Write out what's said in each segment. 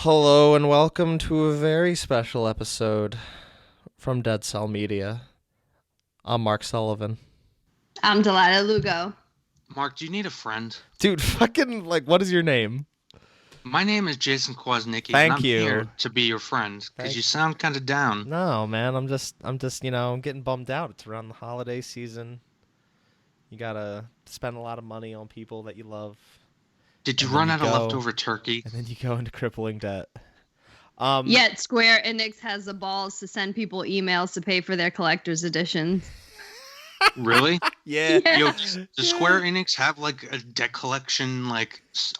Hello and welcome to a very special episode from Dead Cell Media. I'm Mark Sullivan. I'm Delaila Lugo. Mark, do you need a friend? Dude, fucking, what is your name? My name is Jason Kwasnicki, and Thank I'm you. here to be your friend because Thank you sound kind of down. No, man, I'm getting bummed out. It's around the holiday season. You gotta spend a lot of money on people that you love. Did you And then run you out of go, leftover turkey? and then you go into crippling debt. Um, Yet Square Enix has the balls to send people emails to pay for their collector's editions. Really? yeah. Yeah. Yo, does Square Enix have like a deck collection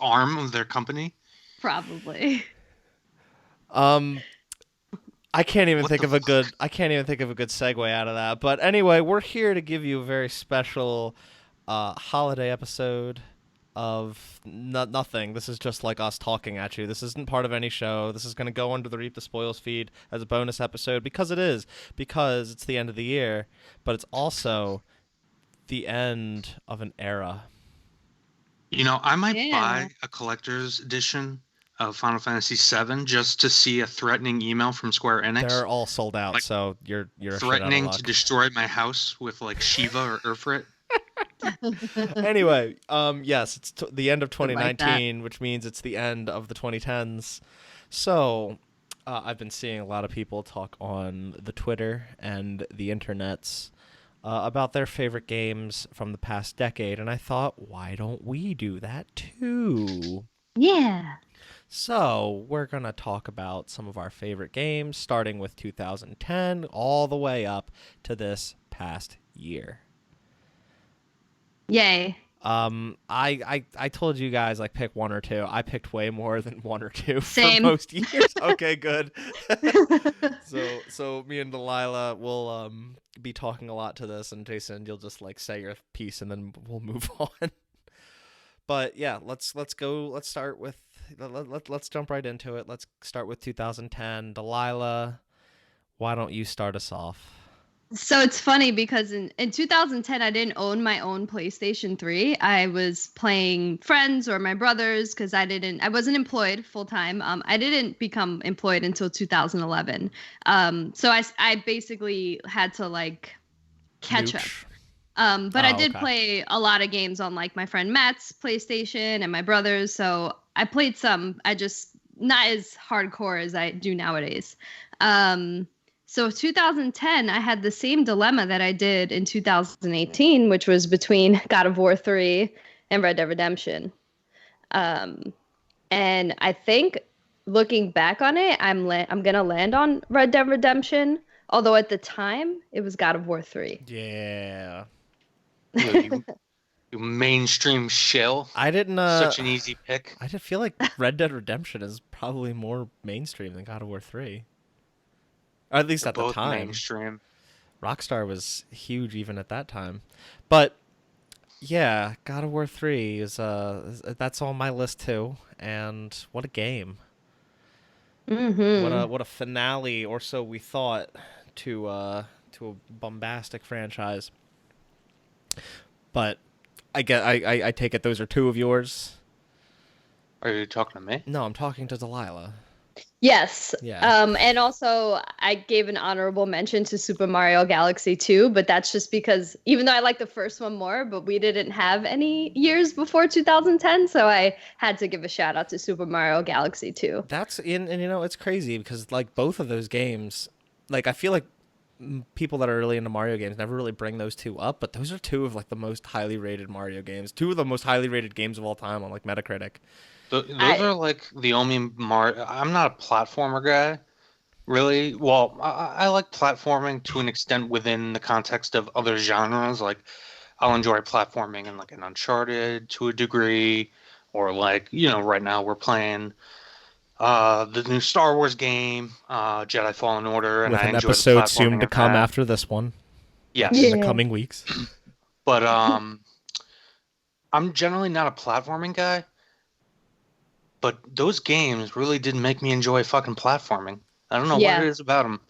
arm of their company? Probably. Um, I can't even What think the of a good fuck? I can't even think of a good segue out of that. But anyway, we're here to give you a very special holiday episode of nothing. This is just like us talking at you. This isn't part of any show. This is going to go under the Reap the Spoils feed as a bonus episode because it's the end of the year, but it's also the end of an era. I might Yeah. buy a collector's edition of Final Fantasy VII just to see a threatening email from Square Enix, They're all sold out, like so you're a shit out of threatening to luck. destroy my house with like Shiva or Urfrit. Anyway, yes, it's the end of Would like that. 2019, which means it's the end of the 2010s. So, I've been seeing a lot of people talk on the Twitter and the internets about their favorite games from the past decade, and I thought, why don't we do that too? Yeah. So, we're going to talk about some of our favorite games, starting with 2010 all the way up to this past year. Yay. I told you guys pick one or two. I picked way more than one or two Same. for most years. Okay, good. So me and Delilah will be talking a lot to this, and Jason, you'll just say your piece, and then we'll move on. But yeah, let's go. Let's start with let's jump right into it. Let's start with 2010. Delilah, why don't you start us off? So it's funny because in 2010, I didn't own my own PlayStation 3. I was playing friends or my brothers because I wasn't employed full time. I didn't become employed until 2011. So I basically had to catch up. Nooch. But I Oh, did okay. play a lot of games on my friend Matt's PlayStation and my brother's. So I played some. I just not as hardcore as I do nowadays. So 2010, I had the same dilemma that I did in 2018, which was between God of War 3 and Red Dead Redemption. Um, and I think looking back on it, I'm gonna land on Red Dead Redemption. Although at the time it was God of War 3. Yeah. You mainstream shill. I didn't. Such an easy pick. I just feel like Red Dead Redemption is probably more mainstream than God of War 3. Or at least They're at the both time. mainstream. Rockstar was huge even at that time. But yeah, God of War 3 that's on my list too. And what a game. Mm-hmm. What a finale, or so we thought, to a bombastic franchise. But I take it those are two of yours. Are you talking to me? No, I'm talking to Delilah. Yes. Yeah. And also I gave an honorable mention to Super Mario Galaxy 2, but that's just because even though I like the first one more, but we didn't have any years before 2010, so I had to give a shout out to Super Mario Galaxy 2. That's in, and it's crazy because both of those games, I feel like people that are really into Mario games never really bring those two up, but those are two of the most highly rated Mario games, two of the most highly rated games of all time on Metacritic. Those I are the only Mario. I'm not a platformer guy, really. Well, I like platforming to an extent within the context of other genres. Like, I'll enjoy platforming in an Uncharted to a degree, or right now we're playing the new Star Wars game, Jedi Fallen Order, and With I an enjoy the episode soon platforming to of come that. after this one in Yes, the Yeah. coming weeks. but I'm generally not a platforming guy. But those games really did make me enjoy fucking platforming. I don't know what it Yeah. is about them.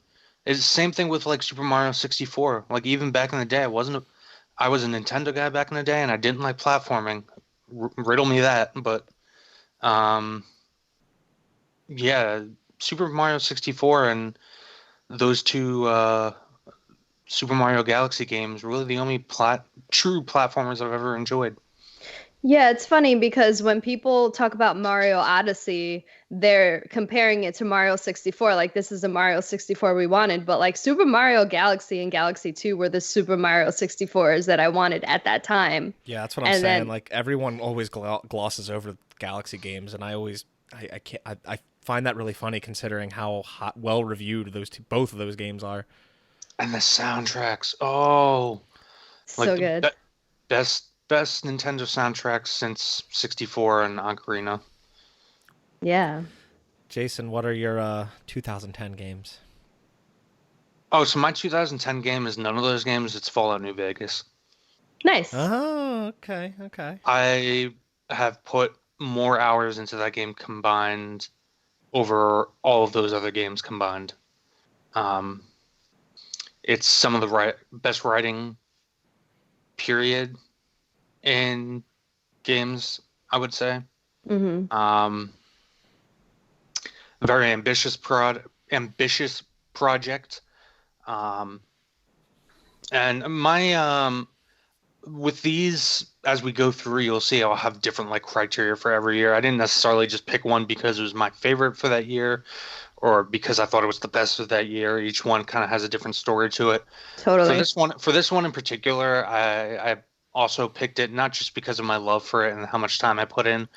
It's the same thing with Super Mario 64. Even back in the day, I was a Nintendo guy back in the day, and I didn't like platforming. Riddle me that, but um, Yeah, Super Mario 64 and those two Super Mario Galaxy games were really the only true platformers I've ever enjoyed. Yeah, it's funny because when people talk about Mario Odyssey, they're comparing it to Mario 64. Like, this is the Mario 64 we wanted. But, like, Super Mario Galaxy and Galaxy 2 were the Super Mario 64s that I wanted at that time. Yeah, that's what I'm And saying. then, Like everyone always glosses over Galaxy games, and I can't, I find that really funny considering how well reviewed both of those games are. And the soundtracks, oh, like so the good. best Nintendo soundtracks since 64 and Ocarina. Yeah. Jason, what are your 2010 games? Oh, so my 2010 game is none of those games. It's Fallout New Vegas. Nice. Oh, okay, okay. I have put more hours into that game combined over all of those other games combined. Um, it's some of the best writing period in games, I would say. Hmm. Um, very ambitious project. Um, and my with these, as we go through, you'll see I'll have different like criteria for every year. I didn't necessarily just pick one because it was my favorite for that year or because I thought it was the best of that year. Each one kind of has a different story to it. Totally. For this one in particular, I also picked it not just because of my love for it and how much time I put in,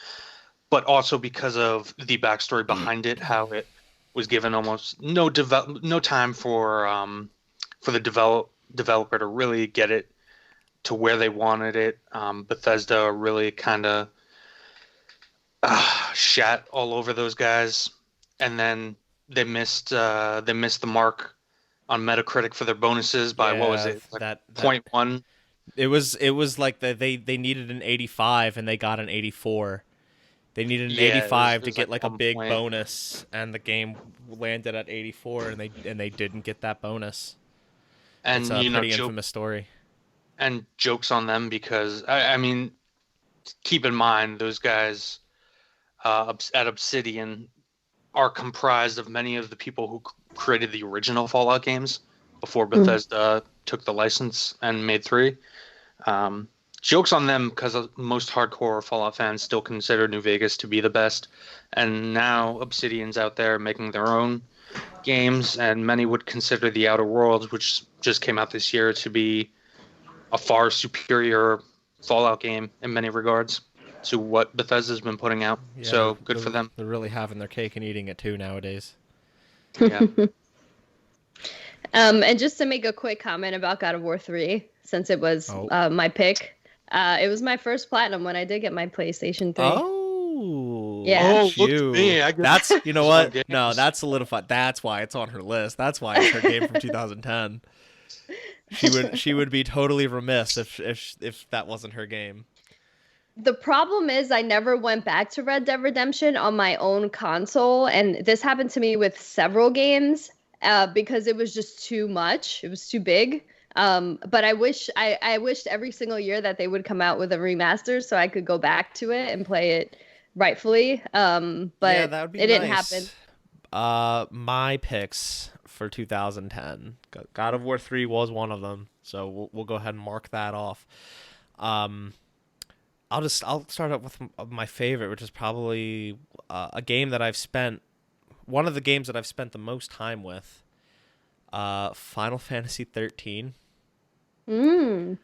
but also because of the backstory behind it, how it was given almost no time for the developer to really get it to where they wanted it. Bethesda really kind of shat all over those guys, and then they missed the mark on Metacritic for their bonuses by what was Yeah, it, like that point 0.1. it was like they needed an 85 and they got an 84. They needed an Yeah, it 85 to was get like like a one big point. bonus, and the game landed at 84, and they didn't get that bonus. It's And a pretty infamous story. jokes on them because I mean, keep in mind those guys at Obsidian are comprised of many of the people who created the original Fallout games before Mm. Bethesda took the license and made three. Um, Jokes on them because most hardcore Fallout fans still consider New Vegas to be the best, and now Obsidian's out there making their own games, and many would consider the Outer Worlds, which just came out this year, to be a far superior Fallout game in many regards to what Bethesda's been putting out. Yeah, So good for them. they're really having their cake and eating it too nowadays. Yeah. And just to make a quick comment about God of War 3, since it was Oh. my pick, it was my first platinum when I did get my PlayStation 3. Oh, Yeah. Oh, look at look at you. me. I get That's you know some what? No, games. that's solidified. That's why it's on her list. That's why it's her game from 2010. She would be totally remiss if that wasn't her game. The problem is I never went back to Red Dead Redemption on my own console, and this happened to me with several games because it was just too much. It was too big. But I wished every single year that they would come out with a remaster so I could go back to it and play it rightfully. Yeah, But that would be it didn't happen. nice. My picks for 2010. God of War 3 was one of them, so we'll go ahead and mark that off. Um, I'll start up with my favorite, which is probably a game that I've spent one of the games that I've spent the most time with. Final Fantasy 13. Mm.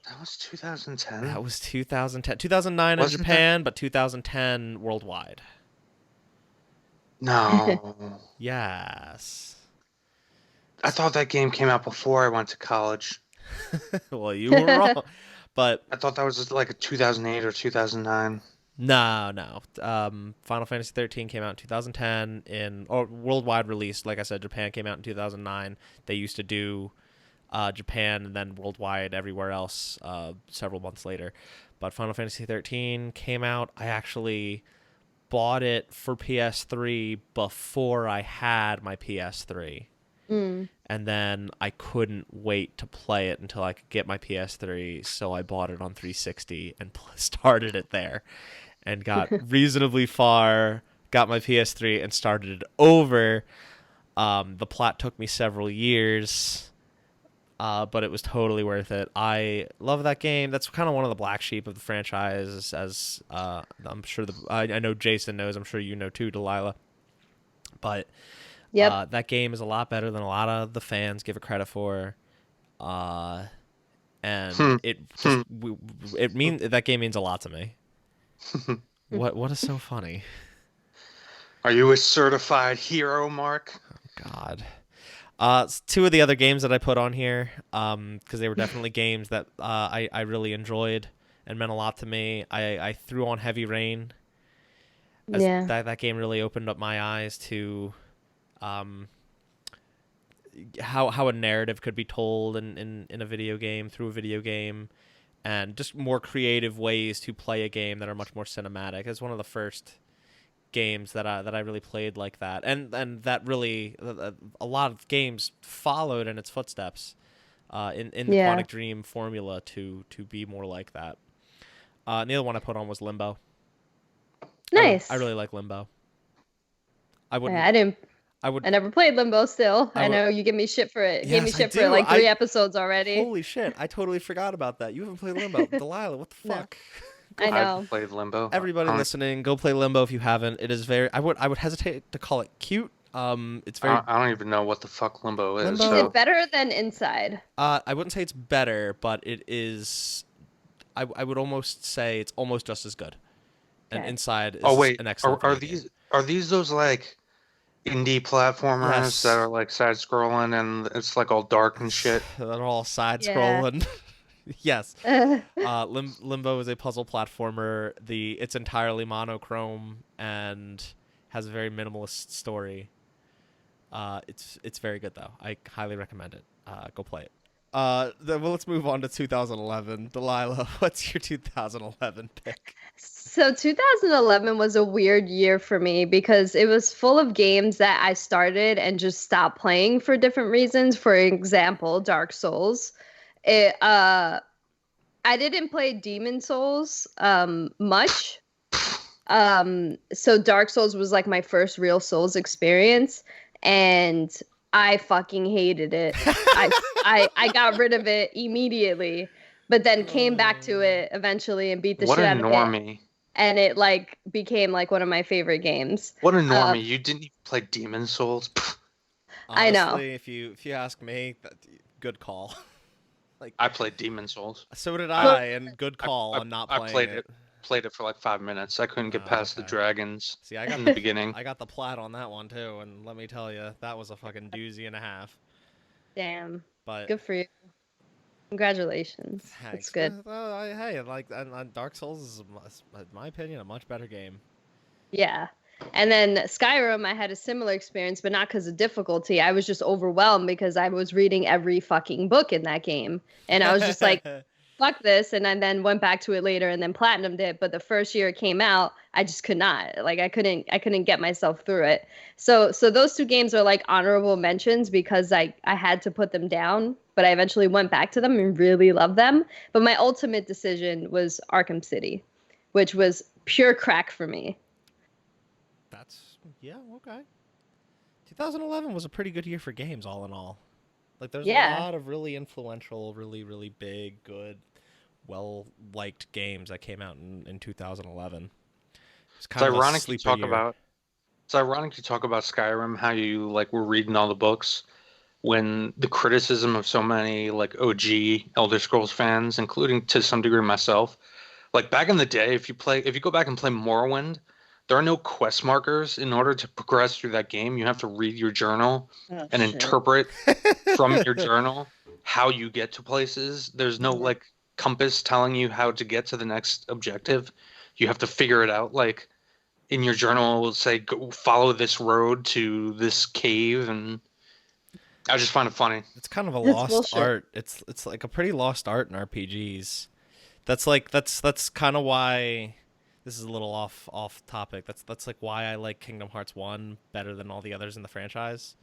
That was 2010. That was 2010, 2009 in Wasn't that? Japan, but 2010 worldwide. No. Yes. I thought that game came out before I went to college. Well, you were wrong, but I thought that was just like a 2008 or 2009. no. Final Fantasy 13 came out in 2010 or worldwide release. Like I said, Japan came out in 2009. They used to do Japan and then worldwide everywhere else several months later. But Final Fantasy 13 came out. I actually bought it for PS3 before I had my PS3. Mm. And then I couldn't wait to play it until I could get my PS3, so I bought it on 360 and started it there and got reasonably far, got my PS3 and started it over. The plot took me several years, but it was totally worth it. I love that game. That's kind of one of the black sheep of the franchise, as I'm sure I know Jason knows. I'm sure you know too, Delilah. But Yep. that game is a lot better than a lot of the fans give it credit for. And it means that game means a lot to me. What is so funny? Are you a certified hero, Mark? God. Two of the other games that I put on here, because they were definitely games that I really enjoyed and meant a lot to me. I threw on Heavy Rain. Yeah. That game really opened up my eyes to how a narrative could be told in a video game, through a video game, and just more creative ways to play a game that are much more cinematic. It's one of the first games that I really played like that, and that really a lot of games followed in its footsteps in the Quantic Dream formula to be more like that. And the other one I put on was Limbo. Nice. I really like Limbo. I never played Limbo still. I know you give me shit for it. Gave me shit for it like 3 episodes already. Holy shit, I totally forgot about that. You haven't played Limbo. Delilah, what the fuck? I know. I've played Limbo. Everybody listening, go play Limbo if you haven't. It is very I would hesitate to call it cute. It's very I don't even know what the fuck Limbo is. Is it better than Inside? I wouldn't say it's better, but it is I would almost say it's almost just as good. And Inside is an excellent are these those like indie platformers that are like side scrolling and it's like all dark and shit? They're all side scrolling. Yes. Limbo is a puzzle platformer. It's entirely monochrome and has a very minimalist story. It's very good though. I highly recommend it. Go play it. Let's move on to 2011. Delilah, what's your 2011 pick? So 2011 was a weird year for me because it was full of games that I started and just stopped playing for different reasons. For example, Dark Souls. I didn't play Demon Souls much. So Dark Souls was like my first real Souls experience, and I fucking hated it. I got rid of it immediately, but then came back to it eventually and beat the shit out of it. What a normie. And it like became like one of my favorite games. What a normie. You didn't even play Demon Souls? I know. Honestly, if you ask me, good call. Like I played Demon Souls. So did I, and good call. I'm not playing it. Played it for like 5 minutes. I couldn't get past the dragons. See, I got in the beginning. I got the plat on that one too, and let me tell you, that was a fucking doozy and a half. Damn. But good for you. Congratulations. That's good. Hey, like Dark Souls is, in my opinion, a much better game. Yeah. And then Skyrim, I had a similar experience, but not because of difficulty. I was just overwhelmed because I was reading every fucking book in that game. And I was just like, fuck this. And I then went back to it later and then platinumed it. But the first year it came out, I just could not. Like I couldn't get myself through it. So those two games are like honorable mentions because I had to put them down. But I eventually went back to them and really loved them. But my ultimate decision was Arkham City, which was pure crack for me. Yeah, okay. 2011 was a pretty good year for games, all in all. Like, there's a lot of really influential, really, really big, good, well-liked games that came out in 2011. It's ironic you talk about Skyrim, how you like were reading all the books when the criticism of so many like OG Elder Scrolls fans, including to some degree myself, like back in the day, if you go back and play Morrowind, there are no quest markers. In order to progress through that game, you have to read your journal and interpret from your journal how you get to places. There's no like compass telling you how to get to the next objective. You have to figure it out. Like in your journal, it will say, go follow this road to this cave. And I just find it funny. It's kind of a lost art. It's like a pretty lost art in RPGs. That's kind of why... This is a little off topic. That's like why I like Kingdom Hearts 1 better than all the others in the franchise,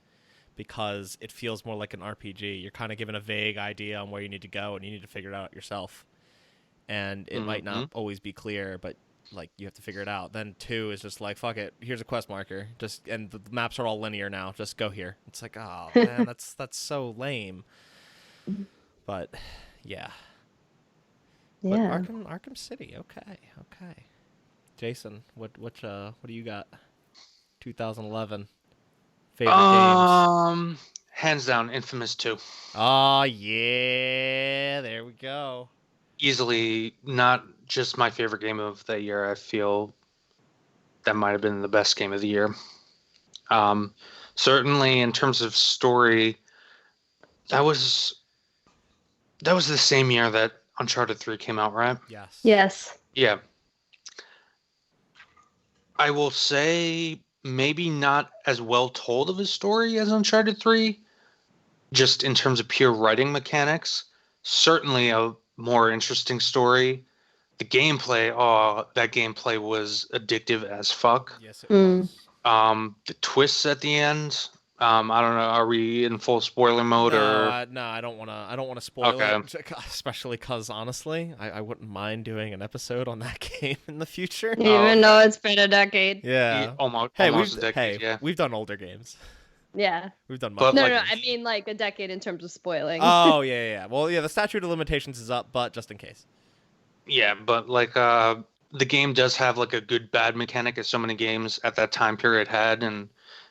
because it feels more like an RPG. You're kind of given a vague idea on where you need to go, and you need to figure it out yourself. And it might not always be clear, but like you have to figure it out. Then 2 is just like, fuck it, here's a quest marker, and the maps are all linear now. Just go here. It's like, oh man, that's so lame. But yeah. But Yeah. Arkham City, okay. Jason, what do you got? 2011 favorite games. Hands down, Infamous 2. Oh yeah, there we go. Easily not just my favorite game of the year. I feel that might have been the best game of the year. Certainly in terms of story, that was the same year that Uncharted 3 came out, right? Yes. Yes. Yeah. I will say maybe not as well told of a story as Uncharted 3, just in terms of pure writing mechanics. Certainly a more interesting story. The gameplay, that gameplay was addictive as fuck. Yes, it Mm. was. The twists at the end. I don't know. Are we in full spoiler mode or? No, I don't want to spoil Okay. it, especially because honestly, I wouldn't mind doing an episode on that game in the future. Even though it's been a decade. Yeah. Almost Hey, a decade. Yeah. we've done older games. Yeah. We've done But, much. No, like- no, I mean like a decade in terms of spoiling. Oh yeah. Well, yeah, the statute of limitations is up, but just in case. Yeah, but like the game does have like a good bad mechanic, as so many games at that time period had, and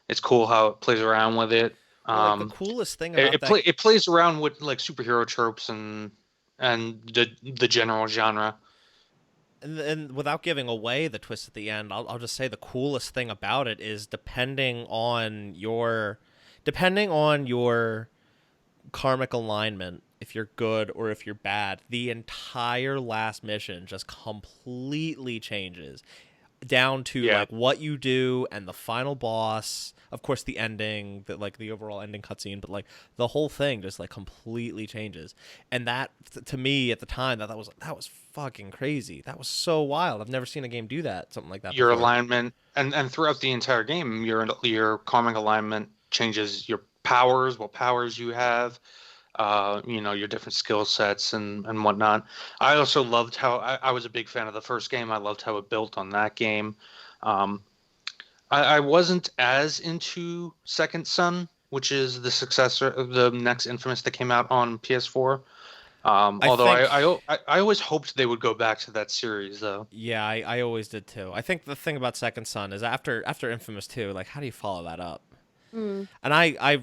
it's cool how it plays around with it. Well, like, the coolest thing about It plays around with like superhero tropes and the general genre. And without giving away the twist at the end, I'll just say the coolest thing about it is depending on your karmic alignment, if you're good or if you're bad, the entire last mission just completely changes down to Yeah. like what you do and the final boss. Of course, the ending, the overall ending cutscene, but like the whole thing just like completely changes. And that, to me at the time, that was fucking crazy. That was so wild. I've never seen a game do that, something like that. Your before. alignment and throughout the entire game, your karmic alignment changes your powers, what powers you have, your different skill sets and whatnot. I also loved how I was a big fan of the first game. I loved how it built on that game. I wasn't as into Second Son, which is the successor of the next Infamous that came out on PS4. Although I always hoped they would go back to that series, though. Yeah, I always did too. I think the thing about Second Son is after Infamous 2, like, how do you follow that up? Mm. And I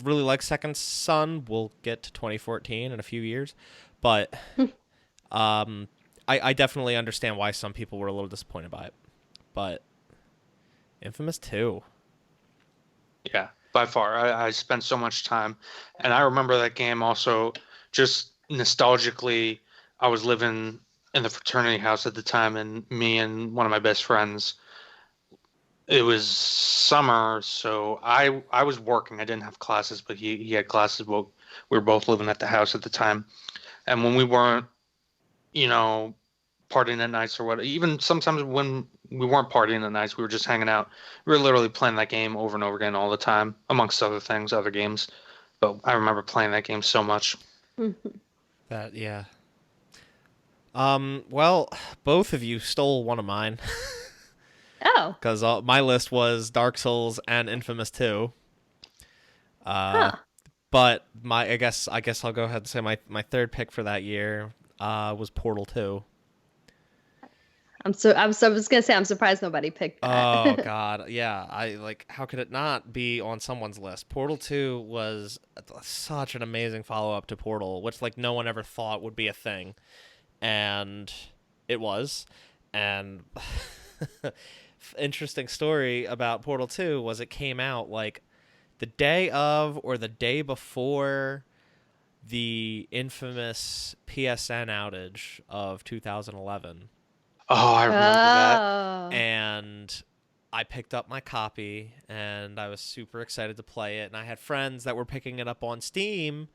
really like Second Son. We'll get to 2014 in a few years, but I definitely understand why some people were a little disappointed by it. But Infamous 2. Yeah, by far. I spent so much time. And I remember that game also just nostalgically. I was living in the fraternity house at the time, and me and one of my best friends, it was summer, so I was working. I didn't have classes, but he had classes. Well, we were both living at the house at the time. And when we weren't, partying at nights or what, even sometimes when we weren't partying at nights, we were just hanging out. We were literally playing that game over and over again all the time, amongst other things, other games. But I remember playing that game so much. That, yeah. Well, both of you stole one of mine. Oh. Because my list was Dark Souls and Infamous 2. But I guess I'll go ahead and say my third pick for that year was Portal 2. I was gonna say I'm surprised nobody picked that. Oh God, yeah. How could it not be on someone's list? Portal 2 was such an amazing follow-up to Portal, which like no one ever thought would be a thing, and it was. And interesting story about Portal 2 was it came out like the day of or the day before the infamous PSN outage of 2011. Oh, I remember that. Oh. And I picked up my copy and I was super excited to play it. And I had friends that were picking it up on Steam,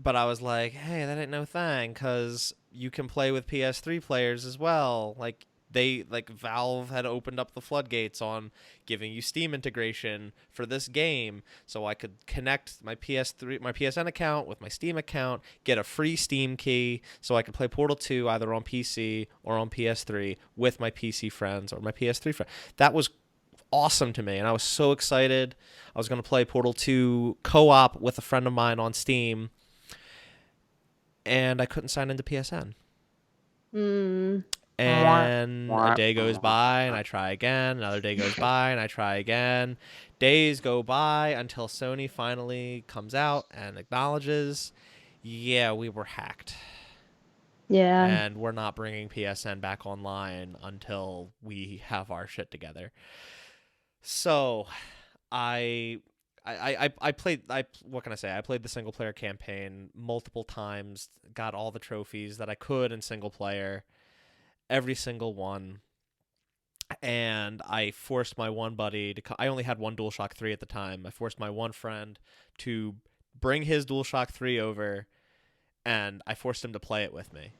but I was like, hey, that ain't no thing because you can play with PS3 players as well. Like, Valve had opened up the floodgates on giving you Steam integration for this game, so I could connect my PSN account with my Steam account, get a free Steam key, so I could play Portal 2 either on PC or on PS3 with my PC friends or my PS3 friends. That was awesome to me, and I was so excited. I was going to play Portal 2 co-op with a friend of mine on Steam, and I couldn't sign into PSN. And a day goes by and I try again. Another day goes by and I try again. Days go by until Sony finally comes out and acknowledges, yeah, we were hacked. Yeah. And we're not bringing PSN back online until we have our shit together. So I played, what can I say? I played the single player campaign multiple times, got all the trophies that I could in single player, every single one. And I forced my one buddy to I only had one DualShock 3 at the time. I forced my one friend to bring his DualShock 3 over, and I forced him to play it with me.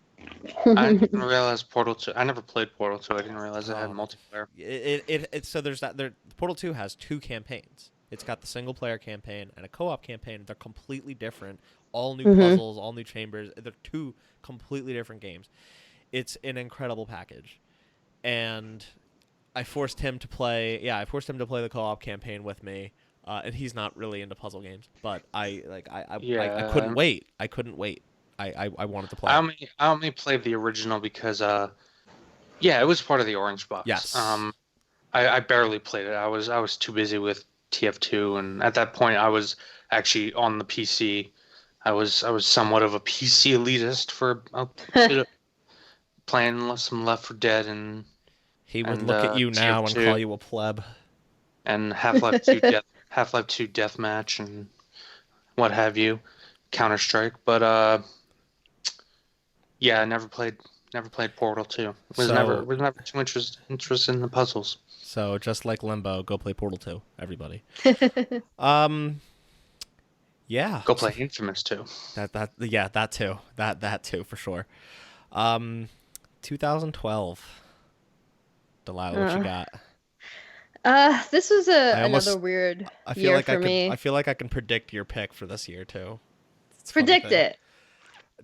I didn't realize Portal 2. I never played Portal 2. I didn't realize it had multiplayer. So there's that. Portal 2 has two campaigns. It's got the single player campaign and a co-op campaign. They're completely different. All new puzzles, all new chambers. They're two completely different games. It's an incredible package. And I forced him to play the co-op campaign with me. And he's not really into puzzle games, but I couldn't wait. I wanted to play. I only played the original because it was part of the Orange Box. Yes. I barely played it. I was too busy with TF2, and at that point I was actually on the PC. I was somewhat of a PC elitist for a bit of playing some Left 4 Dead, and he would look at you now TF2, and call you a pleb. And Half-Life 2 Half-Life 2 Deathmatch and what have you, Counter-Strike, but I never played Portal 2. Was never too interested in the puzzles. So just like Limbo, go play Portal 2, everybody. Yeah. Go play Infamous 2. That too. That too for sure. 2012. Delilah, what you got? This was another weird year for me. I feel like I can predict your pick for this year too. Predict it.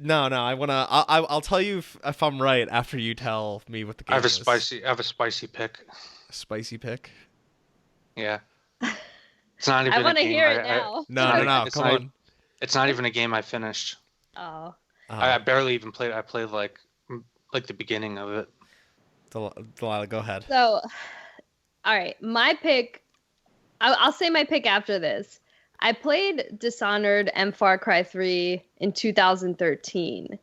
No, I'll tell you if I'm right after you tell me what the game is. I have a spicy pick. A spicy pick? Yeah. It's not even. I want to hear it now. No, come on. It's not even a game I finished. Oh. I barely even played. I played like the beginning of it. Delilah, go ahead. So, all right, my pick. I'll say my pick after this. I played Dishonored and Far Cry 3 in 2013.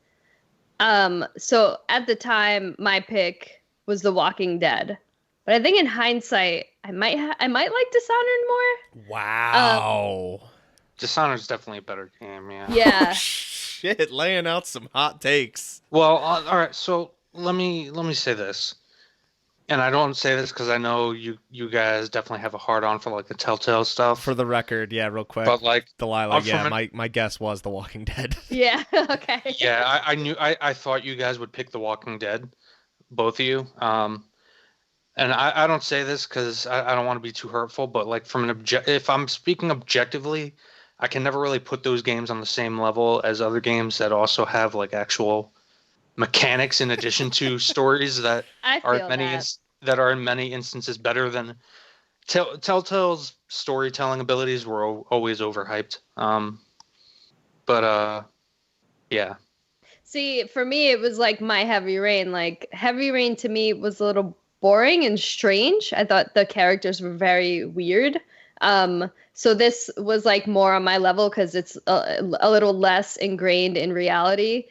So at the time, my pick was The Walking Dead. But I think in hindsight, I might like Dishonored more. Wow. Dishonored's definitely a better game, yeah. Yeah. Oh, shit, laying out some hot takes. Well, all right, so let me say this. And I don't say this because I know you guys definitely have a hard on for like the Telltale stuff. For the record, yeah, real quick. But like Delilah, my guess was The Walking Dead. Yeah, okay. Yeah, I thought you guys would pick The Walking Dead, both of you. And I don't say this because I don't want to be too hurtful, but like if I'm speaking objectively, I can never really put those games on the same level as other games that also have like actual mechanics in addition to stories that are in many instances better than Telltale's storytelling abilities were always overhyped. Yeah. See, for me, it was like my Heavy Rain. Like Heavy Rain to me was a little boring and strange. I thought the characters were very weird. So this was like more on my level because it's a little less ingrained in reality.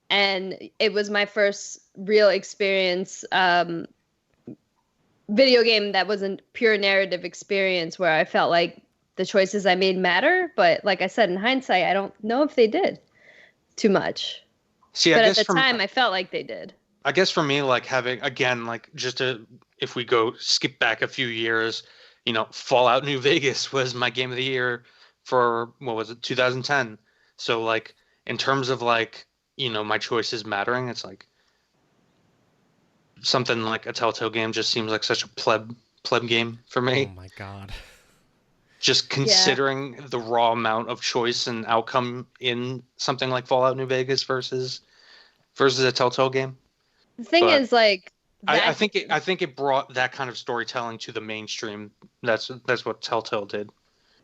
And it was my first real experience, video game that wasn't pure narrative experience where I felt like the choices I made matter. But like I said, in hindsight, I don't know if they did too much. See, but at the time, I felt like they did. I guess for me, like having, again, like if we go skip back a few years, Fallout New Vegas was my game of the year for, 2010. So like in terms of like, my choices mattering, it's like something like a Telltale game just seems like such a pleb game for Oh me. my god. Just Yeah. considering the raw amount of choice and outcome in something like Fallout New Vegas versus a Telltale game. The thing But is, like, I that think game. I think it brought that kind of storytelling to the mainstream. That's what Telltale did.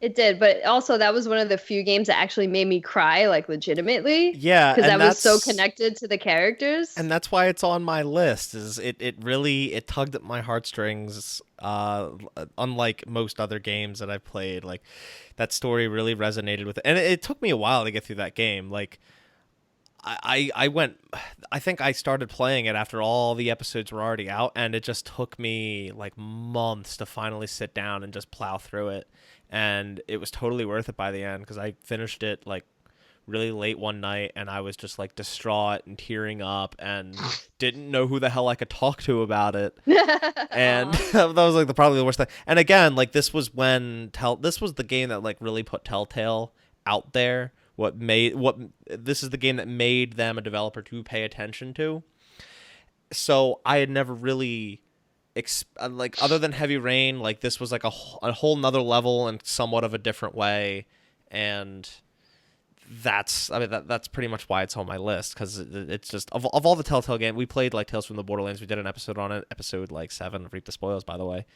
It did, but also that was one of the few games that actually made me cry, like legitimately, Yeah, because I was so connected to the characters. and that's why it's on my list. Is it really it tugged at my heartstrings, unlike most other games that I've played. Like that story really resonated with it. And it took me a while to get through that game. Like I went, I think I started playing it after all the episodes were already out, and it just took me like months to finally sit down and just plow through it. And it was totally worth it by the end because I finished it like really late one night, and I was just like distraught and tearing up and didn't know who the hell I could talk to about it. And Aw. that was like probably the worst thing. And again, like this was the game that like really put Telltale out there. What this is the game that made them a developer to pay attention to. So I had never really like other than Heavy Rain, like this was like a whole nother level and somewhat of a different way. And that's pretty much why it's on my list, because it's just of all the Telltale games we played, like Tales from the Borderlands. We did an episode on it, episode like 7 of Reap the Spoils, by the way.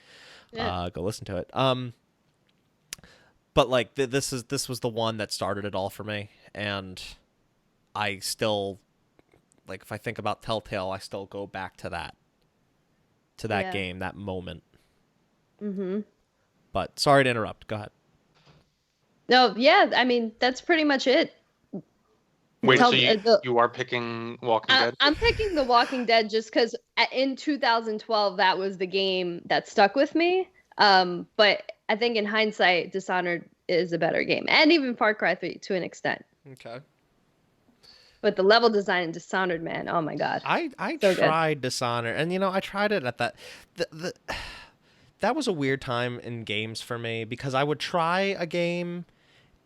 Yeah. Go listen to it. But like this was the one that started it all for me, and I still like if I think about Telltale, I still go back to that Yeah. game, that moment. Mm-hmm. But sorry to interrupt. Go ahead. No, yeah, I mean, that's pretty much it. Wait, Tell so the you are picking Walking Dead? I'm picking The Walking Dead just because in 2012 that was the game that stuck with me. But I think in hindsight, Dishonored is a better game, and even Far Cry 3 to an extent. Okay. But the level design in Dishonored, man, oh my god, I so good. tried Dishonored, and I tried it at that the that was a weird time in games for me, because I would try a game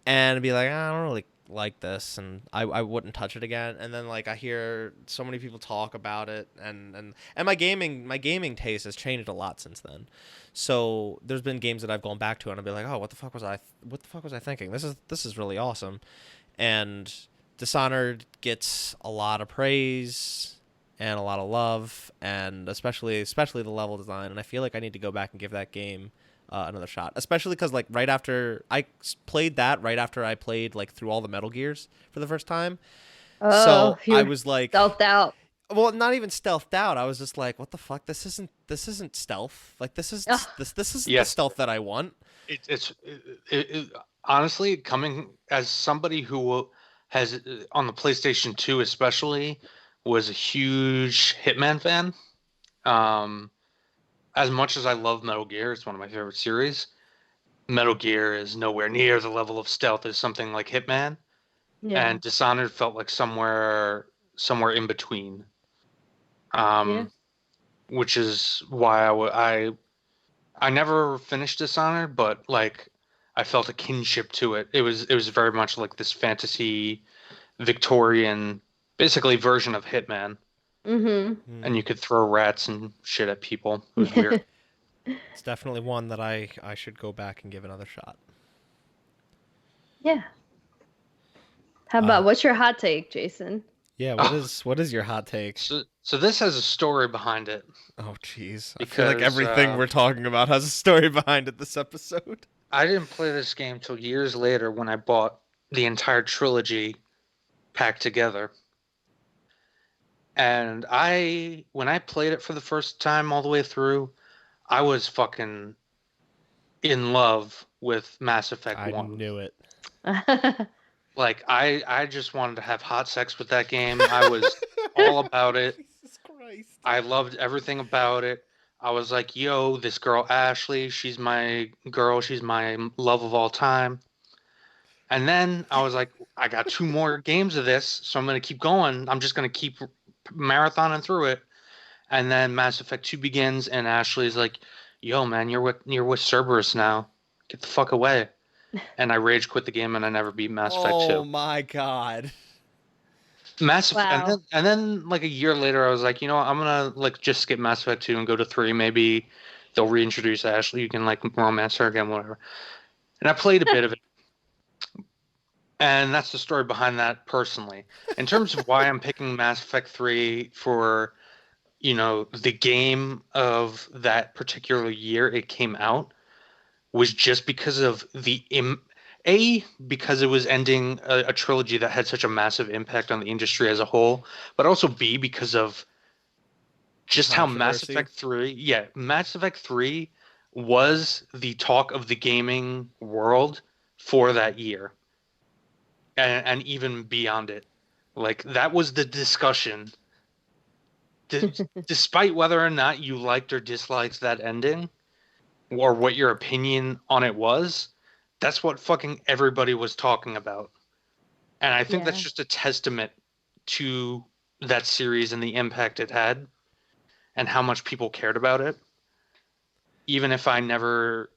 and be like, "Ah, I don't really like this," and I wouldn't touch it again. And then like I hear so many people talk about it, and my gaming taste has changed a lot since then. So there's been games that I've gone back to and I'll be like, oh, what the fuck was I thinking? This is really awesome. And Dishonored gets a lot of praise and a lot of love, and especially the level design. And I feel like I need to go back and give that game another shot, especially because like right after I played that, right after I played like through all the Metal Gears for the first time. Oh, So you I were was like, stealthed out. well, not even stealthed out. I was just like, what the fuck? This isn't stealth. Like Ugh. this isn't the Yes, stealth that I want. it's honestly, coming as somebody who has on the PlayStation 2 especially was a huge Hitman fan. Um, as much as I love Metal Gear, it's one of my favorite series. Metal Gear is nowhere near the level of stealth as something like Hitman, Yeah, and Dishonored felt like somewhere in between. yeah. Um, which is why I never finished Dishonored, but like I felt a kinship to it. It was very much like this fantasy Victorian, basically version of Hitman, Mm-hmm. and Hmm. you could throw rats and shit at people. It was weird. It's definitely one that I should go back and give another shot. Yeah. How Uh, about what's your hot take, Jason? yeah. What Oh, is your hot take? so this has a story behind it Oh, jeez. I feel like because everything we're talking about has a story behind it this episode. I didn't play this game till years later when I bought the entire trilogy packed together. And when I played it for the first time all the way through, I was fucking in love with Mass Effect I 1. knew it. Like I just wanted to have hot sex with that game. I was all about it. Jesus Christ. I loved everything about it. I was like, yo, this girl Ashley, she's my girl, she's my love of all time. And then I was like, I got two more games of this, so I'm gonna keep going. I'm just gonna keep marathoning through it. And then Mass Effect 2 begins, and Ashley's like, yo, man, you're with Cerberus now. Get the fuck away. And I rage quit the game, and I never beat Mass Effect Oh 2. my god. Mass Effect, Wow. and then like a year later, I was like, you know what, I'm gonna like just skip Mass Effect 2 and go to 3. Maybe they'll reintroduce Ashley. You can like romance her again, whatever. And I played a bit of it, and that's the story behind that personally. In terms of why I'm picking Mass Effect 3 for, the game of that particular year it came out, was just because of because it was ending a trilogy that had such a massive impact on the industry as a whole, but also B, because of just how Controversy. Mass Effect 3 was the talk of the gaming world for that year, and even beyond it. Like, that was the discussion. Despite whether or not you liked or disliked that ending, or what your opinion on it was, that's what fucking everybody was talking about. And I think that's Yeah. just a testament to that series and the impact it had and how much people cared about it. Even if I never,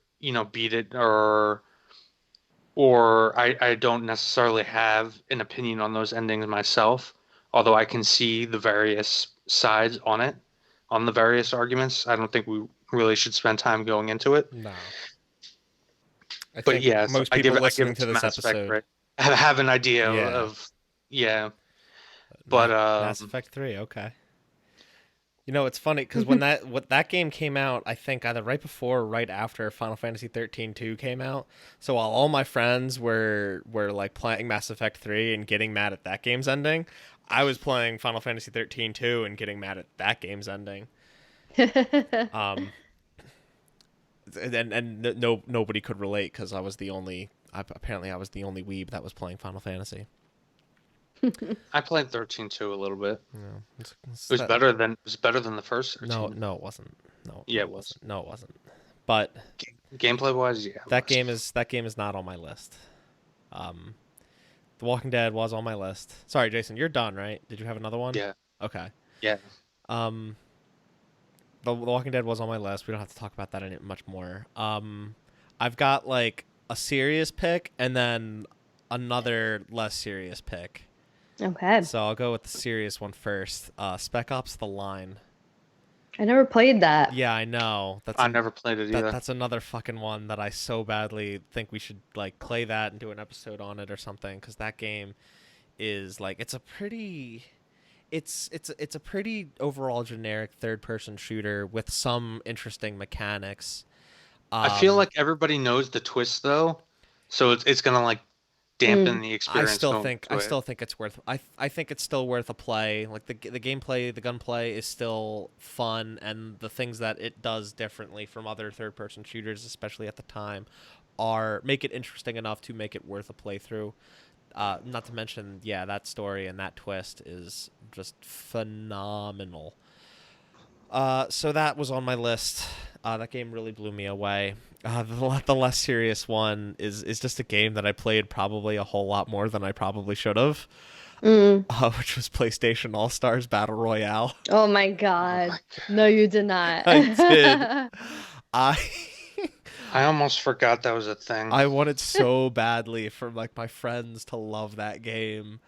beat it, or I don't necessarily have an opinion on those endings myself, although I can see the various sides on it, on the various arguments. I don't think we really should spend time going into it. No. I But think yes, most I give people it listening to to this Mass Effect, episode, right? Have an idea yeah, of yeah, but Mass Effect 3, okay. You know, it's funny because when that game came out, I think either right before or right after Final Fantasy 13 2 came out. So while all my friends were like playing Mass Effect 3 and getting mad at that game's ending, I was playing Final Fantasy 13 2 and getting mad at that game's ending. Um, and no nobody could relate because I was the only. Apparently, I was the only weeb that was playing Final Fantasy. I played 13 too a little bit. Yeah, It was better than the first no, 13. no, it wasn't. No, Yeah, no, it it was. wasn't. No, it wasn't. But Gameplay wise, yeah, it was. that game is not on my list. Um, The Walking Dead was on my list. Sorry, Jason, you're done, right? Did you have another one? Yeah, Okay. yeah. Um, the Walking Dead was on my list. We don't have to talk about that any much more. I've got like a serious pick and then another less serious pick. Okay. So I'll go with the serious one first. Spec Ops: The Line. I never played that. Yeah, I know. I never played it either. That's another fucking one that I so badly think we should like play that and do an episode on it or something because that game is like it's a pretty it's a pretty overall generic third person shooter with some interesting mechanics. I feel Um, like everybody knows the twist though, so it's gonna like dampen Mm. the experience going I into it. still think it's worth I think it's still worth a play. Like the gameplay, the gunplay is still fun, and the things that it does differently from other third person shooters, especially at the time, are make it interesting enough to make it worth a playthrough. Not to mention, yeah, that story and that twist is just phenomenal. So that was on my list. That game really blew me away. The less serious one is just a game that I played probably a whole lot more than I probably should have, Mm. which was PlayStation All Stars Battle Royale. Oh my Oh God. my No, you did not. I did. I I almost forgot that was a thing. I wanted so badly for like my friends to love that game,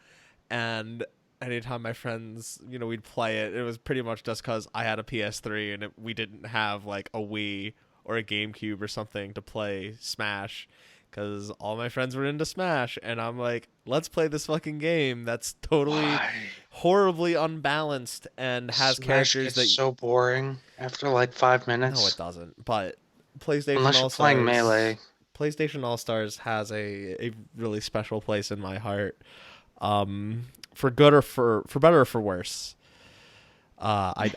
and anytime my friends, we'd play it, it was pretty much just because I had a PS3 and we didn't have like a Wii or a GameCube or something to play Smash, because all my friends were into Smash, and I'm like, let's play this fucking game that's totally Why? horribly unbalanced and has Smash characters gets that so boring after like 5 minutes. no, it doesn't. But PlayStation Unless All you're playing Stars, Melee. PlayStation All Stars has a really special place in my heart. For good or for better or for worse. I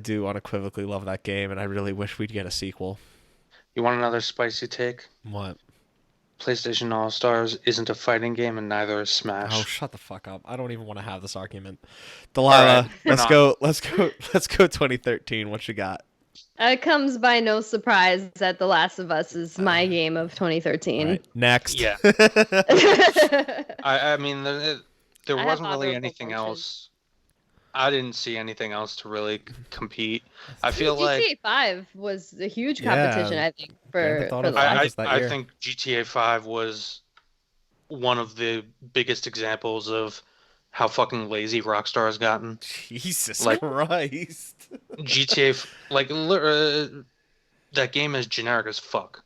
do unequivocally love that game, and I really wish we'd get a sequel. You want another spicy take? What? PlayStation All Stars isn't a fighting game, and neither is Oh, Smash. shut the fuck up! I don't even want to have this argument. All Delilah, right, we're not. let's go. 2013. What you got? It comes by no surprise that The Last of Us is my game of All 2013. right, next. Yeah. I mean, there I have wasn't really honorable anything mentions. else. I didn't see anything else to really compete. I feel GTA like 5 was a huge Yeah, competition, I think, Grand Theft for Auto The 5 Last. was that I year. think GTA 5 was one of the biggest examples of how fucking lazy Rockstar has gotten. Jesus Like Christ. GTA, that game is generic as fuck.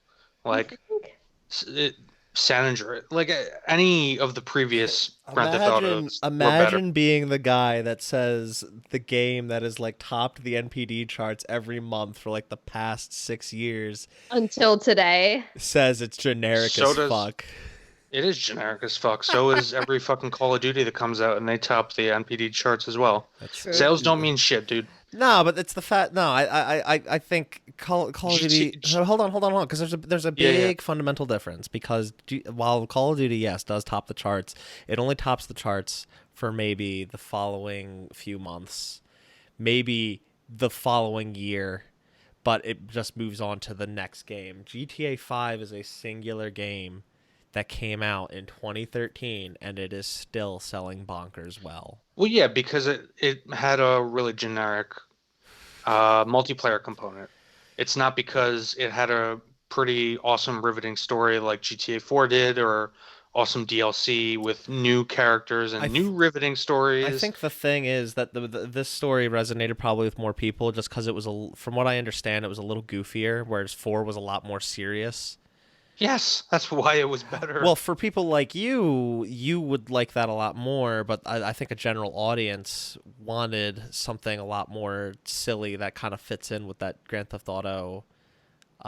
You Like think? it, San Andreas, like any of the previous Grand Theft Imagine Autos were better. imagine being the guy that says the game that has like topped the NPD charts every month for like the past 6 years Until today. says it's generic So as does fuck. it is generic as fuck. So is every fucking Call of Duty that comes out, and they top the NPD charts as well. That's True. Sales don't mean shit, dude. no, but it's the fact. No, I think Call of GT, Duty. Hold on, because there's a yeah, yeah. big fundamental difference. Because while Call of Duty, yes, does top the charts, it only tops the charts for maybe the following few months, maybe the following year, but it just moves on to the next game. GTA 5 is a singular game that came out in 2013, and it is still selling bonkers well. Well, yeah, because it had a really generic multiplayer component. It's not because it had a pretty awesome, riveting story like GTA 4 did, or awesome DLC with new characters I and new riveting I stories. think the thing is that this story resonated probably with more people just because it was from what I understand, it was a little goofier, whereas 4 was a lot more serious. Yes, that's why it was better. Well, for people like you would like that a lot more, but I think a general audience wanted something a lot more silly that kind of fits in with that Grand Theft Auto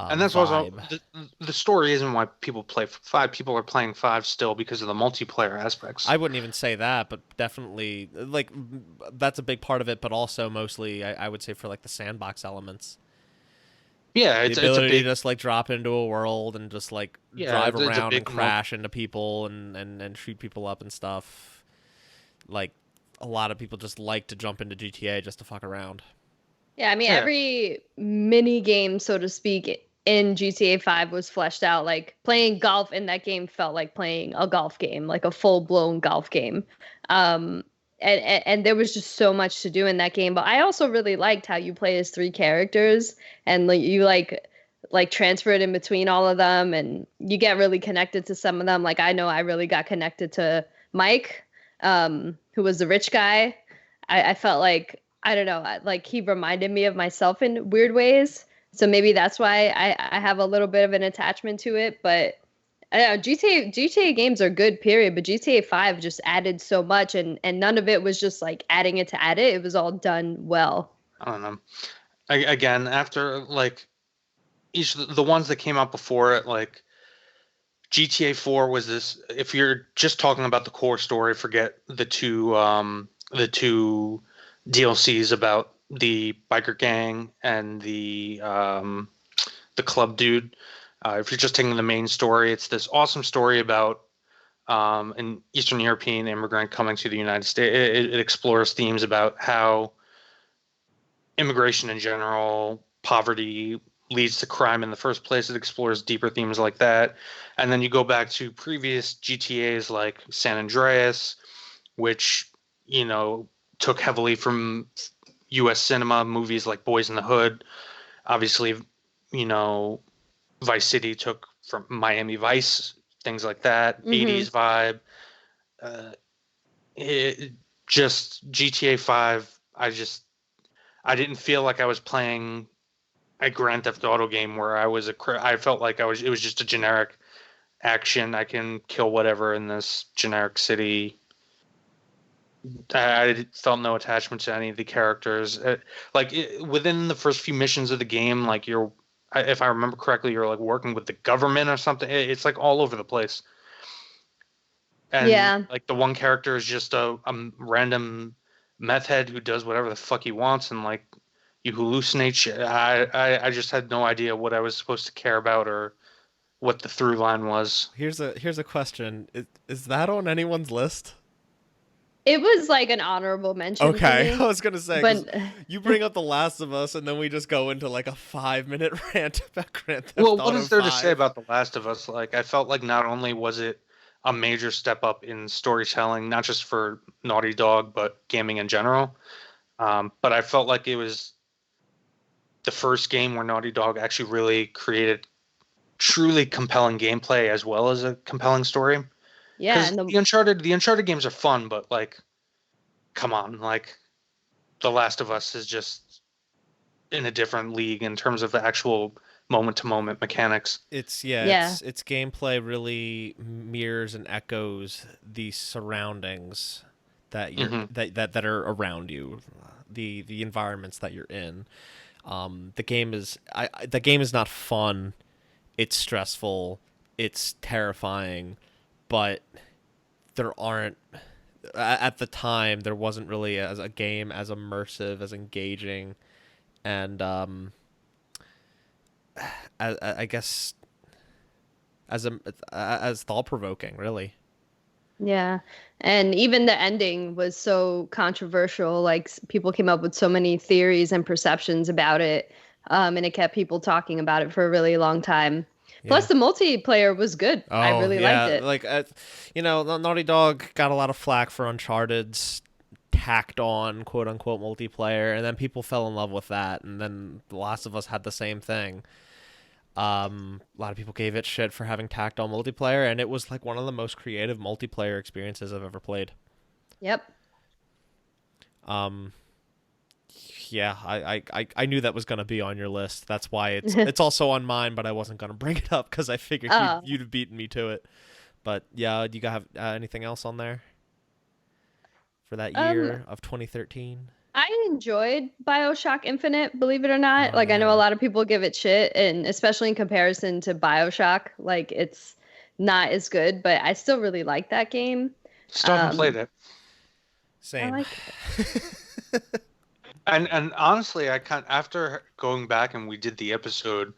And that's also vibe. the story isn't why people play 5. People are playing 5 still because of the multiplayer aspects. I wouldn't even say that, but definitely like that's a big part of it, but also mostly I would say for like the sandbox elements. Yeah, The it's a ability to big just like drop into a world and just like yeah, drive it's a around and big crash into people and shoot people up and stuff. Like a lot of people just like to jump into GTA just to fuck around. Yeah, I mean, yeah. every mini game, so to speak, in GTA 5 was fleshed out. Like playing golf in that game felt like playing a golf game, like a full blown golf game. Um, and there was just so much to do in that game. But I also really liked how you play as 3 characters and like you like transfer it in between all of them, and you get really connected to some of them. Like I know I really got connected to Mike, who was the rich guy. I felt like I don't know, like he reminded me of myself in weird ways. So maybe that's why I have a little bit of an attachment to it. But I don't know, GTA games are good, period. But GTA 5 just added so much, and none of it was just like adding it to add it. It was all done well. I don't know. Again, after like each the ones that came out before it, like GTA 4 was this. If you're just talking about the core story, forget the two DLCs about the biker gang and the club dude. If you're just taking the main story, it's this awesome story about an Eastern European immigrant coming to the United States. It explores themes about how immigration in general, poverty leads to crime in the first place. It explores deeper themes like that. And then you go back to previous GTAs like San Andreas, which, took heavily from US cinema, movies like Boys in the Hood. Obviously, you know, Vice City took from Miami Vice, things like that, Hmm. 80s vibe. Uh, it just GTA 5, I didn't feel like I was playing a Grand Theft Auto game where I felt like it was just a generic action. I can kill whatever in this generic city. I felt no attachment to any of the characters. Within the first few missions of the game, like if I remember correctly, you're like working with the government or something. It's like all over the place. And Yeah. like the one character is just a random meth head who does whatever the fuck he wants, and like you hallucinate shit. I just had no idea what I was supposed to care about or what the through line was. Here's a question: is that on anyone's list? It was like an honorable mention for Okay, I me. was gonna say But 'cause you bring up The Last of Us, and then we just go into like a 5 minute rant about Grand Theft Well, what Auto is there to say 5. about The Last of Us? Like, I felt like not only was it a major step up in storytelling, not just for Naughty Dog, but gaming in general, but I felt like it was the first game where Naughty Dog actually really created truly compelling gameplay as well as a compelling story. yeah, Because and the Uncharted games are fun, but like come on, like The Last of Us is just in a different league in terms of the actual moment to moment mechanics. Yeah. Its gameplay really mirrors and echoes the surroundings that Hmm. that are around you, the environments that you're in. The game is the game is not fun. It's stressful. It's terrifying, but there aren't at the time there wasn't really as a game as immersive, as engaging, and I guess as thought provoking, really. Yeah. And even the ending was so controversial. Like people came up with so many theories and perceptions about it. And it kept people talking about it for a really long time. Plus, Yeah. the multiplayer was good. I Oh really liked yeah, it. like Naughty Dog got a lot of flack for Uncharted's tacked on quote unquote multiplayer, and then people fell in love with that, and then The Last of Us had the same thing. A lot of people gave it shit for having tacked on multiplayer, and it was like one of the most creative multiplayer experiences I've ever played. Yep. Um, yeah, I knew that was gonna be on your list. That's why it's also on mine, but I wasn't gonna bring it up because I figured Oh, you'd have beaten me to it. But yeah, do you have anything else on there for that um, year of 2013? I enjoyed BioShock Infinite, believe it or not. Oh Like I know a yeah, lot of people give it shit, and especially in comparison to BioShock, like it's not as good, but I still really like that game. Still haven't played Um, it. I same. like it. And honestly, I kind after going back and we did the episode.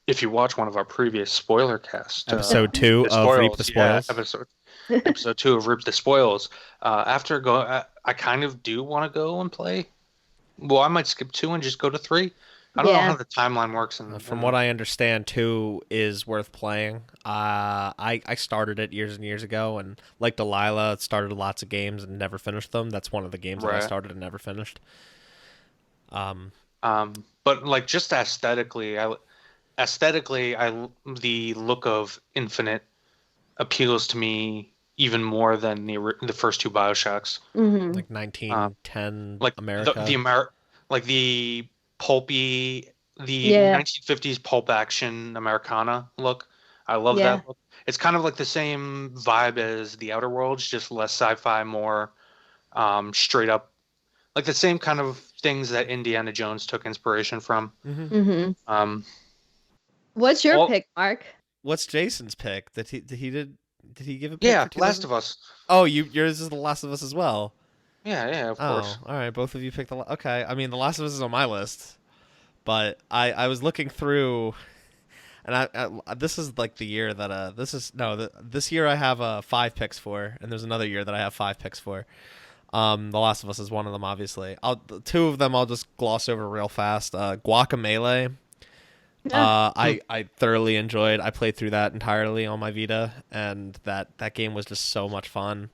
If you watch one of our previous spoiler cast, Episode 2 the of Reap the spoils, yeah, Spoils. episode 2 of Rip the Spoils. After go, I kind of do want to go and play. Well, I might skip 2 and just go to 3. I don't know how Yeah. the timeline works From what I understand, 2 is worth playing. I started it years and years ago, and like Delilah, started lots of games and never finished them. That's one of the games that I right. started and never finished. Um, But like just aesthetically, the look of Infinite appeals to me even more than the first 2 BioShocks. Hmm. like Uh, 1910 like the America. like the pulpy, the Yeah. 1950s pulp action Americana look. I love Yeah. that look. It's kind of like the same vibe as The Outer Worlds, just less sci-fi, more straight up, like the same kind of things that Indiana Jones took inspiration from. Hmm. Hmm. Um, What's your all pick, Mark? What's Jason's pick? Did he give a pick Yeah, for Last 2000? of Us. Oh, yours is The Last of Us as well. Yeah, yeah, of Oh, course. all right. Both of you picked okay. I mean, The Last of Us is on my list, but I was looking through, and this is like the year that this is no this year I have 5 picks for, and there's another year that I have 5 picks for. The Last of Us is one of them, obviously. Two of them I'll just gloss over real fast. Guacamelee. Yeah. I thoroughly enjoyed. I played through that entirely on my Vita, and that game was just so much fun.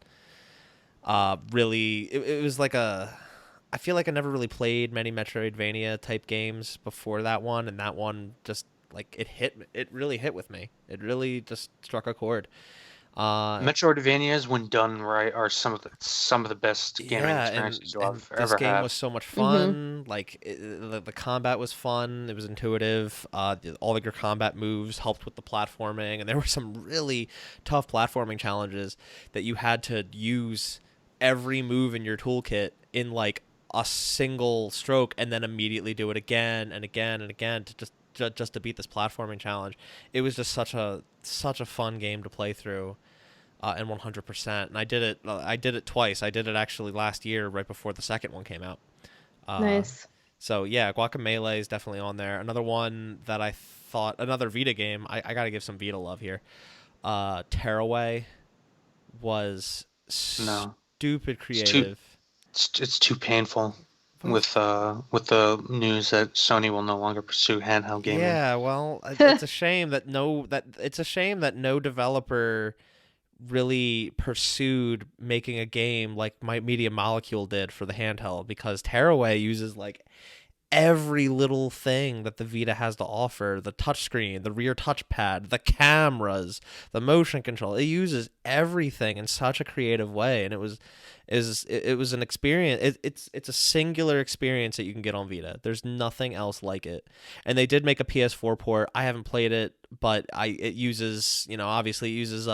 Really, it was like a. I feel like I never really played many Metroidvania type games before that one, and that one just like it hit. It really hit with me. It really just struck a chord. Uh, Metroidvanias, when done right, are some of the best gaming yeah, experiences you'll and have this ever game had. was so much Hmm. fun. Like the combat was fun. It was intuitive. All of your combat moves helped with the platforming, and there were some really tough platforming challenges that you had to use every move in your toolkit in like a single stroke, and then immediately do it again and again and again to just to beat this platforming challenge. It was just such a fun game to play through, and 100%. And I did it. I did it twice. I did it actually last year, right before the second one came out. Uh, Nice. so yeah, Guacamelee is definitely on there. Another one that I thought, another Vita game. I gotta give some Vita love here. Tearaway was No, stupid it's too creative. it's too painful Well, with the news that Sony will no longer pursue handheld gaming. yeah, well, it's a shame that no developer really pursued making a game like my Media Molecule did for the handheld, because Tearaway uses like every little thing that the Vita has to offer, the touchscreen, the rear touchpad, the cameras, the motion control. It uses everything in such a creative way, and it was an experience. It's a singular experience that you can get on Vita. There's nothing else like it. And they did make a PS4 port. I haven't played it, but it uses, obviously it uses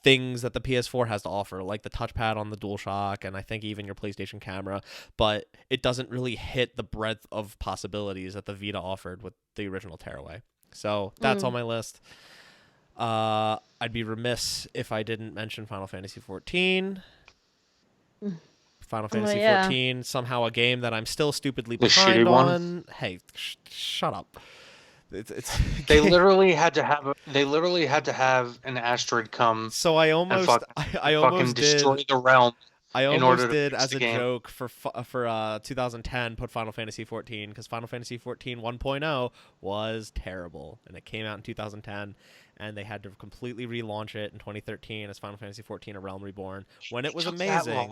things that the PS4 has to offer, like the touchpad on the DualShock, and I think even your PlayStation camera, but it doesn't really hit the breadth of possibilities that the Vita offered with the original Tearaway. So that's on my list. I'd be remiss if I didn't mention Final Fantasy XIV. Final Fantasy XIV, somehow a game that I'm still stupidly behind on. Hey, shut up. They literally had to have an asteroid come. So I almost fucking destroy the realm. I almost did as a joke for 2010 put Final Fantasy XIV, because Final Fantasy XIV 1.0 was terrible, and it came out in 2010, and they had to completely relaunch it in 2013 as Final Fantasy XIV: A Realm Reborn, when it was amazing.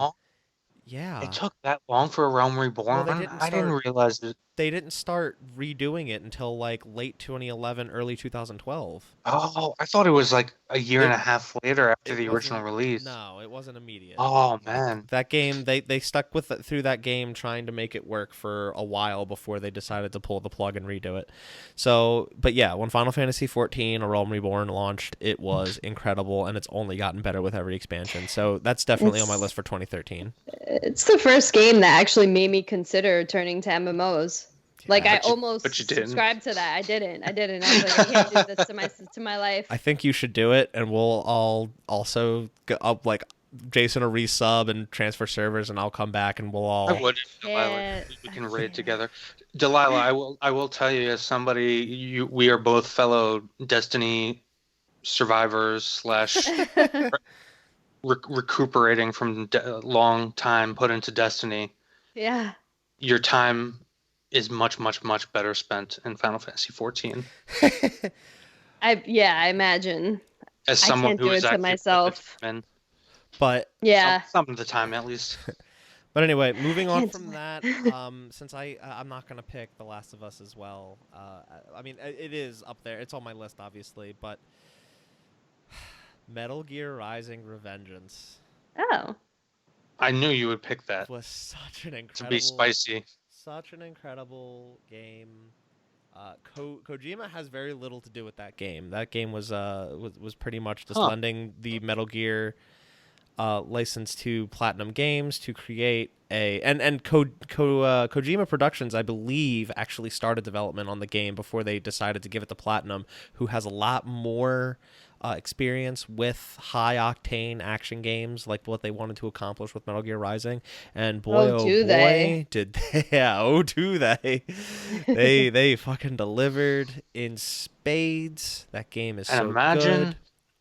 Yeah. It took that long for A Realm Reborn? Well, I didn't realize it. They didn't start redoing it until like late 2011, early 2012. Oh, I thought it was like a year and a half later after the original release. No, it wasn't immediate. Oh, man. That game, they stuck with it through that game, trying to make it work for a while before they decided to pull the plug and redo it. So, but yeah, when Final Fantasy XIV: A Realm Reborn launched, it was incredible, and it's only gotten better with every expansion. So that's definitely on my list for 2013. It's the first game that actually made me consider turning to MMOs. Like, I almost subscribed to that. I didn't. I was like, I can't do this to my life. I think you should do it, and we'll all also go up, like, Jason will resub and transfer servers, and I'll come back, and we'll all. I would, Delaila. We can raid together. Delaila, I will tell you, as somebody, we are both fellow Destiny survivors / recuperating from long time put into Destiny. Yeah. Your time is much, much, much better spent in Final Fantasy XIV. I imagine. As someone who is to myself. But yeah, some of the time at least. But anyway, moving on from that, since I'm not gonna pick The Last of Us as well. I mean, it is up there. It's on my list, obviously, but Metal Gear Rising: Revengeance. Oh. I knew you would pick that. Was such an incredible. To be spicy. Such an incredible game. Kojima has very little to do with that game. That game was pretty much just lending the Metal Gear license to Platinum Games to create Kojima Productions, I believe, actually started development on the game before they decided to give it to Platinum, who has a lot more experience with high-octane action games, like what they wanted to accomplish with Metal Gear Rising. And boy, did they. Yeah, oh, do they. They fucking delivered in spades. That game is so good.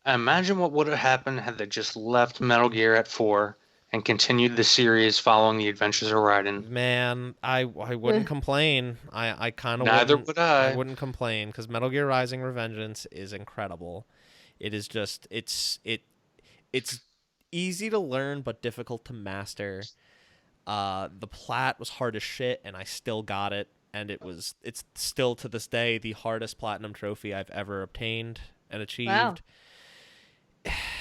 Imagine what would have happened had they just left Metal Gear at 4 and continued the series following the adventures of Raiden. Man, I wouldn't complain. I kind of Neither would I. I wouldn't complain, because Metal Gear Rising: Revengeance is incredible. It is just it's easy to learn but difficult to master. The plat was hard as shit, and I still got it, and it's still to this day the hardest platinum trophy I've ever obtained and achieved. Wow.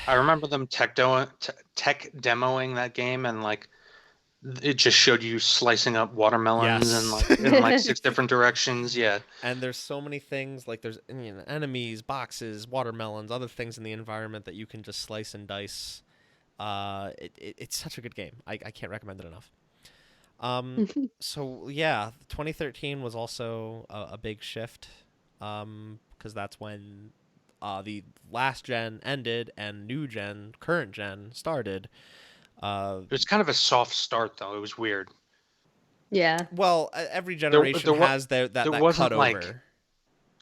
I remember them tech demoing that game, and like it just showed you slicing up watermelons and like in like 6 different directions. Yeah. And there's so many things, like there's enemies, boxes, watermelons, other things in the environment that you can just slice and dice. It's such a good game. I can't recommend it enough. So yeah, 2013 was also a big shift, because that's when the last gen ended and current gen started. It was kind of a soft start, though. It was weird. Yeah. Well, every generation has that cut over.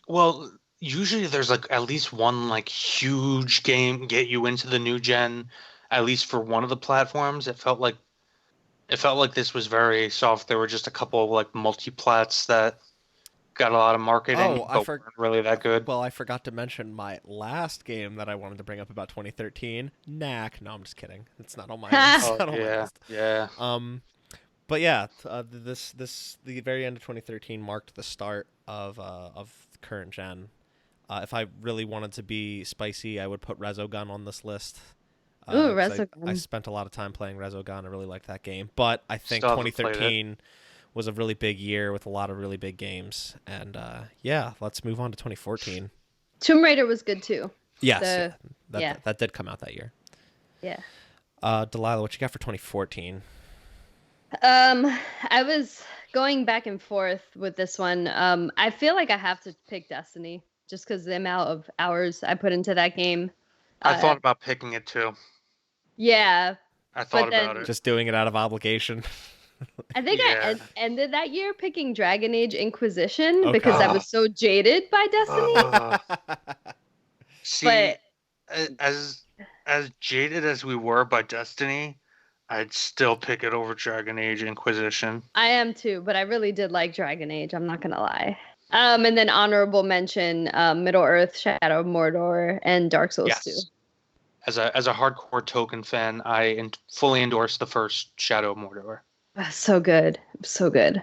Well, usually there's like at least one like huge game get you into the new gen, at least for one of the platforms. It felt like this was very soft. There were just a couple of like multi-plats that got a lot of marketing, but weren't really that good. Well, I forgot to mention my last game that I wanted to bring up about 2013, Knack. No, I'm just kidding. It's not on my list. Yeah. But yeah, the very end of 2013 marked the start of current gen. If I really wanted to be spicy, I would put Resogun on this list. Ooh, 'Cause I Resogun. spent a lot of time playing Resogun. I really liked that game. But I think Still haven't played it. 2013 was a really big year with a lot of really big games. And yeah, let's move on to 2014. Tomb Raider was good too. Yes, The- that did come out that year. Yeah. Delilah, what you got for 2014? I was going back and forth with this one. I feel like I have to pick Destiny just because the amount of hours I put into that game. I thought about picking it too. Yeah, I thought then- about it. Just doing it out of obligation. I think Yeah. ended that year picking Dragon Age Inquisition Okay. because I was so jaded by Destiny. See, But- as jaded as we were by Destiny, I'd still pick it over Dragon Age Inquisition. I am too, but I really did like Dragon Age. I'm not gonna lie. And then honorable mention, Middle Earth, Shadow of Mordor, and Dark Souls 2. Yes. As a hardcore Token fan, I fully endorse the first Shadow of Mordor. So good, so good.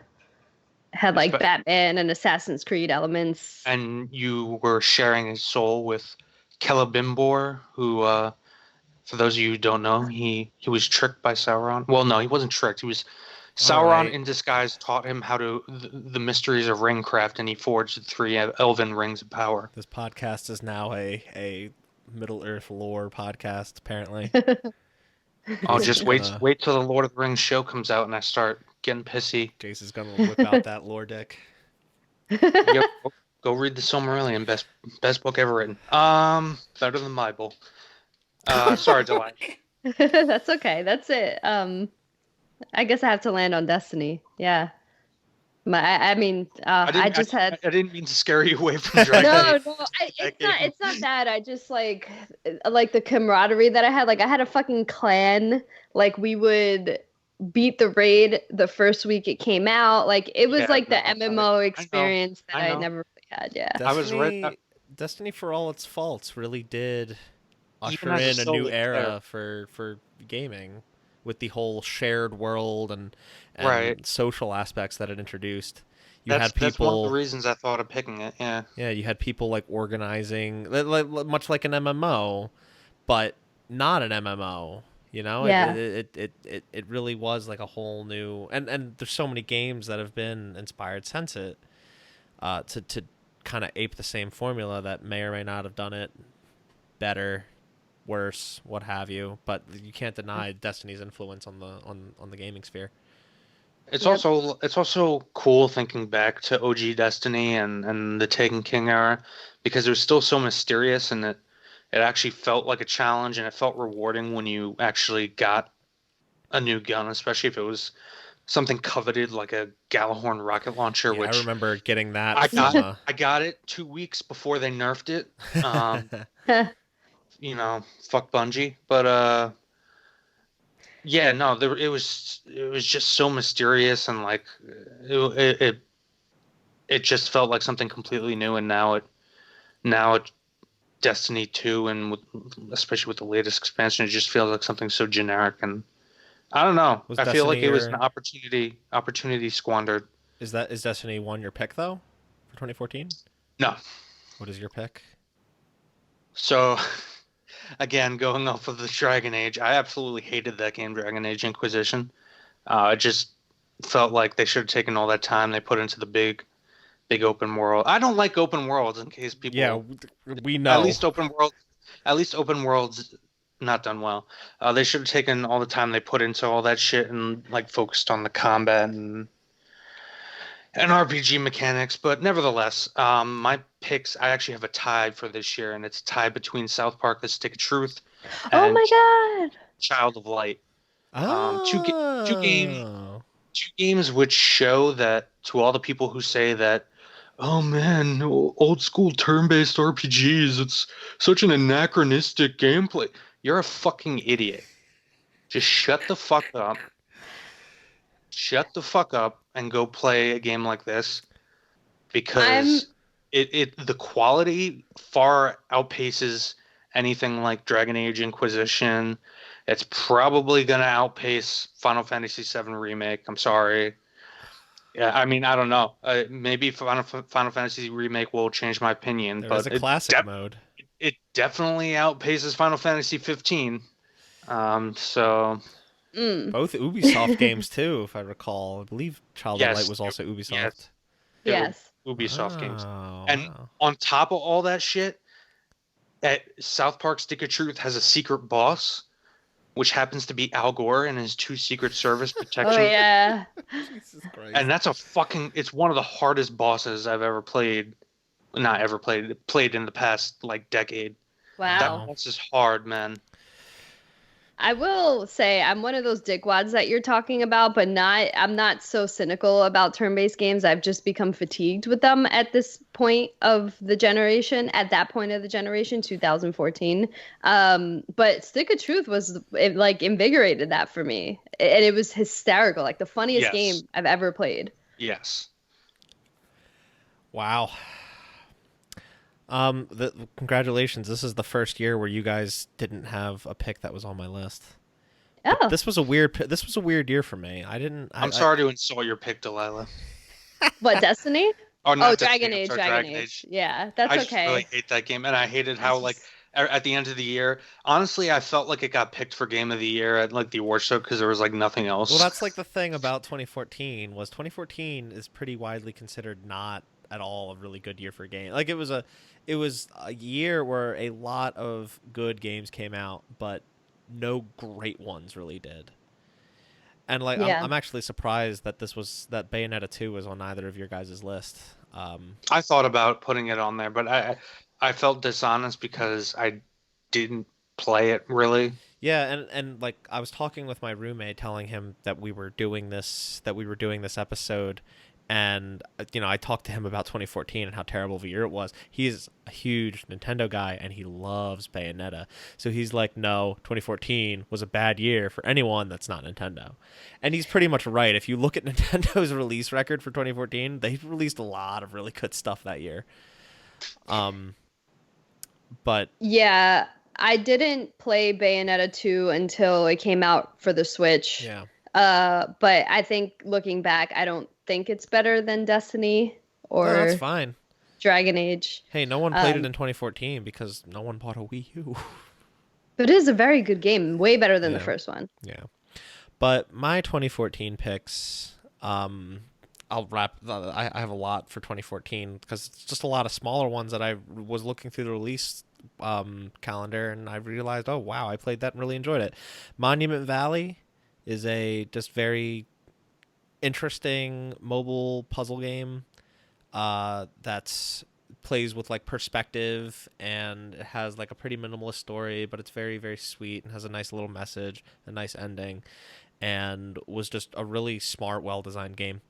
Had like But- Batman and Assassin's Creed elements. And you were sharing his soul with Celebrimbor, who, for those of you who don't know, he was tricked by Sauron. Well, no, he wasn't tricked. He was Sauron Alright. in disguise taught him how to the mysteries of ringcraft, and he forged the 3 elven rings of power. This podcast is now a Middle Earth lore podcast, apparently. Oh, just wait Uh. wait till the Lord of the Rings show comes out, and I start getting pissy. Jace is gonna whip out that lore deck. Yep, go read the Silmarillion, best book ever written. Better than the Bible. Sorry, Delilah. That's okay. That's it. I guess I have to land on Destiny. Yeah. I mean, I just had. I didn't mean to scare you away from Dragon Age. No, That it's not that. I just like the camaraderie that I had. Like I had a fucking clan. Like we would beat the raid the first week it came out. Like it was Yeah, like the no, MMO experience I that I know. never really had. Yeah. I was right- Destiny, for all its faults, really did usher Even as a in a new solo era player. for gaming, with the whole shared world and Right. social aspects that it introduced. You That's had people. that's one of the reasons I thought of picking it. Yeah. Yeah, you had people like organizing, much like an MMO, but not an MMO. You know, Yeah. it really was like a whole new, and there's so many games that have been inspired since it, to kind of ape the same formula that may or may not have done it better, worse, what have you. But you can't deny Destiny's influence on the gaming sphere. It's Yep. also cool thinking back to OG Destiny and the Taken King era, because it was still so mysterious, and it actually felt like a challenge, and it felt rewarding when you actually got a new gun, especially if it was something coveted like a Galahorn rocket launcher, Yeah, which I remember getting that. I got. from, I got it 2 weeks before they nerfed it. Fuck Bungie. But yeah, no, it was just so mysterious, and like it just felt like something completely new. And now it Destiny 2, and especially with the latest expansion, it just feels like something so generic. And I don't know. Was I feel like Destiny it was your- an opportunity squandered. is Destiny 1 your pick though for 2014? No. What is your pick? So, again, going off of the Dragon Age, I absolutely hated that game, Dragon Age Inquisition. It just felt like they should have taken all that time they put into the big open world. I don't like open worlds, in case people. Yeah, we know. At least open worlds, not done well. They should have taken all the time they put into all that shit and like focused on the combat and RPG mechanics. But nevertheless, my picks, I actually have a tie for this year, and it's a tie between South Park: The Stick of Truth Oh and my god. Child of Light. Two Oh. Two games which show that, to all the people who say that, oh man, old school turn-based RPGs, it's such an anachronistic gameplay. You're a fucking idiot. Just shut the fuck up. Shut the fuck up and go play a game like this, because the quality far outpaces anything like Dragon Age Inquisition. It's probably going to outpace Final Fantasy VII Remake. I'm sorry. Yeah, I mean, I don't know. Maybe Final Fantasy Remake will change my opinion, There is but a classic mode. it definitely outpaces Final Fantasy 15. So Both Ubisoft games too, if I recall. I believe Child of Light yes, was also Ubisoft. yes, they were Yes. Ubisoft games. Oh, And wow. on top of all that shit, at South Park Stick of Truth has a secret boss, which happens to be Al Gore and his 2 Secret Service protection. Oh yeah. Jesus Christ. And that's it's one of the hardest bosses I've ever played. Not ever played in the past like decade. Wow. That boss is hard, man. I will say I'm one of those dickwads that you're talking about, but I'm not so cynical about turn-based games. I've just become fatigued with them at this point of the generation, 2014. But Stick of Truth it invigorated that for me. And it was hysterical, like the funniest game I've ever played. Yes. Wow. Congratulations. This is the first year where you guys didn't have a pick that was on my list. Oh. But this was a weird year for me. I'm sorry to insult your pick, Delilah. What, Destiny? Not Dragon Destiny, Age, sorry, Dragon Age. Yeah, that's I okay. just really hate that game, and I hated how at the end of the year, honestly, I felt like it got picked for Game of the Year at like the award show because there was like nothing else. Well, that's like the thing about 2014 was 2014 is pretty widely considered not at all a really good year for games. Like it was a year where a lot of good games came out, but no great ones really did. And like I'm actually surprised that that Bayonetta 2 was on neither of your guys' list. I thought about putting it on there, but I felt dishonest because I didn't play it really. Yeah, and like I was talking with my roommate, telling him that we were doing this episode, and I talked to him about 2014 and how terrible of a year it was. He's a huge Nintendo guy and he loves Bayonetta, so he's like, no, 2014 was a bad year for anyone that's not Nintendo, and he's pretty much right. If you look at Nintendo's release record for 2014, they released a lot of really good stuff that year. But yeah, I didn't play Bayonetta 2 until it came out for the Switch. Yeah. But I think looking back, I don't think it's better than Destiny or that's fine. Dragon Age. Hey, no one played it in 2014 because no one bought a Wii U. But it is a very good game, way better than the first one. Yeah. But my 2014 picks, I'll wrap. I have a lot for 2014 because it's just a lot of smaller ones that I was looking through the release calendar, and I realized, oh wow, I played that and really enjoyed it. Monument Valley is a just very interesting mobile puzzle game that's plays with like perspective, and it has like a pretty minimalist story, but it's very, very sweet and has a nice little message, a nice ending, and was just a really smart, well-designed game.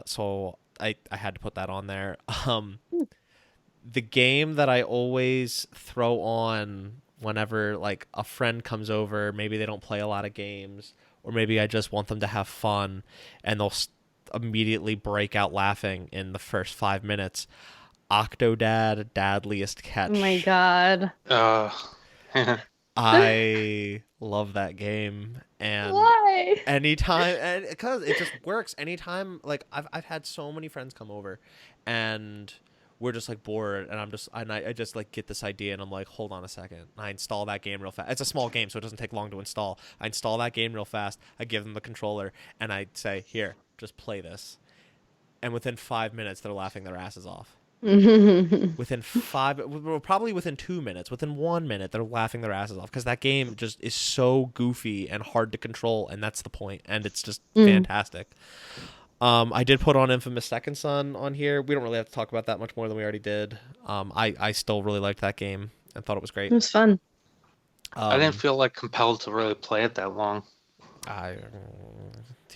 So I had to put that on there. The game that I always throw on whenever like a friend comes over, maybe they don't play a lot of games, or maybe I just want them to have fun, and they'll immediately break out laughing in the first 5 minutes. Octodad Dadliest Catch. Oh my god. I love that game, and why? Anytime, and because it just works. Anytime, like I've had so many friends come over, and we're just like bored, and I just like get this idea, and I'm like, hold on a second. I install that game real fast. It's a small game, so it doesn't take long to install. I install that game real fast. I give them the controller, and I say, here, just play this. And within 5 minutes, they're laughing their asses off. Probably within 2 minutes, within 1 minute, they're laughing their asses off because that game just is so goofy and hard to control, and that's the point, and it's just fantastic. I did put on Infamous Second Son on here. We don't really have to talk about that much more than we already did. I still really liked that game and thought it was great. It was fun. I didn't feel like compelled to really play it that long. To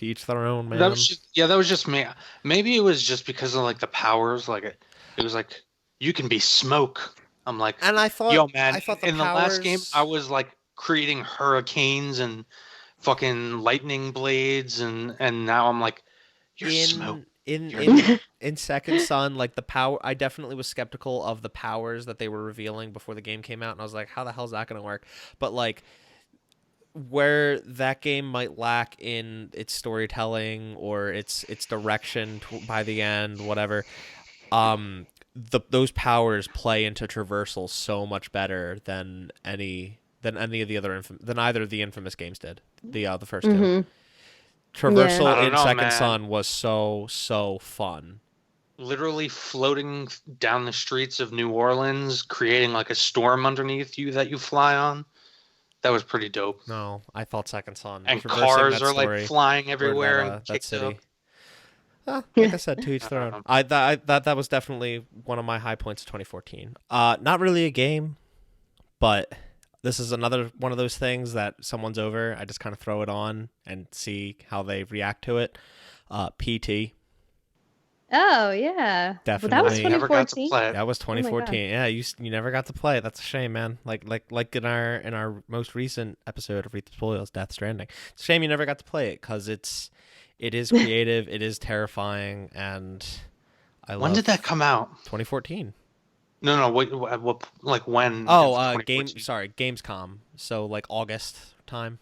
each their own, man. That was just me. Maybe it was just because of like the powers, like it was like you can be smoke. I'm like, and I thought, yo, man. the last game, I was like creating hurricanes and fucking lightning blades, and now I'm like, you're smoke. in Second Son, like the power, I definitely was skeptical of the powers that they were revealing before the game came out, and I was like, how the hell is that going to work? But like, where that game might lack in its storytelling or its direction by the end, whatever, those powers play into traversal so much better than any of the other than either of the Infamous games did. The first two. Traversal I don't in know, Second man. Son was so fun. Literally floating down the streets of New Orleans, creating like a storm underneath you that you fly on. That was pretty dope. No, I thought Second Son. And Traversing cars that are like story flying or everywhere and that kicked city. up. Like I said, to each their own. Um, That was definitely one of my high points of 2014. Not really a game, but this is another one of those things that someone's over. I just kind of throw it on and see how they react to it. PT. Oh yeah, Definitely. Well, that was Never got to 2014. play it. That was Oh my God. 2014. Yeah, you never got to play it. That's a shame, man. Like in our most recent episode of Read the Spoils, Death Stranding. It's a shame you never got to play it because it is creative, it is terrifying, and When did that come out? 2014. No, what like when? Oh, 2014? Gamescom. So like August time.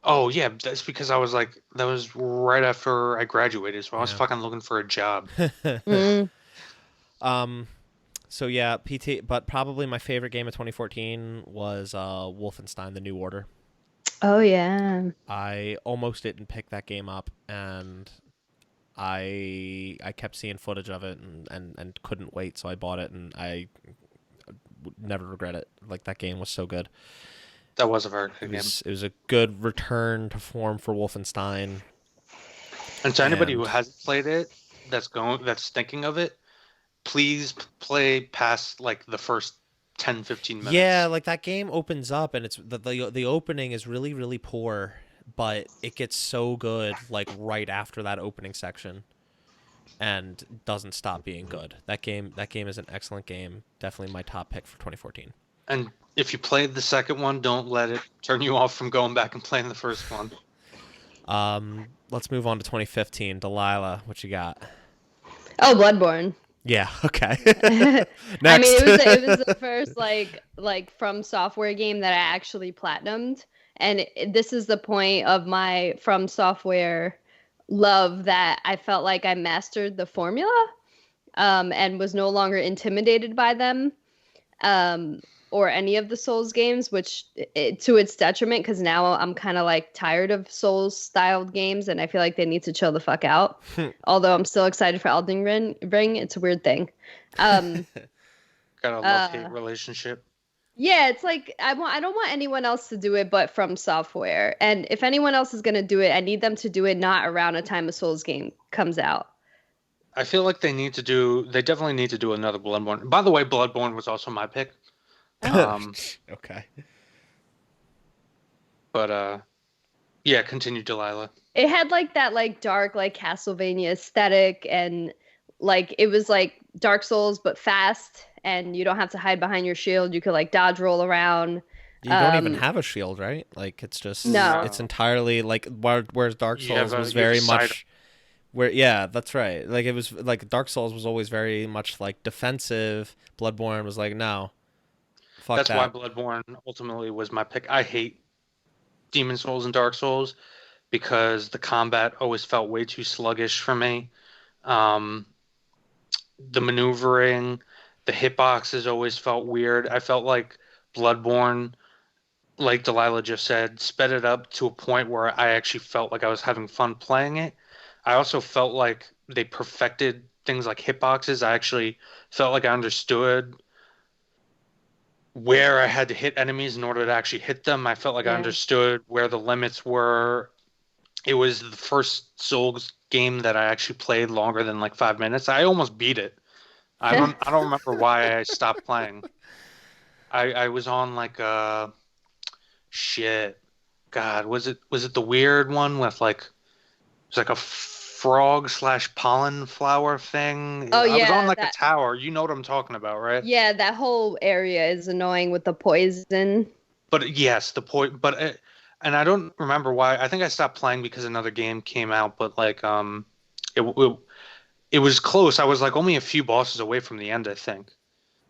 Oh yeah, that's because I was like, that was right after I graduated, so I was Yeah. fucking looking for a job. Mm. So yeah, PT. But probably my favorite game of 2014 was Wolfenstein: The New Order. Oh yeah. I almost didn't pick that game up, and I kept seeing footage of it and couldn't wait, so I bought it, and I would never regret it. Like, that game was so good. That was a very good game. It was a good return to form for Wolfenstein. And to anybody who And- hasn't played it, that's thinking of it, please play past like the first 10, 15 minutes. Yeah, like that game opens up, and it's the opening is really, really poor, but it gets so good like right after that opening section, and doesn't stop being good. That game is an excellent game. Definitely my top pick for 2014. And if you played the second one, don't let it turn you off from going back and playing the first one. Let's move on to 2015. Delilah, what you got? Oh, Bloodborne. Yeah, okay. I Next. mean, it was the first like From Software game that I actually platinumed, and this is the point of my From Software love, that I felt like I mastered the formula, and was no longer intimidated by them, or any of the Souls games, which to its detriment, because now I'm kind of like tired of Souls styled games, and I feel like they need to chill the fuck out. Although I'm still excited for Elden Ring, it's a weird thing. Got a love-hate relationship. Yeah, it's like I don't want anyone else to do it but From Software. And if anyone else is gonna do it, I need them to do it not around a time a Souls game comes out. I feel like they definitely need to do another Bloodborne. By the way, Bloodborne was also my pick. Okay. But yeah, continue, Delilah. It had like that like dark like Castlevania aesthetic, and like it was like Dark Souls but fast, and you don't have to hide behind your shield. You could like dodge roll around. You don't even have a shield, right? Like, it's just No. it's entirely like whereas Dark You have Souls was you have very a side- much yeah, that's right. Like, it was like Dark Souls was always very much like defensive. Bloodborne was like, no. Fuck That's that. why Bloodborne ultimately was my pick. I hate Demon Souls and Dark Souls because the combat always felt way too sluggish for me. The maneuvering, the hitboxes always felt weird. I felt like Bloodborne, like Delilah just said, sped it up to a point where I actually felt like I was having fun playing it. I also felt like they perfected things like hitboxes. I actually felt like I understood where I had to hit enemies in order to actually hit them. I felt like I Yeah. understood where the limits were. It was the first Souls game that I actually played longer than like 5 minutes. I almost beat it. I don't remember why I stopped playing. I was on like shit. God, was it the weird one with like it was like a frog / pollen flower thing? Oh, I was yeah, on like a that- tower. You know what I'm talking about, right? Yeah, that whole area is annoying with the poison. But yes, the point. But and I don't remember why. I think I stopped playing because another game came out. But like it it was close. I was like only a few bosses away from the end, I think.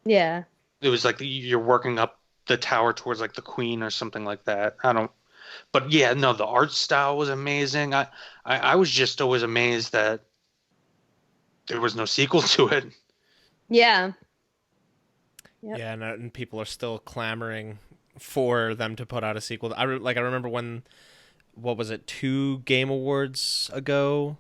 Yeah. It was like you're working up the tower towards like the queen or something like that. I don't, but yeah, no, the art style was amazing. I was just always amazed that there was no sequel to it. Yeah. Yep. Yeah, and people are still clamoring for them to put out a sequel. I remember when, what was it, 2 Game Awards ago?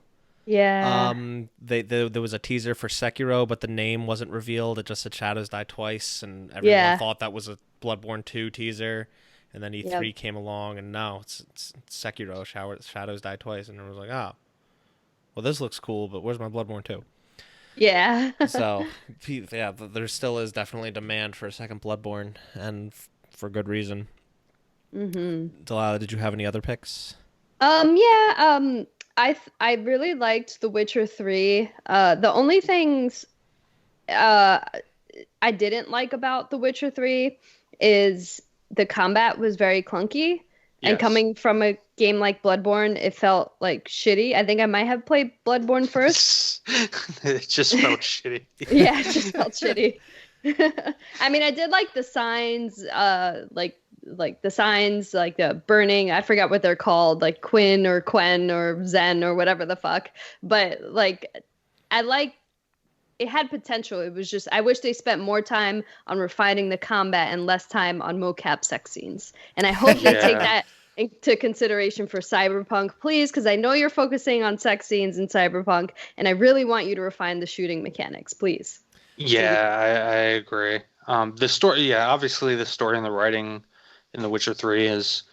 Yeah. There was a teaser for Sekiro, but the name wasn't revealed. It just said Shadows Die Twice, and everyone Yeah. thought that was a Bloodborne 2 teaser. And then E3 Yep. came along, and no, it's Sekiro, Shadows Die Twice, and everyone was like, oh, well, this looks cool, but where's my Bloodborne 2? Yeah. So, yeah, there still is definitely demand for a second Bloodborne, and for good reason. Delilah, did you have any other picks? Yeah, I really liked The Witcher 3. The only things uh I didn't like about The Witcher 3 is the combat was very clunky. And Yes. coming from a game like Bloodborne, it felt like shitty. I think I might have played Bloodborne first. It just felt shitty. Yeah, it just felt shitty. I mean, I did like the signs, like the signs, like the burning. I forgot what they're called, like Quinn or Quen or Zen or whatever the fuck. But like, I like it had potential. It was just I wish they spent more time on refining the combat and less time on mocap sex scenes. And I hope they take Yeah. that into consideration for Cyberpunk, please, because I know you're focusing on sex scenes in Cyberpunk, and I really want you to refine the shooting mechanics, please. Yeah, I agree. The story, yeah, obviously the story and the writing in The Witcher 3 is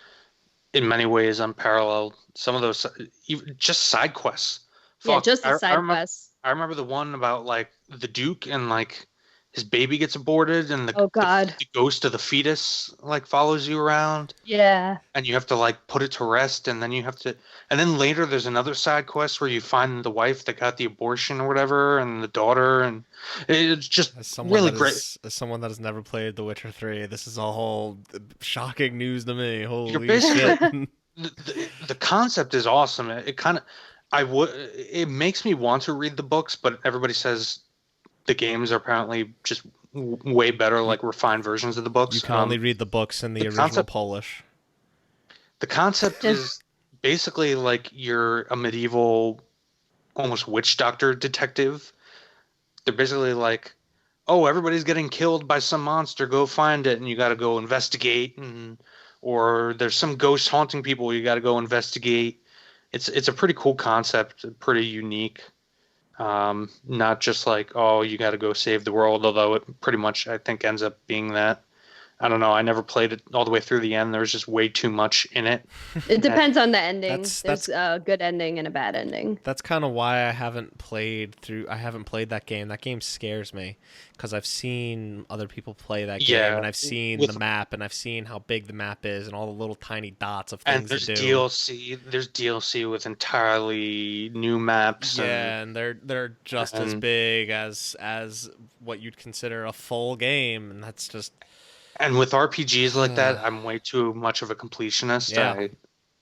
in many ways unparalleled. Some of those even just side quests. Yeah, Fuck, just the I side remember quests. I remember the one about like the Duke and like his baby gets aborted and Oh God. the ghost of the fetus like follows you around Yeah. and you have to like put it to rest and then you have to and then later there's another side quest where you find the wife that got the abortion or whatever and the daughter and it's just really great. As someone that has never played The Witcher 3, this is all shocking news to me. You're Holy basically shit. the concept is awesome. It kind of I would it makes me want to read the books, but everybody says the games are apparently just way better, like refined versions of the books. You can only read the books in the the original concept Polish. the concept is basically like you're a medieval, almost witch doctor detective. They're basically like, oh, everybody's getting killed by some monster. Go find it, and you got to go investigate. And or there's some ghost haunting people. You got to go investigate. It's a pretty cool concept, pretty unique. Not just like, oh, you got to go save the world, although it pretty much I think ends up being that. I don't know. I never played it all the way through the end. There was just way too much in it. It depends on the ending. That's- There's a good ending and a bad ending. That's kind of why I haven't played that game. That game scares me because I've seen other people play that game, Yeah, and I've seen with the map, and I've seen how big the map is, and all the little tiny dots of and things there's to do. DLC. There's DLC with entirely new maps. Yeah, and they're just as and big as what you'd consider a full game, and that's just and with RPGs like that, I'm way too much of a completionist. Yeah.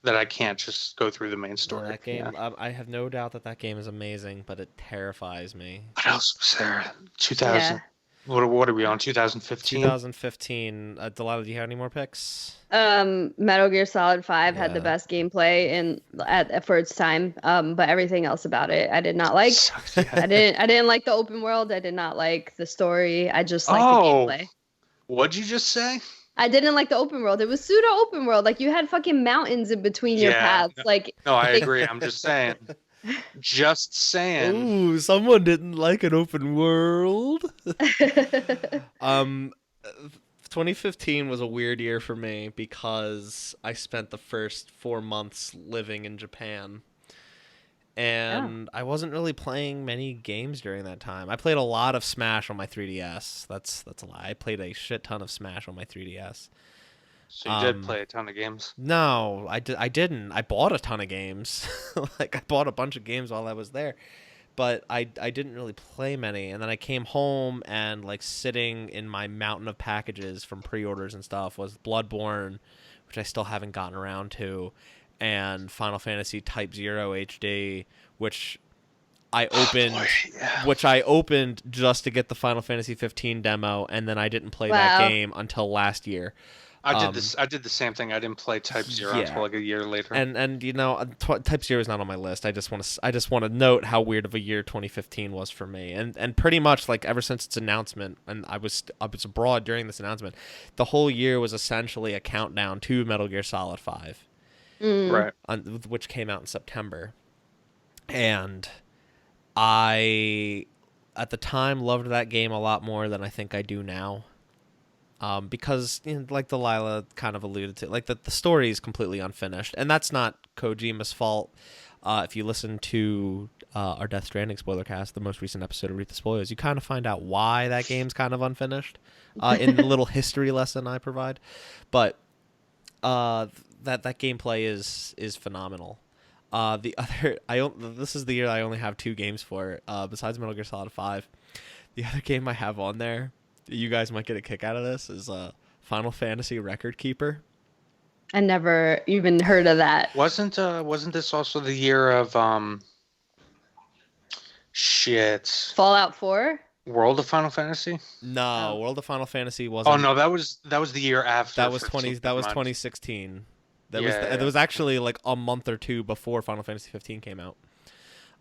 That I can't just go through the main story. that game. Yeah. I have no doubt that game is amazing, but it terrifies me. What else was there? 2000. Yeah. What are we on? 2015. 2015. Delilah, do you have any more picks? Metal Gear Solid 5 had the Yeah. best gameplay for its time. But everything else about it I did not like. Sucked, yeah. I didn't like the open world. I did not like the story. I just liked Oh. the gameplay. What'd you just say? I didn't like the open world. It was pseudo open world. Like you had fucking mountains in between your Yeah, paths. no- Like No, I agree. I'm just saying. Just saying. Ooh, someone didn't like an open world. 2015 was a weird year for me because I spent the first 4 months living in Japan. And I wasn't really playing many games during that time. I played a lot of Smash on my 3DS. That's a lie. I played a shit ton of Smash on my 3DS. So you did play a ton of games. No, I didn't. I bought a ton of games. Like I bought a bunch of games while I was there, but I didn't really play many. And then I came home and like sitting in my mountain of packages from pre-orders and stuff was Bloodborne, which I still haven't gotten around to, and Final Fantasy Type 0 HD, which I opened, which I opened just to get the Final Fantasy 15 demo, and then I didn't play that game until last year. I did the same thing. I didn't play Type 0 until like a year later. And you know, Type 0 is not on my list. I just want to note how weird of a year 2015 was for me. And pretty much like ever since its announcement, and I was abroad during this announcement, the whole year was essentially a countdown to Metal Gear Solid 5. Right. Which came out in September. And I at the time loved that game a lot more than I think I do now. Because, you know, like Delaila kind of alluded to, like the story is completely unfinished, and that's not Kojima's fault. If you listen to our Death Stranding spoiler cast, the most recent episode of Read the Spoilers, you kind of find out why that game's kind of unfinished in the little history lesson I provide. But that gameplay is phenomenal. This is the year I only have 2 games for, besides Metal Gear Solid 5. The other game I have on there, you guys might get a kick out of this, is Final Fantasy Record Keeper. I never even heard of that. Wasn't this also the year of Fallout 4? World of Final Fantasy? No, World of Final Fantasy wasn't. Oh no, that was the year after. That was 2016. That was actually like a month or two before Final Fantasy 15 came out.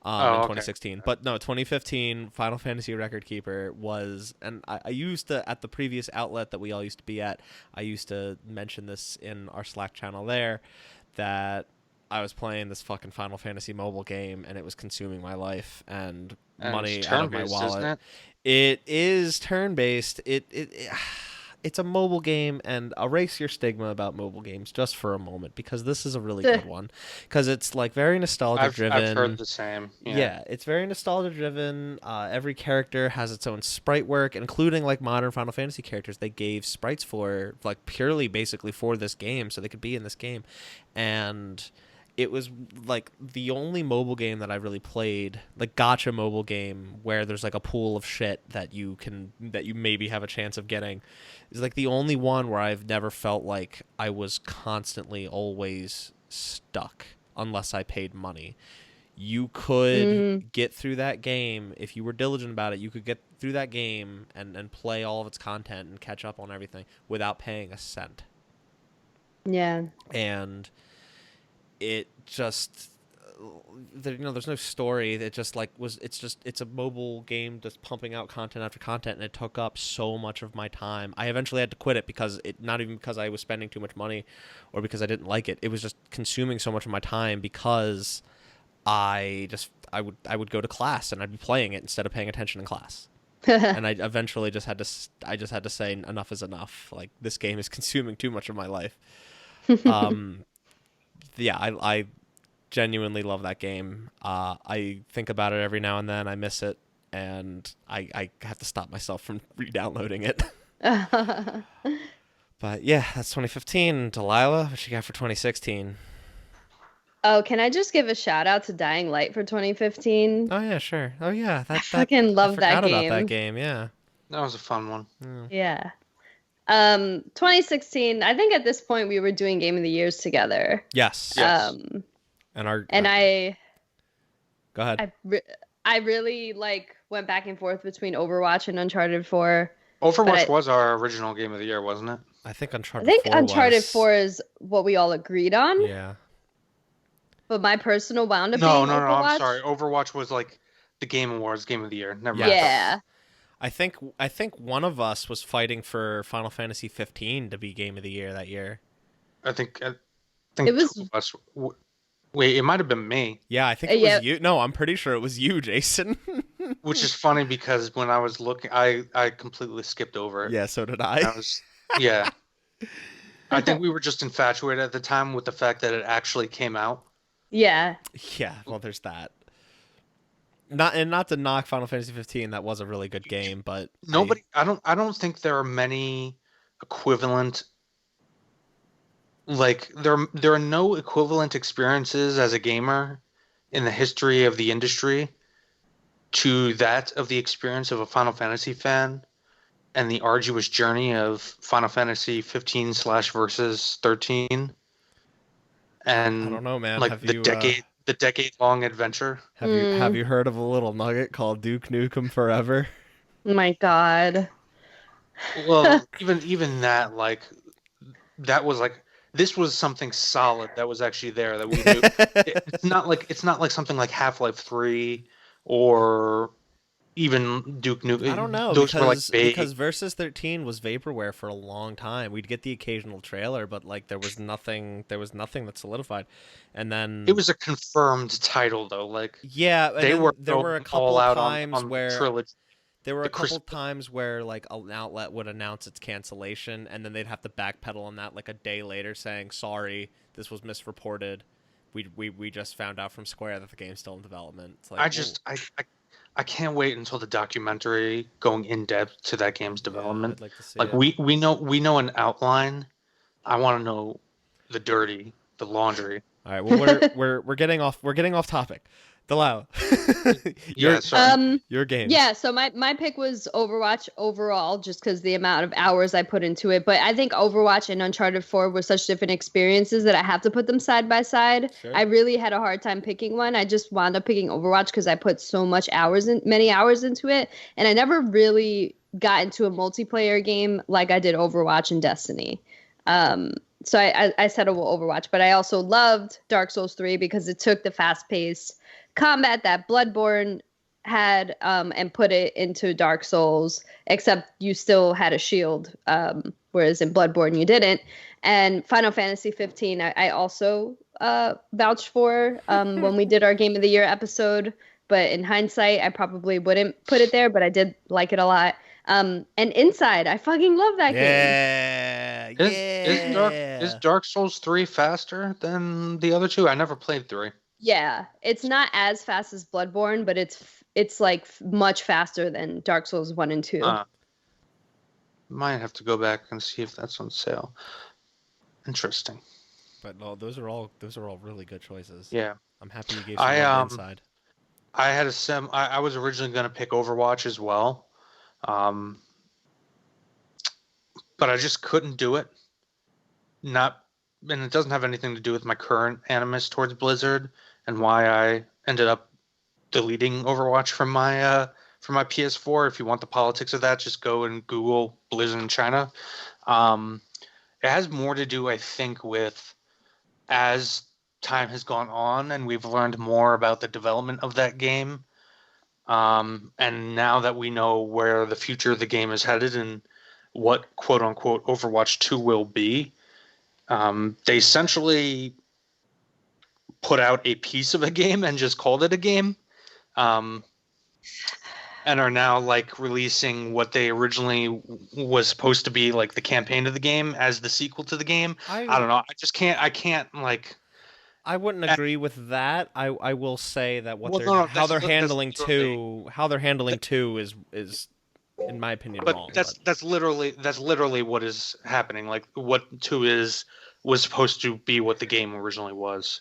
In 2016. Okay. But no, 2015 Final Fantasy Record Keeper was, and I used to, at the previous outlet that we all used to be at, I used to mention this in our Slack channel there, that I was playing this fucking Final Fantasy mobile game and it was consuming my life and money out of my wallet. Isn't it? It is turn-based. It's a mobile game, and erase your stigma about mobile games just for a moment, because this is a really good one. Because it's like very nostalgia-driven. I've heard the same. Yeah, it's very nostalgia-driven. Every character has its own sprite work, including like modern Final Fantasy characters. They gave sprites for, like, purely basically for this game, so they could be in this game. And it was like the only mobile game that I really played, like gacha mobile game, where there's like a pool of shit that you maybe have a chance of getting. Is like the only one where I've never felt like I was constantly always stuck unless I paid money. You could get through that game if you were diligent about it. You could get through that game and play all of its content and catch up on everything without paying a cent. Yeah. And it just, there's no story. It just like it's a mobile game just pumping out content after content, and it took up so much of my time. I eventually had to quit it because not even because I was spending too much money or because I didn't like it. It was just consuming so much of my time because I would go to class and I'd be playing it instead of paying attention in class. And I eventually just had to say enough is enough. Like, this game is consuming too much of my life. Yeah, I genuinely love that game. I think about it every now and then. I miss it, and I have to stop myself from re-downloading it. But yeah, that's 2015. Delaila, what you got for 2016? Oh, can I just give a shout out to Dying Light for 2015? Oh yeah, sure. Oh yeah, I fucking love that game. I forgot about that game. Yeah, that was a fun one. Yeah. 2016, I think at this point we were doing Game of the Years together. Yes. And I go ahead. I really like went back and forth between Overwatch and Uncharted 4. Overwatch was our original Game of the Year, wasn't it? I think Uncharted 4 is what we all agreed on. Yeah. But my personal wound up being Overwatch. No, I'm sorry. Overwatch was like the Game Awards Game of the Year. Never mind. Yeah. I think one of us was fighting for Final Fantasy 15 to be Game of the Year that year. I think it was two of us. Wait, it might have been me. Yeah, I think it was you. No, I'm pretty sure it was you, Jason. Which is funny because when I was looking, I completely skipped over it. Yeah, so did I. Yeah. I think we were just infatuated at the time with the fact that it actually came out. Yeah. Yeah, well, there's that. Not to knock Final Fantasy 15, that was a really good game, but I don't think there are many equivalent, like there are no equivalent experiences as a gamer in the history of the industry to that of the experience of a Final Fantasy fan and the arduous journey of Final Fantasy 15 / versus 13. And I don't know, man. Like the decade-long adventure. Have you heard of a little nugget called Duke Nukem Forever? My God. Well, even that, like, that was like, this was something solid that was actually there that we knew. It's not like something like Half-Life 3 or even Duke I don't Nukem. know Those were like vague. because Versus 13 was vaporware for a long time. We'd get the occasional trailer, but like there was nothing that solidified. And It then was a confirmed title though. Like yeah, and they then were there were a all couple out times on the where trilogy. there were The a couple Christmas. times where like an outlet would announce its cancellation, and then they'd have to backpedal on that like a day later, saying sorry, this was misreported. We just found out from Square that the game's still in development. It's like, I can't wait until the documentary going in depth to that game's development. I'd like to see Like it. we know an outline. I want to know the laundry. All right, well we're getting off topic. Delaila, Yeah, sorry. your games. Yeah, so my pick was Overwatch overall, just because the amount of hours I put into it. But I think Overwatch and Uncharted 4 were such different experiences that I have to put them side by side. Sure. I really had a hard time picking one. I just wound up picking Overwatch because I put many hours into it, and I never really got into a multiplayer game like I did Overwatch and Destiny. So I settled with Overwatch, but I also loved Dark Souls 3 because it took the fast-paced combat that Bloodborne had and put it into Dark Souls, except you still had a shield, whereas in Bloodborne you didn't. And Final Fantasy 15 I also vouched for when we did our Game of the Year episode, but in hindsight I probably wouldn't put it there, but I did like it a lot. And Inside, I fucking love that game. Is Dark Souls 3 faster than the other two? I never played 3. Yeah, it's not as fast as Bloodborne, but it's like much faster than Dark Souls 1 and 2. Might have to go back and see if that's on sale. Interesting. But no, those are all really good choices. Yeah. I'm happy you gave some love to Inside. I was originally going to pick Overwatch as well. But I just couldn't do it. And it doesn't have anything to do with my current animus towards Blizzard and why I ended up deleting Overwatch from my PS4. If you want the politics of that, just go and Google Blizzard in China. It has more to do, I think, with as time has gone on and we've learned more about the development of that game. And now that we know where the future of the game is headed and what quote unquote Overwatch 2 will be, they essentially put out a piece of a game and just called it a game, and are now like releasing what they originally was supposed to be like the campaign of the game as the sequel to the game. I don't know. I can't like. I wouldn't agree with that. I will say that how they're handling 2 is in my opinion wrong. That's literally what is happening. Like what 2 was supposed to be what the game originally was.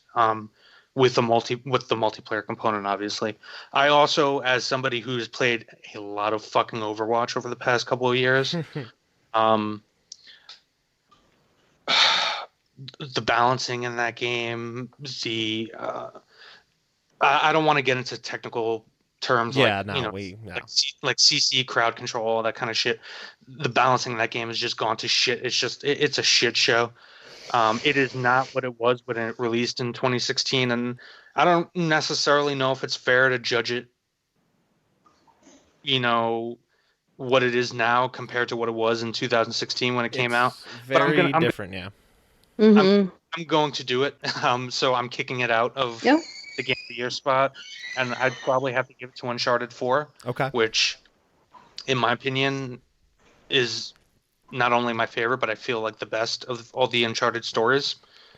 With the multiplayer component, obviously. I also, as somebody who's played a lot of fucking Overwatch over the past couple of years, the balancing in that game, I don't want to get into technical terms like CC, crowd control, all that kind of shit. The balancing in that game has just gone to shit. It's a shit show. It is not what it was when it released in 2016, and I don't necessarily know if it's fair to judge it, what it is now compared to what it was in 2016 when it came out. Very different, yeah. Mm-hmm. I'm going to do it, so I'm kicking it out of the Game of the Year spot, and I'd probably have to give it to Uncharted 4, which, in my opinion, is not only my favorite, but I feel like the best of all the Uncharted stories.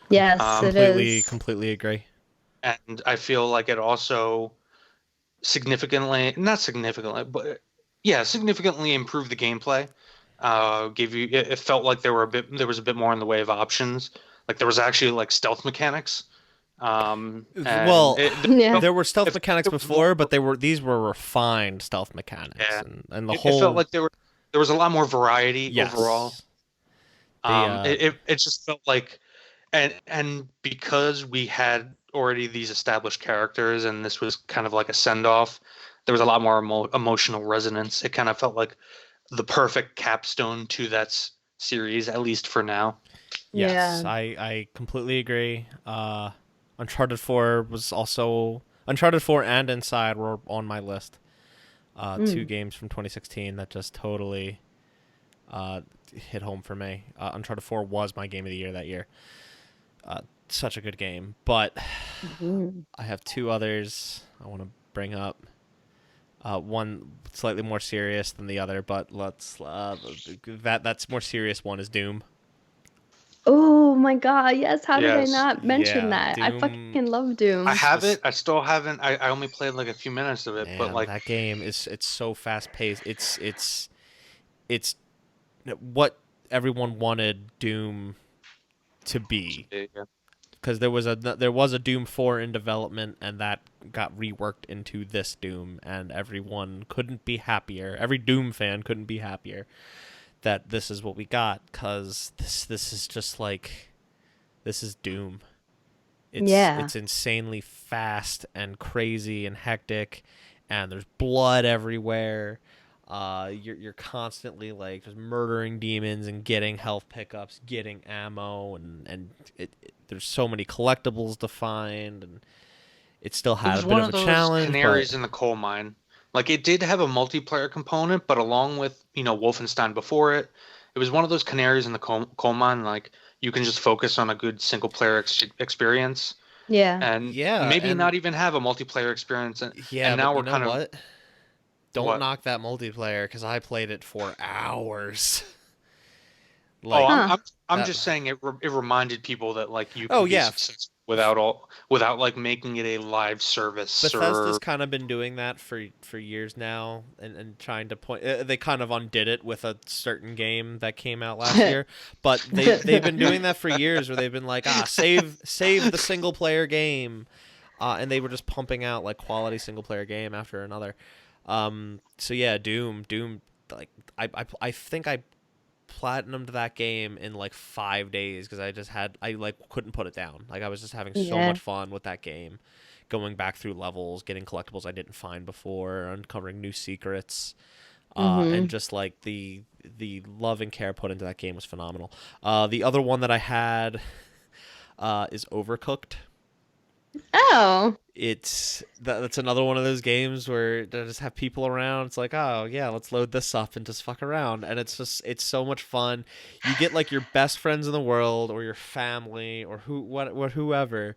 Yes, it is. Completely agree. And I feel like it also significantly improved the gameplay. It felt like there was a bit more in the way of options. Like there was actually like stealth mechanics. There were stealth mechanics before, but these were refined stealth mechanics, and it felt like there was a lot more variety overall. It just felt like, and because we had already these established characters, and this was kind of like a send off. There was a lot more emotional resonance. It kind of felt like the perfect capstone to that series, at least for now. Yes, Yeah. I completely agree. Uncharted 4 was also Uncharted 4 and Inside were on my list. Two Mm. games from 2016 that just totally hit home for me. Uncharted 4 was my game of the year that year. Such a good game, but Mhm. I have two others I want to bring up. One slightly more serious than the other, but let's that's more serious one is Doom. Oh my God, yes. How did I Yes. not mention Yeah, that? I Doom. fucking love I Doom. have Just it. I still haven't. I only played like a few minutes of it, but man, like that game is it's so fast paced. It's what everyone wanted Doom to be, yeah. because there was a Doom 4 in development, and that got reworked into this Doom, and everyone couldn't be happier. Every Doom fan couldn't be happier that this is what we got, because this is just like this is Doom. It's Yeah. it's insanely fast and crazy and hectic, and there's blood everywhere. You're constantly like just murdering demons and getting health pickups, getting ammo, and there's so many collectibles to find, and it still It had a was bit one of of a those challenge, but canaries in the coal mine. Like it did have a multiplayer component, but along with, Wolfenstein before it, it was one of those canaries in the coal mine. Like you can just focus on a good single player experience Yeah. and yeah, maybe and not even have a multiplayer experience. And yeah, but now you we're know kind of what? Don't what? knock that multiplayer, because I played it for hours. Oh, Like Huh. I'm that. just saying it reminded people that like you Oh can be yeah, successful without like making it a live service Bethesda's or kind of been doing that for years now, and trying to point. They kind of undid it with a certain game that came out last year, but they've been doing that for years, where they've been like, save the single player game, and they were just pumping out like quality single player game after another. So yeah, Doom, like I think I platinumed that game in like 5 days, because I like couldn't put it down. Like I was just having so Yeah. much fun with that game, going back through levels, getting collectibles I didn't find before, uncovering new secrets, and Mhm. just like the love and care put into that game was phenomenal. The other one that I had is Overcooked. Oh. That's another one of those games where they just have people around. It's like, oh yeah, let's load this up and just fuck around, and it's so much fun. You get like your best friends in the world, or your family, or whoever.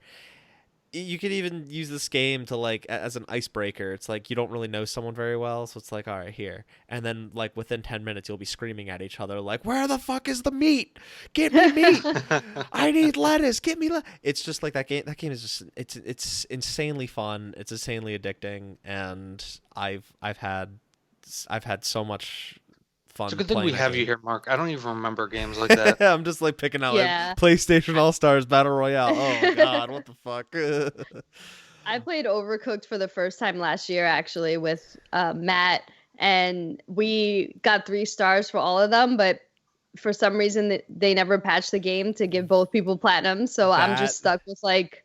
You could even use this game to like as an icebreaker. It's like you don't really know someone very well, so it's like, all right, here, and then like within 10 minutes you'll be screaming at each other like, where the fuck is the meat? Get me meat. I need lettuce. Get me It's just like that game. That game is just it's insanely fun. It's insanely addicting, and I've had so much It's a fun good thing we playing that have you game. here, Mark. I don't even remember games like that. I'm just like picking out like Yeah. PlayStation All Stars Battle Royale. Oh God, what the fuck? I played Overcooked for the first time last year, actually, with Matt, and we got 3 stars for all of them. But for some reason, they never patched the game to give both people platinum. So I'm that just stuck with like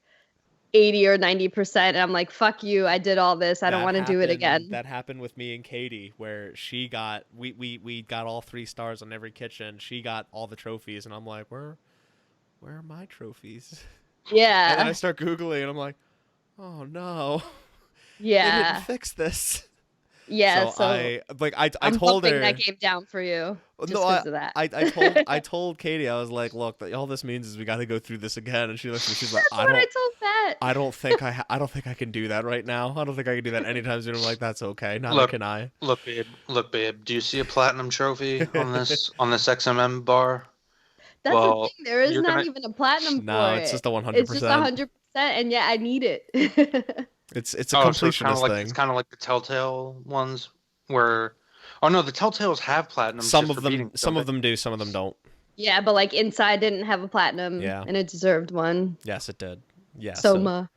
80 or 90%. And I'm like, fuck you. I did all this. I don't that want to do it happened again. that happened with me and Katie, where she got we got all 3 stars on every kitchen. She got all the trophies, and I'm like, where are my trophies? And then I Yeah. start Googling, and I'm like, oh no, they didn't Yeah. fix this. Yeah. So So I I'm told bumping that her. game down for you No, just because of that. I told Katie, I was like, look, all this means is we got to go through this again. And she looks at me, she's like, That's what I told Matt. I don't think I can do that right now. I don't think I can do that anytime soon. I'm like, that's okay. Neither Look, can I. look, babe. Do you see a platinum trophy on this XMM bar? That's the Well, thing. There is you're not gonna. even a platinum No, for it's it. just a It's just 100%. 100%, and yet I need it. It's a Oh, so completionist it's thing. kind of like the Telltale ones where. Oh no, the Telltales have platinums just for beating, don't Some they? of them do, some of them don't. Yeah, but like Inside didn't have a platinum, Yeah. and it deserved one. Yes, it did. Yeah. Soma.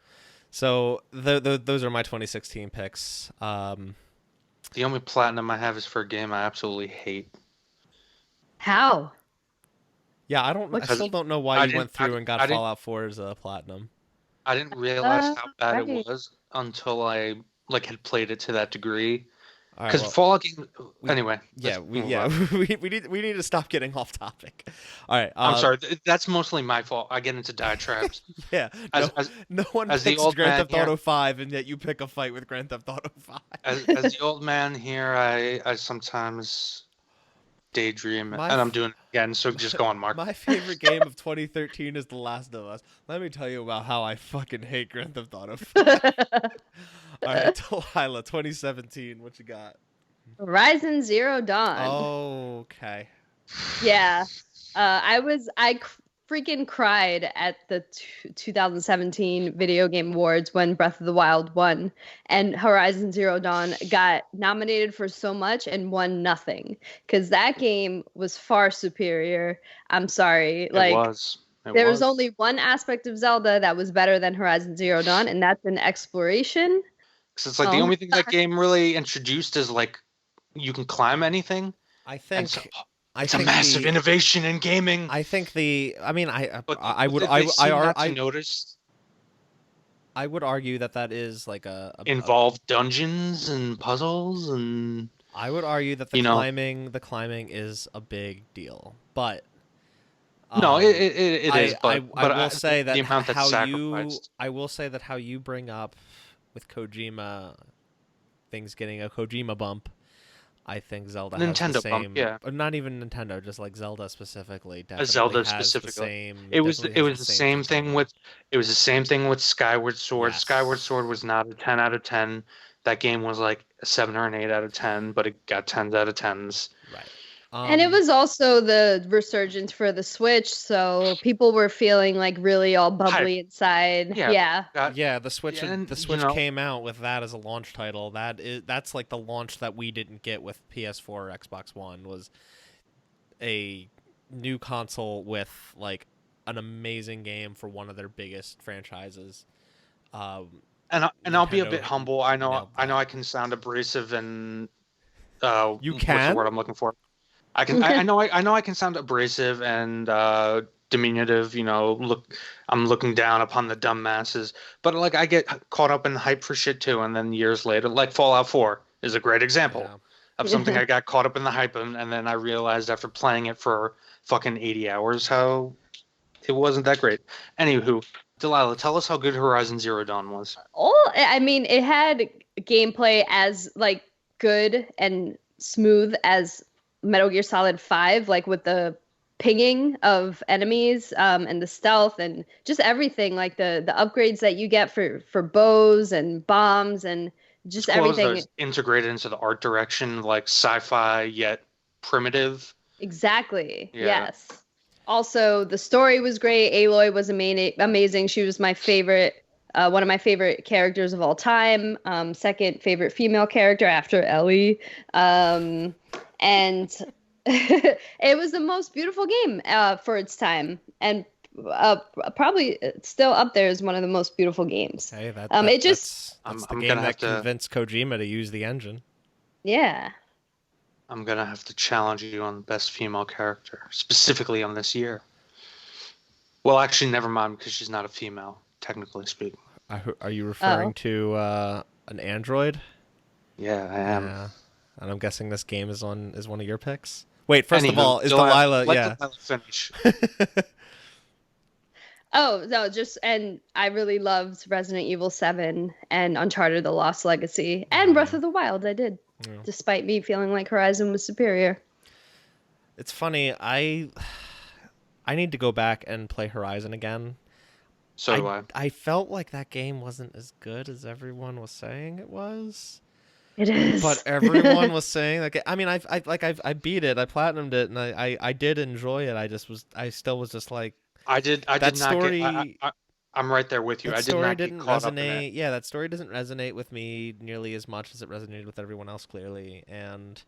So those are my 2016 picks. The only platinum I have is for a game I absolutely hate. How? Yeah, I What still game? don't know why I you didn't. went through and got I didn't. Fallout 4 as a platinum. I didn't realize how bad it Right. was until I like had played it to that degree. All right, Because well, Fallout game. we Anyway, let's move yeah on. we need to stop getting off topic. All right, I'm sorry. That's mostly my fault. I get into diatribes. yeah, As as no one as the picks old Grand man Theft here, Auto 5, and yet you pick a fight with Grand Theft Auto 5. as the old man here, I sometimes daydream, My and I'm f- doing it again. So just go on, Mark. my favorite game of 2013 is The Last of Us. Let me tell you about how I fucking hate Grand Theft Auto 5. All right, Delilah, 2017, what you got? Horizon Zero Dawn. Okay. Yeah. Freaking cried at the 2017 Video Game Awards when Breath of the Wild won, and Horizon Zero Dawn got nominated for so much and won nothing because that game was far superior. I'm sorry. It Like, was. It there was was. only one aspect of Zelda that was better than Horizon Zero Dawn, and that's an exploration. 'Cause it's like the Oh only my thing that God. game really introduced is like you can climb anything, I and so think I it's a think massive innovation in gaming. I mean But I would they seem not to I notice I would argue that that is like involved dungeons and puzzles and I would argue that you know the climbing is a big deal. But no it is I but will say the that amount that's sacrificed. I will say that how you bring up with Kojima things getting a Kojima bump. I think Zelda has the Nintendo bump, same, yeah. or not even Nintendo, just like Zelda specifically, A definitely Zelda has the specifically. same, It was definitely it has the was the same same thing component. with Skyward Sword. Skyward Yes, Sword was not a 10 out of 10. That game was like a 7 or an 8 out of 10, but it got 10s out of 10s. right. And it was also the resurgence for the Switch, so people were feeling like really all Hype. bubbly inside. Yeah, Yeah. got Yeah, yeah, and the you Switch know, came out with that as a launch title. That's like the launch that we didn't get with PS4 or Xbox One was a new console with like an amazing game for one of their biggest franchises. and I'll be a bit Nintendo humble. nailed I know that. I can sound abrasive and You what's the word can? I'm looking for? I know I can sound abrasive and diminutive, I'm looking down upon the dumb masses, but like I get caught up in hype for shit too, and then years later, like Fallout 4 is a great example Yeah. of something I got caught up in the hype and then I realized after playing it for fucking 80 hours how it wasn't that great. Anywho, Delilah, tell us how good Horizon Zero Dawn was. I mean, it had gameplay as like good and smooth as Metal Gear Solid 5, like with the pinging of enemies, and the stealth and just everything, like the upgrades that you get for bows and bombs and It's just cool as everything. those integrated into the art direction, like sci-fi yet primitive. Exactly. Yeah. Yes. Also, the story was great. Aloy was amazing. She was my favorite, one of my favorite characters of all time. Second favorite female character after Ellie. And it was the most beautiful game for its time, and probably still up there as one of the most beautiful games. Hey, It just, that's the I'm game gonna have that to convinced Kojima to use the engine. yeah. I'm gonna have to challenge you on best female character, specifically on this year. Well, actually, never mind, because she's not a female, technically speaking. Are you referring to an android? Yeah, I am. Yeah. And I'm guessing this game is one of your picks. Wait, first of Anywho, all, is Delilah? let Yeah. Delilah finish. Oh, no, and I really loved Resident Evil 7 and Uncharted: The Lost Legacy and Breath of the Wild. I did, Yeah. despite me feeling like Horizon was superior. It's funny. I need to go back and play Horizon again. So do I. I felt like that game wasn't as good as everyone was saying it was. It is. But everyone was saying like I mean I beat it, I platinumed it, and I did enjoy it. I still was just like I did that not story get. I'm right there with you. that I did story not get didn't caught up in it. resonate. Yeah, that story doesn't resonate with me nearly as much as it resonated with everyone else clearly, and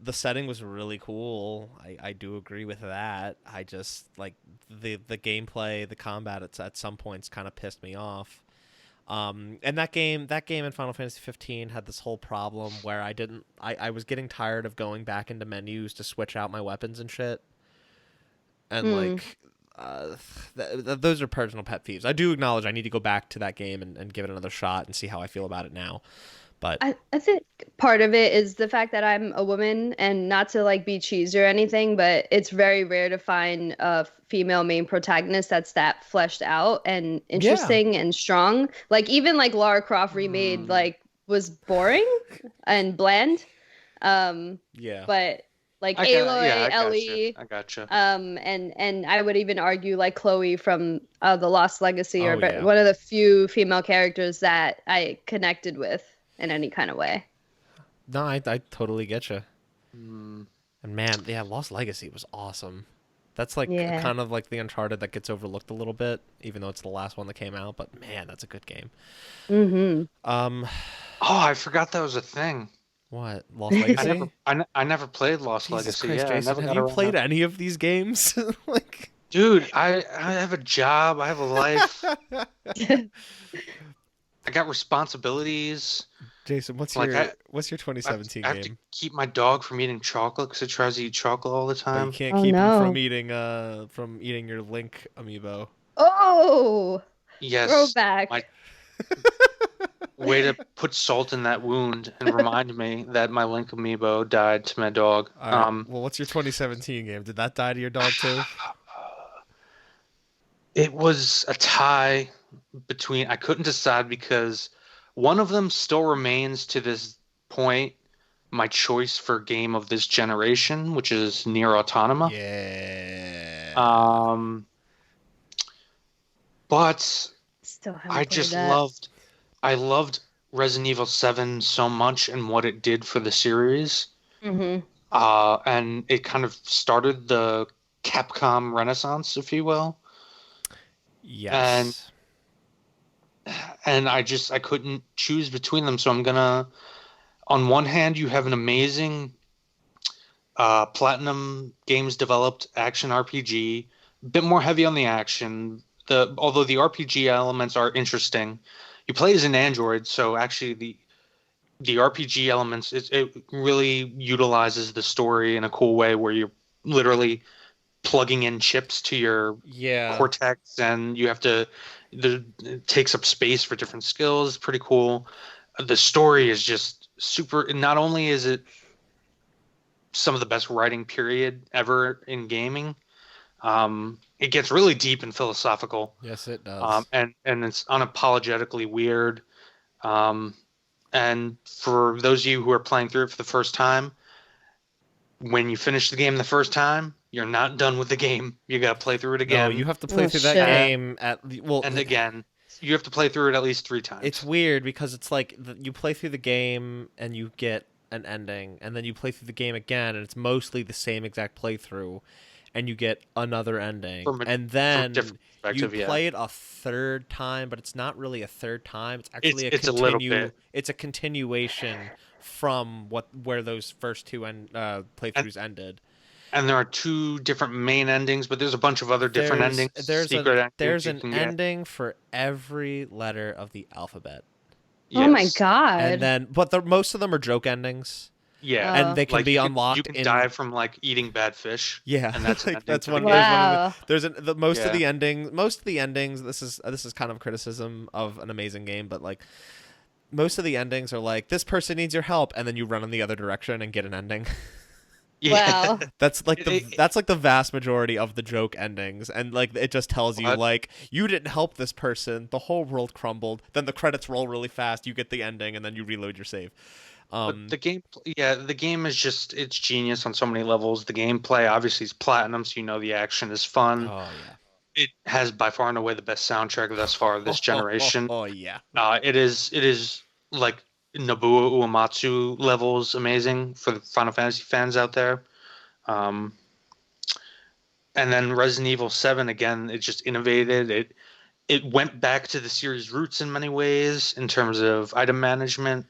the setting was really cool. I do agree with that. I just like the gameplay, the combat at some points kind of pissed me off. And that game in Final Fantasy 15 had this whole problem where I was getting tired of going back into menus to switch out my weapons and shit. And Mm. like those are personal pet peeves. I do acknowledge I need to go back to that game and give it another shot and see how I feel about it now. But I think part of it is the fact that I'm a woman, and not to like be cheesy or anything, but it's very rare to find a female main protagonist that's that fleshed out and interesting and strong. Like even like Lara Croft remade like was boring and bland. yeah. But like I Aloy, gotcha. Ellie, I gotcha. and I would even argue like Chloe from The Lost Legacy, Oh, yeah. one of the few female characters that I connected with in any kind of way. No, I totally get you. Mm. And man, yeah, Lost Legacy was awesome. That's like Yeah. kind of like the Uncharted that gets overlooked a little bit, even though it's the last one that came out. But man, that's a good game. Mm-hmm. Oh, I forgot that was a thing. What, Lost Legacy? I never played Lost Jesus Legacy. Christ, Yeah, I Jason, never have got you around played to- any of these games? Like, Dude, I have a job. I have a life. I got responsibilities. Jason, what's Like, your I- what's your 2017 I have to game? keep my dog from eating chocolate because it tries to eat chocolate all the But you time. can't Oh, keep him no. from eating your Link amiibo. Oh, Yes, throwback. my- way to put salt in that wound and remind me that my Link amiibo died to my dog. All right. Well, what's your 2017 game? Did that die to your dog too? It was a tie between. I couldn't decide because one of them still remains to this point my choice for game of this generation, which is Nier Automata. Yeah. But Still haven't I played just that. loved Resident Evil 7 so much and what it did for the series. Mm-hmm. And it kind of started the Capcom Renaissance, if you will. Yes. And I couldn't choose between them, so I'm gonna. On one hand, you have an amazing Platinum Games developed action RPG, a bit more heavy on the action. Although the RPG elements are interesting, you play as an android, so actually the RPG elements it really utilizes the story in a cool way where you're literally plugging in chips to your Yeah. cortex, and you have to. It takes up space for different skills. It's pretty cool. The story is just super. Not only is it some of the best writing period ever in gaming, it gets really deep and philosophical. Yes, it does. And it's unapologetically weird. And for those of you who are playing through it for the first time, when you finish the game the first time, you're not done with the game. You got to play through it again. No, you have to play Oh, through that shit. game and again. You have to play through it at least 3 times. It's weird because it's like you play through the game and you get an ending, and then you play through the game again, and it's mostly the same exact playthrough, and you get another ending, and then different you perspective, play it a third time, but it's not really a third time. It's actually It's a little bit. It's a continuation from where those first two playthroughs ended. And there are 2 different main endings, but there's a bunch of other different endings. There's endings you an can get. ending for every letter of the alphabet. Oh my Yes. god. And then, but most of them are joke endings, Yeah. and they can Like, be you unlocked. You can in, die from like eating bad fish. Yeah, and that's an like, ending that's to one. the There's game. one of Wow. the, most of Yeah. the endings. Most of the endings. This is kind of criticism of an amazing game, but like most of the endings are like this person needs your help, and then you run in the other direction and get an ending. Yeah. Wow. That's like It- that's like the vast majority of the joke endings, and like it just tells you What? like you didn't help this person, the whole world crumbled. Then the credits roll really fast, you get the ending, and then you reload your save. But the game is just it's genius on so many levels. The gameplay obviously is platinum, so you know the action is fun. Oh yeah, It has by far and away the best soundtrack thus far this generation. Oh yeah. It is like Nobuo Uematsu levels amazing for the Final Fantasy fans out there. And then Resident Evil 7 again, it just innovated. It went back to the series roots in many ways in terms of item management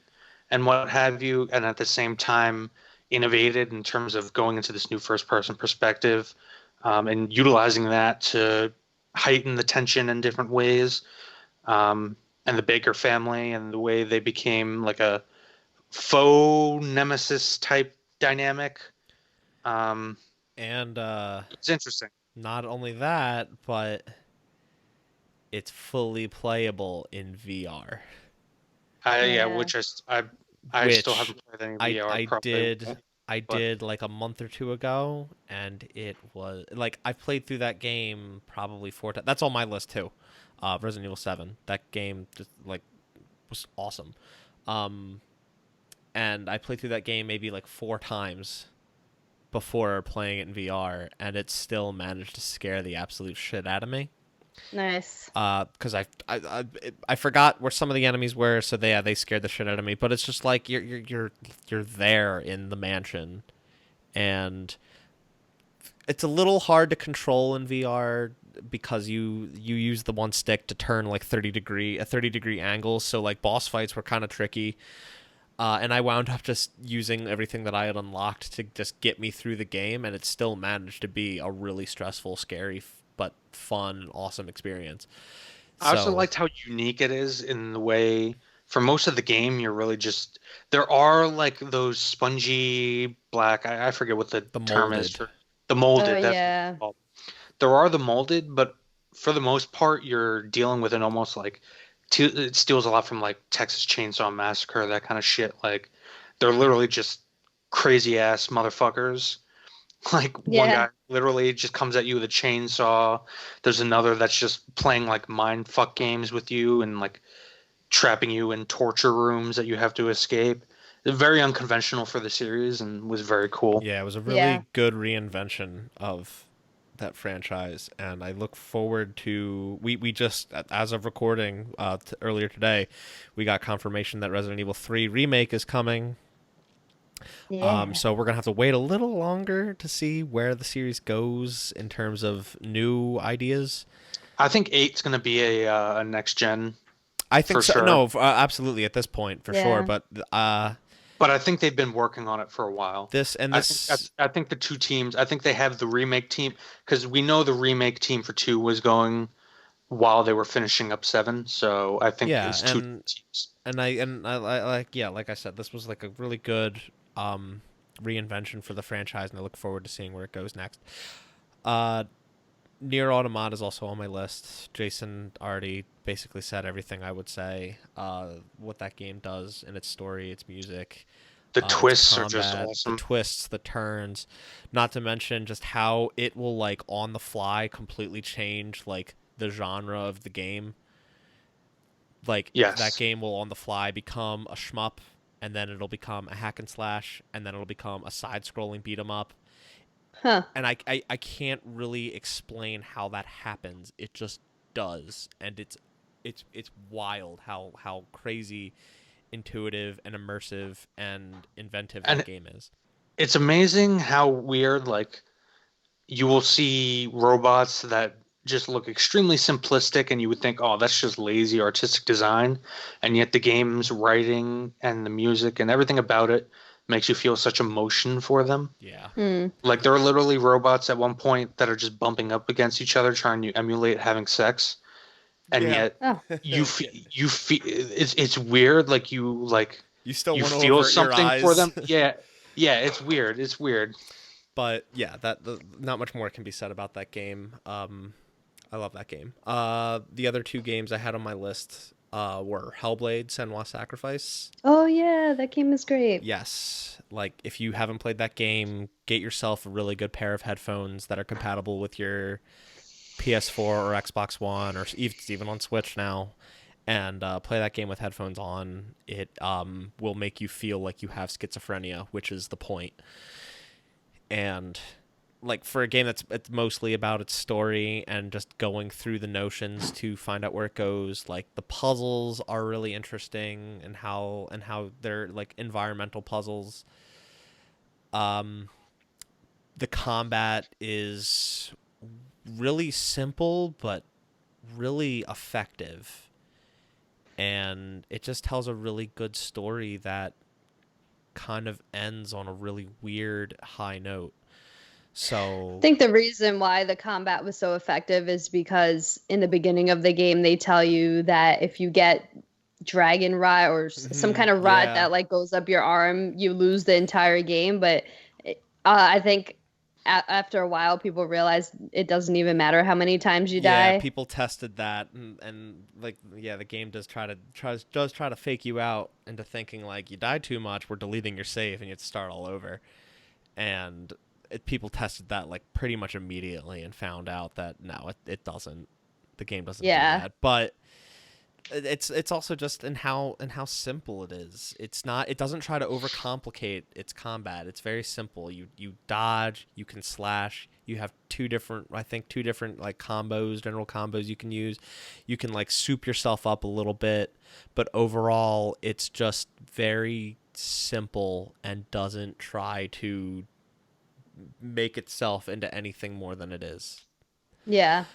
and what have you, and at the same time innovated in terms of going into this new first person perspective, and utilizing that to heighten the tension in different ways. And the Baker family and the way they became like a faux nemesis type dynamic. And It's interesting. Not only that, but it's fully playable in VR, Yeah, Yeah. which I still which haven't played any I VR. I Probably did won't, I but did like a month or two ago, and it was like I played through that game probably 4 times. That's on my list too. Resident Evil 7. That game just like was awesome. Um, and I played through that game maybe like 4 times before playing it in VR, and it still managed to scare the absolute shit out of me. Nice. Because I forgot where some of the enemies were, so they scared the shit out of me. But it's just like you're there in the mansion, and it's a little hard to control in VR because you use the one stick to turn like 30-degree angle. So like boss fights were kind of tricky. And I wound up just using everything that I had unlocked to just get me through the game, and it still managed to be a really stressful, scary, but fun, awesome experience. I also So liked how unique it is in the way for most of the game you're really just there are like those spongy black I forget what the the term is molded, for the Oh molded, that's what it's yeah. called. There are the molded, but for the most part you're dealing with an almost like it steals a lot from like Texas Chainsaw Massacre, that kind of shit. Like they're literally just crazy ass motherfuckers. Like one Yeah. guy literally just comes at you with a chainsaw. There's another that's just playing like mind fuck games with you and like trapping you in torture rooms that you have to escape. It's very unconventional for the series and was very cool. yeah, it was a Yeah. really good reinvention of that franchise, and I look forward to we just as of recording earlier today, we got confirmation that Resident Evil 3 remake is coming. Yeah. So we're gonna have to wait a little longer to see where the series goes in terms of new ideas. I think eight's gonna be a next gen I for think so. sure, No, absolutely at this point for sure. Yeah. But but I think they've been working on it for a while. this and I think this, I think the two teams. I think they have the remake team because we know the remake team for two was going while they were finishing up seven. So I think yeah, it's two teams. I like yeah, like I said, this was like a really good um reinvention for the franchise, and I look forward to seeing where it goes next. Uh, Near Automata is also on my list. Jason already basically said everything I would say. What that game does in its story, its music, The its twists are just combat, the awesome. twists, the turns, not to mention just how it will like on the fly completely change like the genre of the game. Like that Yes. game will on the fly become a shmup, and then it'll become a hack and slash, and then it'll become a side-scrolling beat 'em up. Huh. And I can't really explain how that happens. It just does, and it's wild how crazy, intuitive, and immersive and inventive that And game is. it's amazing how weird, like, you will see robots that just look extremely simplistic, and you would think, oh, that's just lazy artistic design. And yet the game's writing and the music and everything about it makes you feel such emotion for them. Yeah. Hmm. Like, there are literally robots at one point that are just bumping up against each other trying to emulate having sex. And Yeah. yet Oh. you feel it's weird, like You still you want to feel avert your something for eyes. them. Yeah, yeah, it's weird. It's weird. But yeah, not much more can be said about that game. I love that game. The other two games I had on my list were Hellblade: Senua's Sacrifice. Oh yeah, that game is great. Yes, like if you haven't played that game, get yourself a really good pair of headphones that are compatible with your PS4 or Xbox One, or it's even on Switch now, and play that game with headphones on. It will make you feel like you have schizophrenia, which is the point. And like for a game that's it's mostly about its story and just going through the notions to find out where it goes, like the puzzles are really interesting and how they're like environmental puzzles. Um, the combat is really simple but really effective, and it just tells a really good story that kind of ends on a really weird high note. I So think the reason why the combat was so effective is because in the beginning of the game they tell you that if you get dragon rot or some kind of rot yeah, that like goes up your arm, you lose the entire game. But I think after a while, people realize it doesn't even matter how many times you Yeah, die. people tested that, and like, yeah, the game does try to fake you out into thinking like you died too much, we're deleting your save and you have to start all over. And people tested that like pretty much immediately and found out that no, it doesn't. The game doesn't do Yeah. that. But it's also just in how simple it is. It's not. It doesn't try to overcomplicate its combat. It's very simple. You dodge. You can slash. You have two different like combos, general combos you can use. You can like soup yourself up a little bit, but overall it's just very simple and doesn't try to make itself into anything more than it is. Yeah.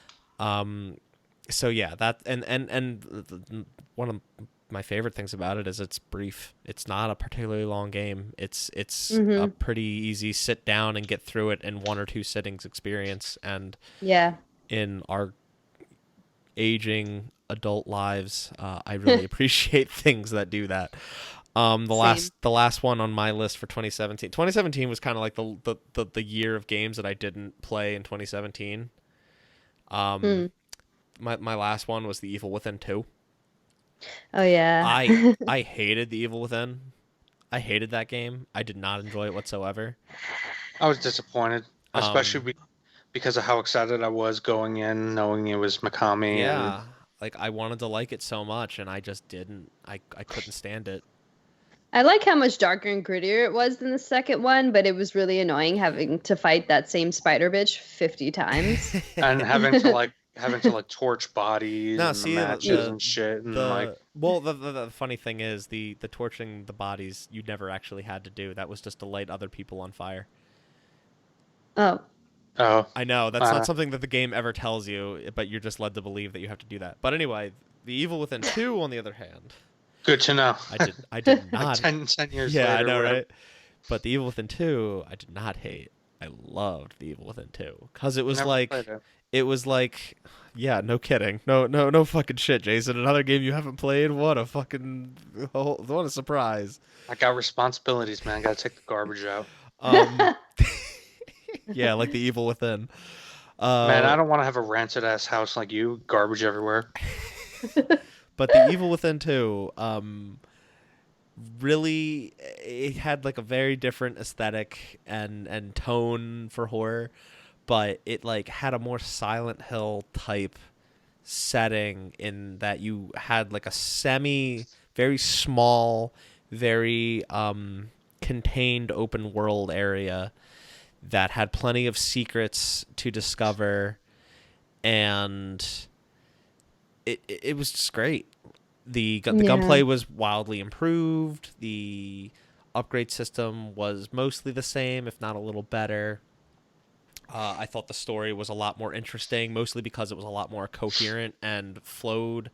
So yeah, that one of my favorite things about it is it's brief. It's not a particularly long game. It's a pretty easy sit down and get through it in 1 or 2 sittings experience. And Yeah. in our aging adult lives, I really appreciate things that do that. The last one on my list for 2017. 2017 was kind of like the year of games that I didn't play in 2017. My last one was The Evil Within 2. Oh yeah. I hated The Evil Within. I hated that game. I did not enjoy it whatsoever. I was disappointed, especially Um, because of how excited I was going in, knowing it was Mikami. yeah, like I wanted to like it so much, and I just didn't. I couldn't stand it. I like how much darker and grittier it was than the second one, but it was really annoying having to fight that same spider bitch 50 times. And having to like torch bodies No, and see, the matches and shit, and like the funny thing is the torching the bodies you never actually had to do. That was just to light other people on fire. Oh. oh, I know that's not something that the game ever tells you, but you're just led to believe that you have to do that. But anyway, The Evil Within 2, on the other hand, good to know. I did Like not. 10 years Yeah, later. I know, whatever. right? But The Evil Within 2, I did not hate. I loved The Evil Within 2 because it was Never like played it. it was like, yeah, no kidding, no fucking shit, Jason. Another game you haven't played? What a surprise! I got responsibilities, man. Gotta take the garbage out. Um, yeah, like The Evil Within. Man, I don't want to have a rancid ass house like you. Garbage everywhere. But The Evil Within 2, really, it had like a very different aesthetic and tone for horror, but it like had a more Silent Hill type setting in that you had like a very small, very contained open world area that had plenty of secrets to discover, and it was just great. The gunplay was wildly improved. The upgrade system was mostly the same, if not a little better. I thought the story was a lot more interesting, mostly because it was a lot more coherent and flowed,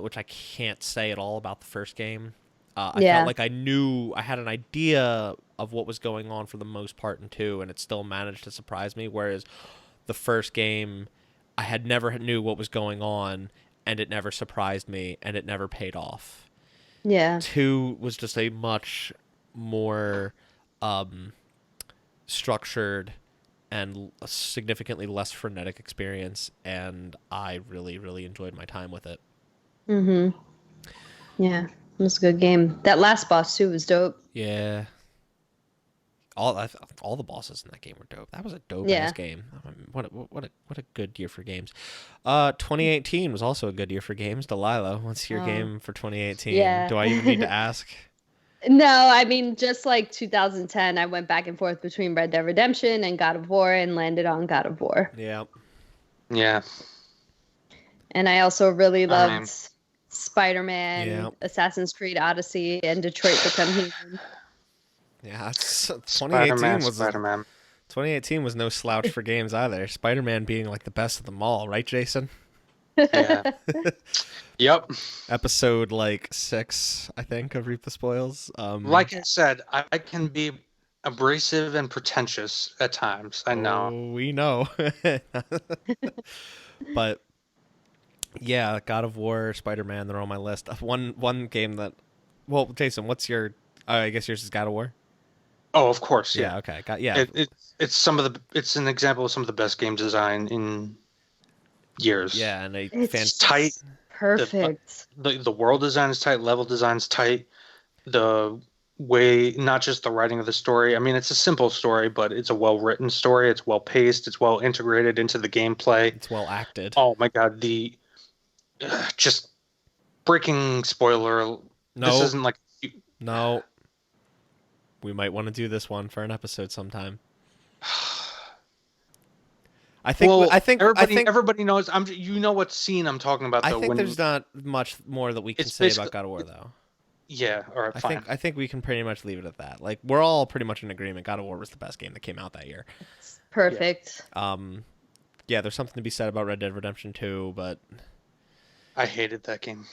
which I can't say at all about the first game. I felt like I had an idea of what was going on for the most part in 2, and it still managed to surprise me, whereas the first game, I had never knew what was going on, and it never surprised me, and it never paid off. Yeah. 2 was just a much more structured and a significantly less frenetic experience, and I really, really enjoyed my time with it. Mm-hmm. Yeah, it was a good game. That last boss too was dope. Yeah. All the bosses in that game were dope. That was a dope ass game. What a good year for games. 2018 was also a good year for games. Delilah, what's your game for 2018? Yeah. Do I even need to ask? No, I mean, just like 2010, I went back and forth between Red Dead Redemption and God of War and landed on God of War. Yeah. Yeah. And I also really loved Spider-Man, Assassin's Creed Odyssey, and Detroit Become Human. Yeah, 2018 was Spider-Man. 2018 was no slouch for games either. Spider-Man being like the best of them all, right, Jason? Yeah. Yep. Episode like 6, I think, of Reap the Spoils. Like I said, I can be abrasive and pretentious at times. I know. Oh, we know. But yeah, God of War, Spider-Man, they're on my list. One game that, well, Jason, what's your? I guess yours is God of War. Oh, of course, Yeah. yeah. Okay. Yeah. It's an example of some of the best game design in years. Yeah. And a It's It's tight. just The perfect. the world design is tight. Level design is tight. The way, not just the writing of the story. I mean, it's a simple story, but it's a well written story. It's well paced. It's well integrated into the gameplay. It's well acted. Oh my God, the just breaking spoiler. This No. isn't like No. We might want to do this one for an episode sometime. I think. well, I think. I think. everybody knows. You know what scene I'm talking about I though. think When there's not much more that we can it's say about basically God of War, though. yeah. All right, fine. I think we can pretty much leave it at that. Like we're all pretty much in agreement. God of War was the best game that came out that year. It's perfect. Yeah, there's something to be said about Red Dead Redemption 2, but I hated that game.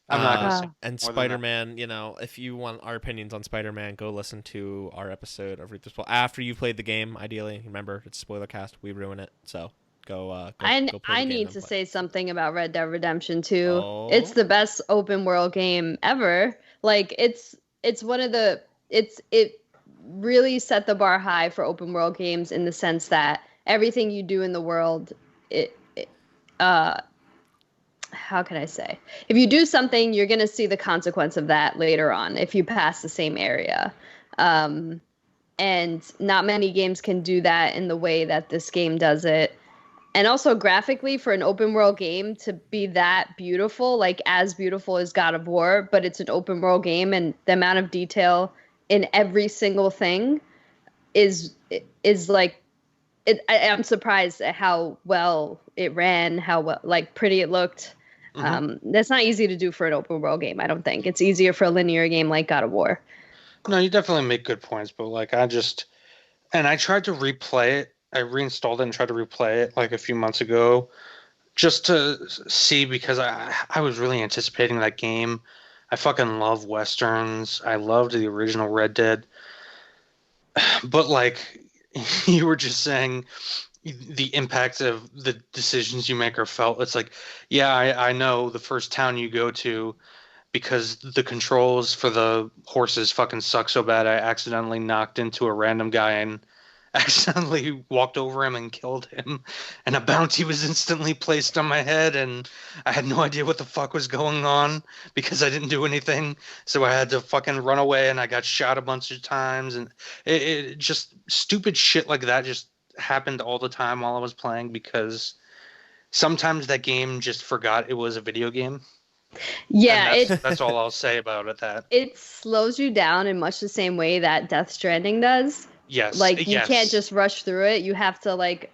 I'm not gonna say and more than that. Spider-Man. You know, if you want our opinions on Spider-Man, go listen to our episode of Read the Spoil after you played the game. Ideally, remember it's spoiler cast. We ruin it, so go play I the game need and to play. say something about Red Dead Redemption 2. Oh. It's the best open world game ever. Like it's one of the it really set the bar high for open world games in the sense that everything you do in the world how can I say? If you do something, you're going to see the consequence of that later on if you pass the same area. And not many games can do that in the way that this game does it. And also graphically for an open world game to be that beautiful, like as beautiful as God of War, but it's an open world game and the amount of detail in every single thing is like I'm surprised at how well it ran, how well, like pretty it looked. That's not easy to do for an open world game. I don't think it's easier for a linear game like God of War. No, you definitely make good points, but like I tried to replay it. I reinstalled it and tried to replay it like a few months ago just to see because I was really anticipating that game. I fucking love westerns. I loved the original Red Dead. But like you were just saying the impact of the decisions you make are felt. It's like, yeah, I know the first town you go to because the controls for the horses fucking suck so bad I accidentally knocked into a random guy and accidentally walked over him and killed him, and a bounty was instantly placed on my head, and I had no idea what the fuck was going on because I didn't do anything, so I had to fucking run away, and I got shot a bunch of times, and it just stupid shit like that just happened all the time while I was playing because sometimes that game just forgot it was a video game. Yeah, And that's all I'll say about it. That it slows you down in much the same way that Death Stranding does. yes, Like you yes. can't just rush through it. You have to like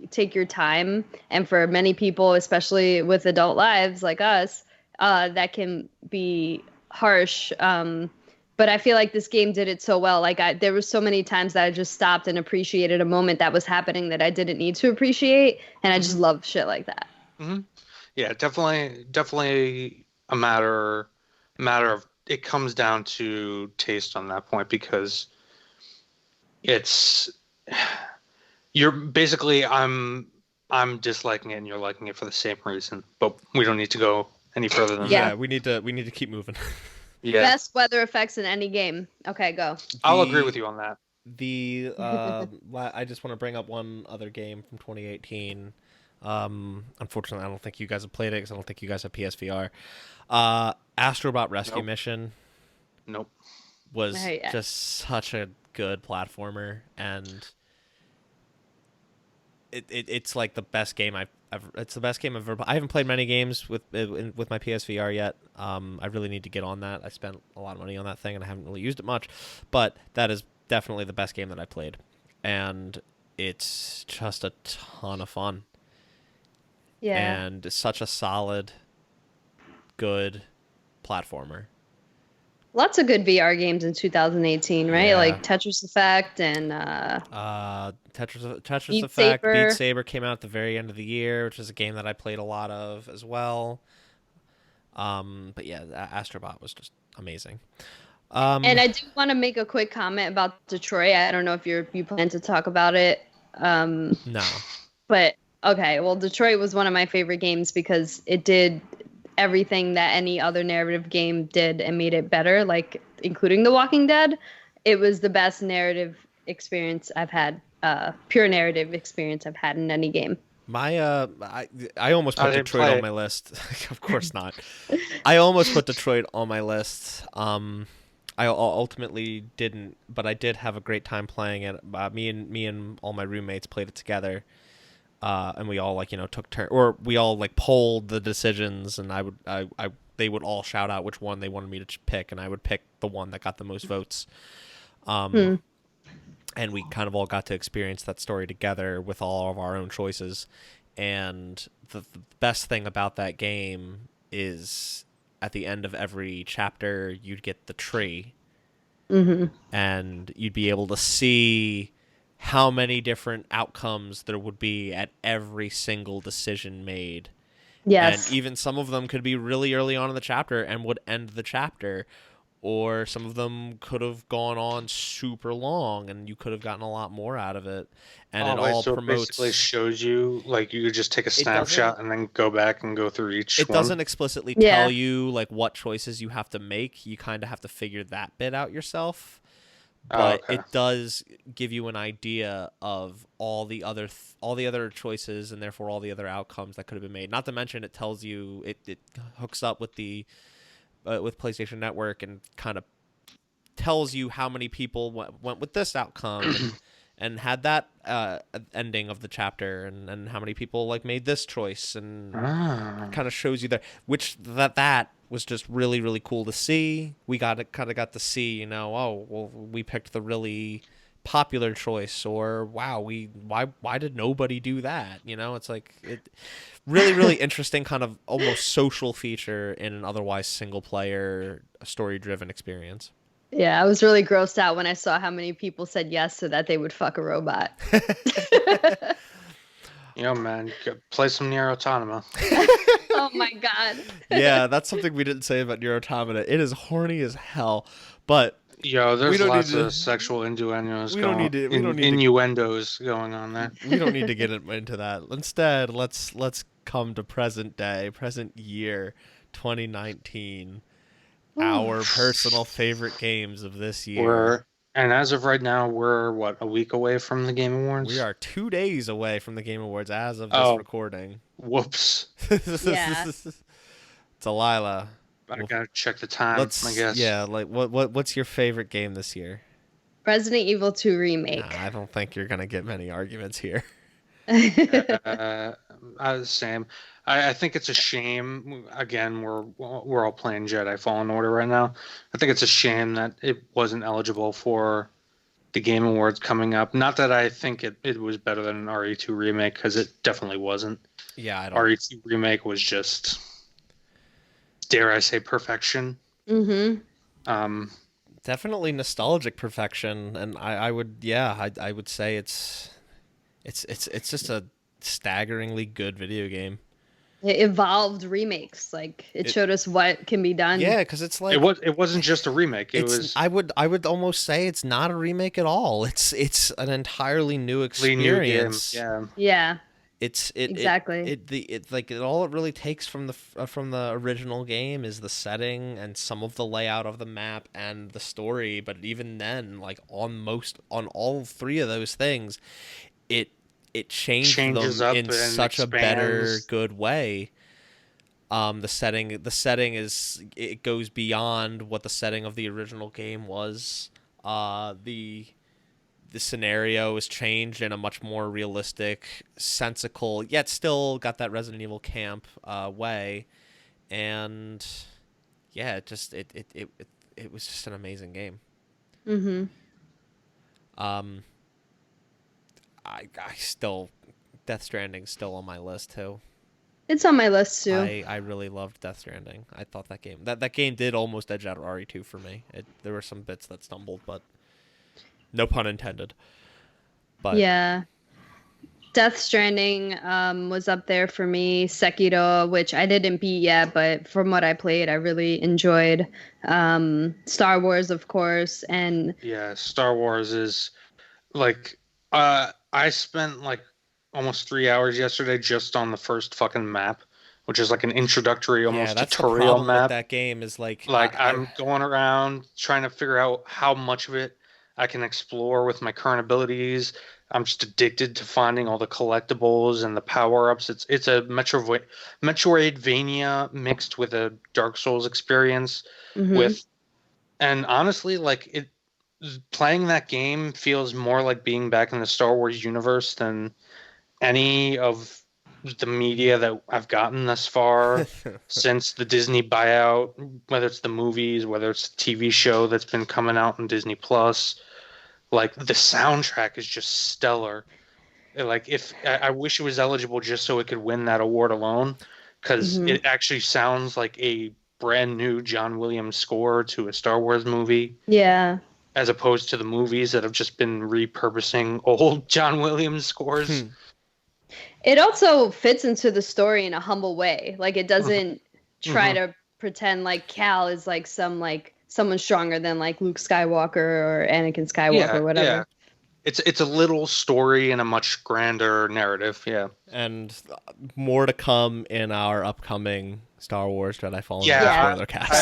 take your time. And for many people, especially with adult lives like us, that can be harsh. But I feel like this game did it so well. Like there was so many times that I just stopped and appreciated a moment that was happening that I didn't need to appreciate, and I just love shit like that. Mm-hmm. Yeah, definitely a matter of it comes down to taste on that point because it's you're basically I'm disliking it and you're liking it for the same reason, but we don't need to go any further than Yeah. that. We need to keep moving. Yeah, Best weather effects in any game. Okay, go. I'll agree with you on that. I just want to bring up one other game from 2018. Unfortunately, I don't think you guys have played it because I don't think you guys have PSVR. Astrobot Rescue Nope. Mission Nope. was Oh, yeah. just such a good platformer, and it's like the best game it's the best game I've ever. I haven't played many games with my PSVR yet. I really need to get on that. I spent a lot of money on that thing and I haven't really used it much, but that is definitely the best game that I played, and it's just a ton of fun. Yeah. And it's such a solid, good platformer. Lots of good VR games in 2018, right? Yeah. Like Tetris Effect and Tetris Beat Effect, Saber. Beat Saber came out at the very end of the year, which is a game that I played a lot of as well. But yeah, Astrobot was just amazing. and I do want to make a quick comment about Detroit. I don't know if you plan to talk about it. No. But okay, well, Detroit was one of my favorite games because it did everything that any other narrative game did and made it better, like including The Walking Dead. it was the best narrative experience I've had, pure narrative experience I've had in any game. I almost I put didn't Detroit play on it. my list. Of course not. I almost put Detroit on my list. I ultimately didn't, but I did have a great time playing it. Me and all my roommates played it together, and we all like took turn, or we all like polled the decisions, and they would all shout out which one they wanted me to pick, and I would pick the one that got the most votes. Hmm. And we kind of all got to experience that story together with all of our own choices. And the best thing about that game is at the end of every chapter, you'd get the tree, Hmm. and you'd be able to see how many different outcomes there would be at every single decision made. And Yes. even some of them could be really early on in the chapter and would end the chapter, or some of them could have gone on super long and you could have gotten a lot more out of it. And it Oh, wait, all so it basically promotes. shows you, like, you could just take a It doesn't. snapshot and then go back and go through each It one. doesn't explicitly Yeah. tell you like what choices you have to make. You kind of have to figure that bit out yourself. Oh, But okay. it does give you an idea of all the other choices, and therefore all the other outcomes that could have been made. Not to mention, it tells you it hooks up with the with PlayStation Network and kind of tells you how many people went with this outcome and had that ending of the chapter, and how many people like made this choice, and Ah. kind of shows you there, which that was just really really cool to see. We got to see, oh well, we picked the really popular choice, or wow, why did nobody do that? It's like it really really interesting, kind of almost social feature in an otherwise single player story driven experience. Yeah, I was really grossed out when I saw how many people said yes so that they would fuck a robot. Man, play some Nier Automata. Oh my god. Yeah, that's something we didn't say about Nier Automata. It is horny as hell, but Yo, we there's don't need lots to. of sexual innuendos We don't going, need to. We don't need to. innuendos going on there. We don't need to get into that. Instead, let's come to present day, present year, 2019. Our personal favorite games of this year. And as of right now, we're what, a week away from the Game Awards? We are 2 days away from the Game Awards as of this Oh, recording. whoops. Yeah. Delilah, I gotta check the time, I guess. yeah, like what's your favorite game this year? Resident Evil 2 remake. I don't think you're gonna get many arguments here. Same. I think it's a shame. Again, we're all playing Jedi Fallen Order right now. I think it's a shame that it wasn't eligible for the Game Awards coming up. Not that I think it was better than an RE2 remake, because it definitely wasn't. Yeah, I don't. RE2 remake was just, dare I say, perfection. Mm-hmm. Definitely nostalgic perfection, and I would, yeah, I would say it's just a staggeringly good video game. It evolved remakes. Like it showed us what can be done. Yeah, because it's like It wasn't just a remake. It was I would almost say it's not a remake at all. It's an entirely new a new game. experience. Yeah. Yeah. Exactly. Exactly. All it really takes from the original game is the setting and some of the layout of the map and the story. But even then, like on all three of those things, it changed Changes them up in and such a better, expands. good way. The setting it goes beyond what the setting of the original game was. The scenario is changed in a much more realistic, sensical, yet still got that Resident Evil camp way, and yeah, it was just an amazing game. Mm-hmm. Um, I still, Death Stranding's still on my list too. It's on my list too. I really loved Death Stranding. I thought that game did almost edge out RE2 for me. There were some bits that stumbled, but no pun intended. But yeah. Death Stranding was up there for me. Sekiro, which I didn't beat yet, but from what I played, I really enjoyed. Star Wars, of course, and Yeah, Star Wars is like I spent like almost 3 hours yesterday just on the first fucking map, which is like an introductory, almost that's the tutorial problem with map. that game is like Like I'm going around trying to figure out how much of it I can explore with my current abilities. I'm just addicted to finding all the collectibles and the power-ups. It's a Metroidvania mixed with a Dark Souls experience Hmm. with, and honestly, like it playing that game feels more like being back in the Star Wars universe than any of the media that I've gotten thus far since the Disney buyout, whether it's the movies, whether it's the TV show that's been coming out on Disney Plus. Like the soundtrack is just stellar. Like if I wish it was eligible just so it could win that award alone, because Hmm. it actually sounds like a brand new John Williams score to a Star Wars movie, Yeah. as opposed to the movies that have just been repurposing old John Williams scores. It also fits into the story in a humble way. Like it doesn't try Hmm. to pretend like Cal is like someone stronger than like Luke Skywalker or Anakin Skywalker Yeah, or yeah. whatever. It's a little story in a much grander narrative. Yeah. And more to come in our upcoming Star Wars Jedi Fallen Order Yeah. spoiler cast.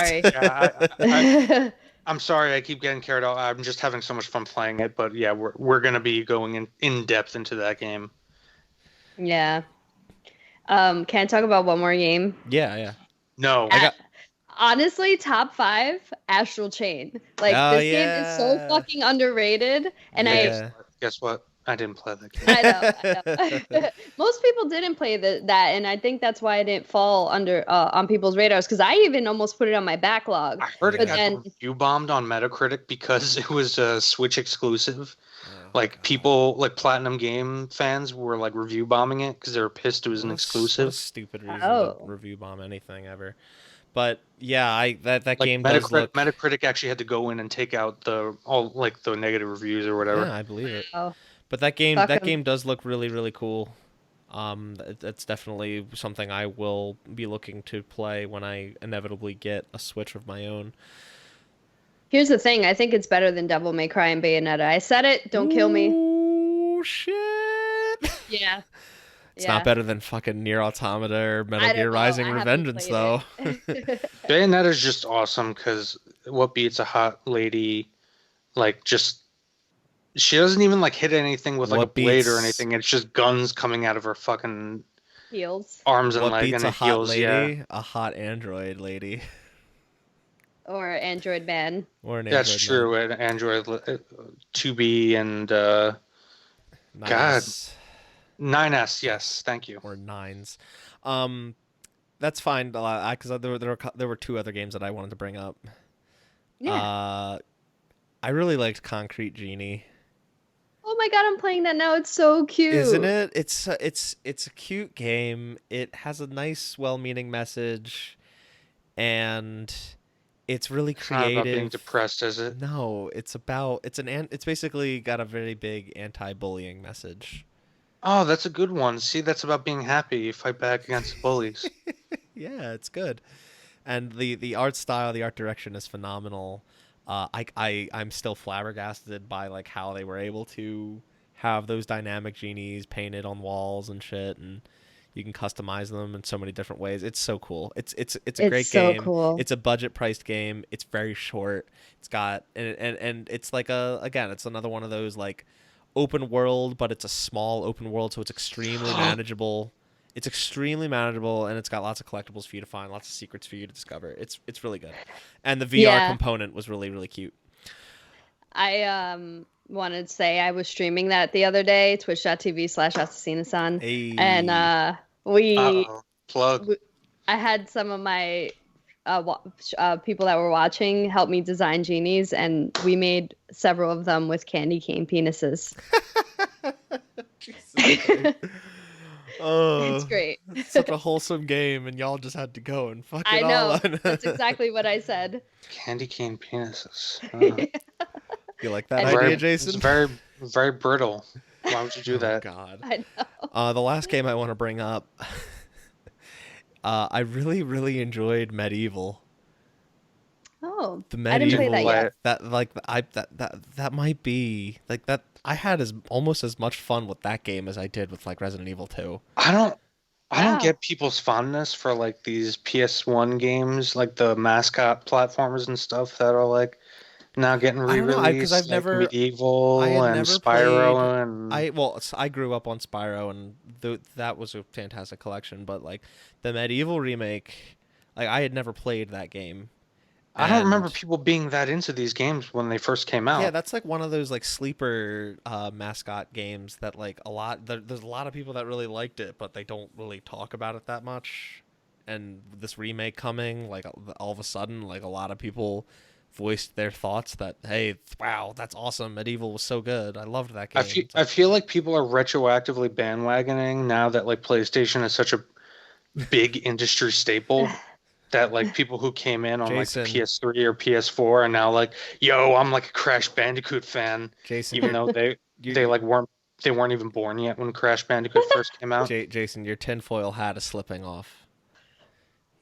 Sorry. I'm sorry, I keep getting carried out. I'm just having so much fun playing it, but yeah, we're gonna be going in depth into that game. Yeah. Can I talk about one more game? Yeah. No, I got. Honestly, top 5, Astral Chain. Like Oh, this game is so yeah. fucking underrated, and Yeah. guess what? I didn't play that game. I know. Most people didn't play that, and I think that's why it didn't fall under on people's radars. Because I even almost put it on my backlog. I heard it But got then, review bombed on Metacritic because it was a Switch exclusive. Oh, Like God. people, like Platinum Game fans were like review bombing it because they were pissed it was an What a exclusive. stupid reason Oh. to review bomb anything ever. But yeah, that Like game does look. Metacritic actually had to go in and take out all like the negative reviews or whatever. Yeah, I believe it. oh, But that game fuck 'em. does look really really cool. That's definitely something I will be looking to play when I inevitably get a Switch of my own. Here's the thing. I think it's better than Devil May Cry and Bayonetta. I said it. Don't kill me. Oh shit! Yeah. It's not better than fucking Nier Automata or Metal I don't Gear know. Rising I haven't Revengeance, played though. it. Bayonetta's just awesome because what beats a hot lady, like just she doesn't even like hit anything with like What a blade or beats- anything. It's just guns coming out of her fucking Heels arms and What leg beats and a it hot heals. lady? Yeah, A hot android lady. or Android Man. Or an that's android true. An Android 2B and man. God. Nice. 9S. Yes, thank you. Or nines. That's fine. Because there were 2 other games that I wanted to bring up. Yeah. I really liked Concrete Genie. Oh my god, I'm playing that now. It's so cute. Isn't it? It's a cute game. It has a nice, well-meaning message, and it's really It's not about being creative. depressed, is it? No, it's basically got a very big anti-bullying message. Oh, that's a good one. See, that's about being happy. You fight back against the bullies. Yeah, it's good, and the art style, the art direction is phenomenal. I'm still flabbergasted by like how they were able to have those dynamic genies painted on walls and shit, and you can customize them in so many different ways. It's so cool. It's a great so game. cool. It's a budget priced game. It's very short. It's got and it's like it's another one of those like open world, but it's a small open world, so it's extremely manageable. It's extremely manageable, and it's got lots of collectibles for you to find, lots of secrets for you to discover. It's really good, and the VR component was really really cute. I wanted to say I was streaming that the other day, twitch.tv/Assassinasan. Hey. And Plug. I had some of my people that were watching help me design genies, and we made several of them with candy cane penises. Oh, It's great. It's such a wholesome game, and y'all just had to go and fuck I it know. all up. That's exactly what I said. Candy cane penises. You like that Very- idea, It's Jason? very, very brittle. Why would you do Oh, that? God. I know. The last game I want to bring up, I really, really enjoyed Medieval. Oh, The I didn't play Medieval, that yet. that might be like that. I had almost as much fun with that game as I did with like Resident Evil 2. I don't Wow. get people's fondness for like these PS1 games, like the mascot platformers and stuff that are like now getting I don't know, because re-released, I've like never, I Medieval had and never played. Spyro and I grew up on Spyro, and that was a fantastic collection. But like the Medieval remake, like I had never played that game, I don't remember and people being that into these games when they first came yeah, out. that's like one of those like sleeper mascot games that like there's a lot of people that really liked it, but they don't really talk about it that much. And this remake coming, like all of a sudden, like a lot of people voiced their thoughts that, hey, wow, that's awesome. Medieval was so good. I loved that game. It's I like, feel like people are retroactively bandwagoning now that like PlayStation is such a big industry staple that like people who came in on like the Jason, PS3 or PS4 are now like, yo, I'm like a Crash Bandicoot fan, Jason, even though they you like weren't even born yet when Crash Bandicoot first came out. Jason, your tinfoil hat is slipping off.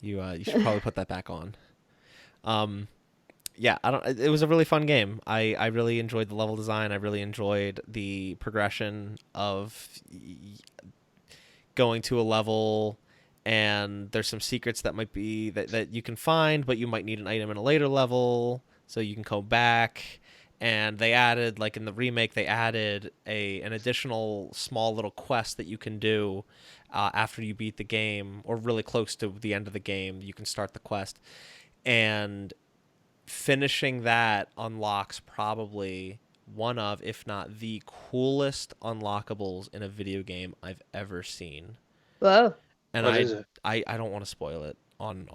You should probably put that back on. Um, yeah, I don't. It was a really fun game. I really enjoyed the level design. I really enjoyed the progression of going to a level, and there's some secrets that might be that you can find, but you might need an item in a later level, so you can go back. And they added, like in the remake, they added an additional small little quest that you can do after you beat the game, or really close to the end of the game. You can start the quest, and finishing that unlocks probably one of, if not the coolest unlockables in a video game I've ever seen. Whoa. And What is it? I don't want to spoil it on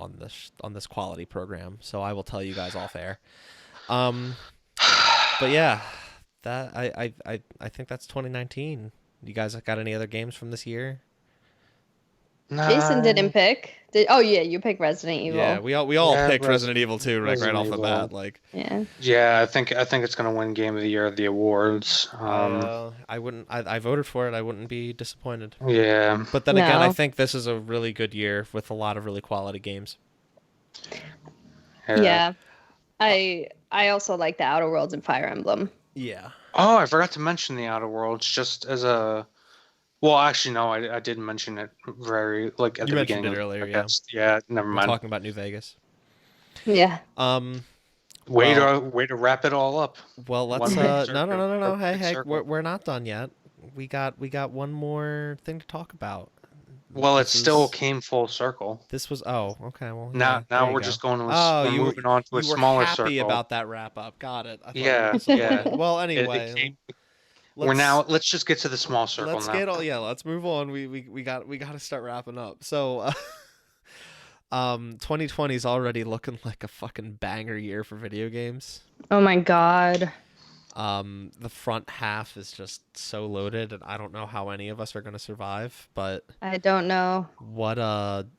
this quality program, so I will tell you guys off air. But yeah, that I think that's 2019. You guys got any other games from this year? Jason Nah, didn't pick. Oh yeah, you picked Resident Evil. Yeah, we all yeah, picked Resident Evil 2 like right Resident off the bat. Evil. Like Yeah. Yeah, I think it's gonna win Game of the Year at the awards. I wouldn't I voted for it. I wouldn't be disappointed. Yeah. But then again, I No. think this is a really good year with a lot of really quality games. Yeah. I also like the Outer Worlds and Fire Emblem. Yeah. Oh, I forgot to mention the Outer Worlds just as a. Well, actually, no, I did mention it very like at You the mentioned beginning it of the earlier, yeah. podcast. Yeah, never We're mind. talking about New Vegas. Yeah. Way Well, to wrap it all up. well, let's One big no. Hey, perfect hey, circle. we're not done yet. We got one more thing to talk about. Well, it This still is came full circle. this was oh, okay. Well, yeah, there Now you we're go. just going to Oh, we're moving on to a you were smaller happy circle. about that wrap up. Got it. I thought you were Yeah, disappointed. yeah. Well, It anyway, came. let's Let's just get to the small circle let's now. get all yeah. Let's move on. We got to start wrapping up. So, 2020 is already looking like a fucking banger year for video games. Oh my god. The front half is just so loaded, and I don't know how any of us are gonna survive. But I don't know. what,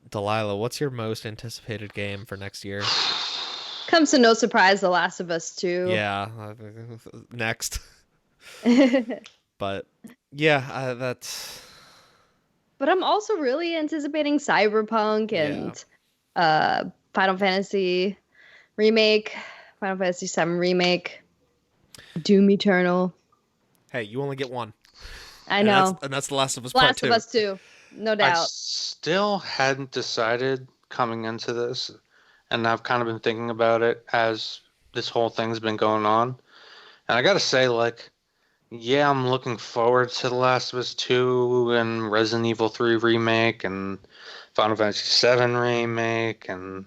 Delilah, what's your most anticipated game for next year? Comes to no surprise, The Last of Us 2. Yeah, next. But But yeah, that's I'm also really anticipating Cyberpunk and Final Fantasy remake, Final Fantasy 7 remake, Doom Eternal. hey, you only get one. I know. And that's The Last of Us Part Last 2. of Us 2. No I doubt. still hadn't decided coming into this, and I've kind of been thinking about it as this whole thing's been going on. And I gotta say, like, yeah, I'm looking forward to The Last of Us 2 and Resident Evil 3 remake and Final Fantasy 7 remake, and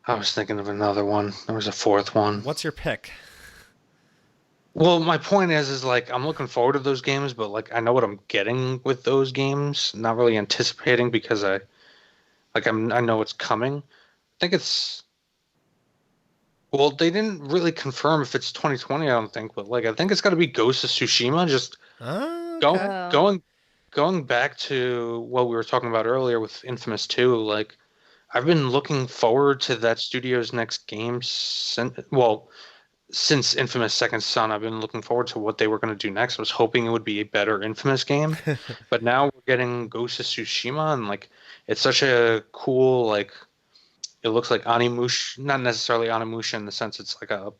I was thinking of another one. There was a fourth one. What's your pick? Well, my point is like I'm looking forward to those games, but like I know what I'm getting with those games. Not really anticipating because I know what's coming. I think it's well, they didn't really confirm if it's 2020. I don't think, but like I think it's got to be Ghost of Tsushima. Just Oh, go, okay. Oh. going back to what we were talking about earlier with Infamous 2. Like I've been looking forward to that studio's next game since Infamous Second Son. I've been looking forward to what they were going to do next. I was hoping it would be a better Infamous game, but now we're getting Ghost of Tsushima, and like it's such a cool like. It looks like Onimusha, not necessarily Onimusha in the sense it's like a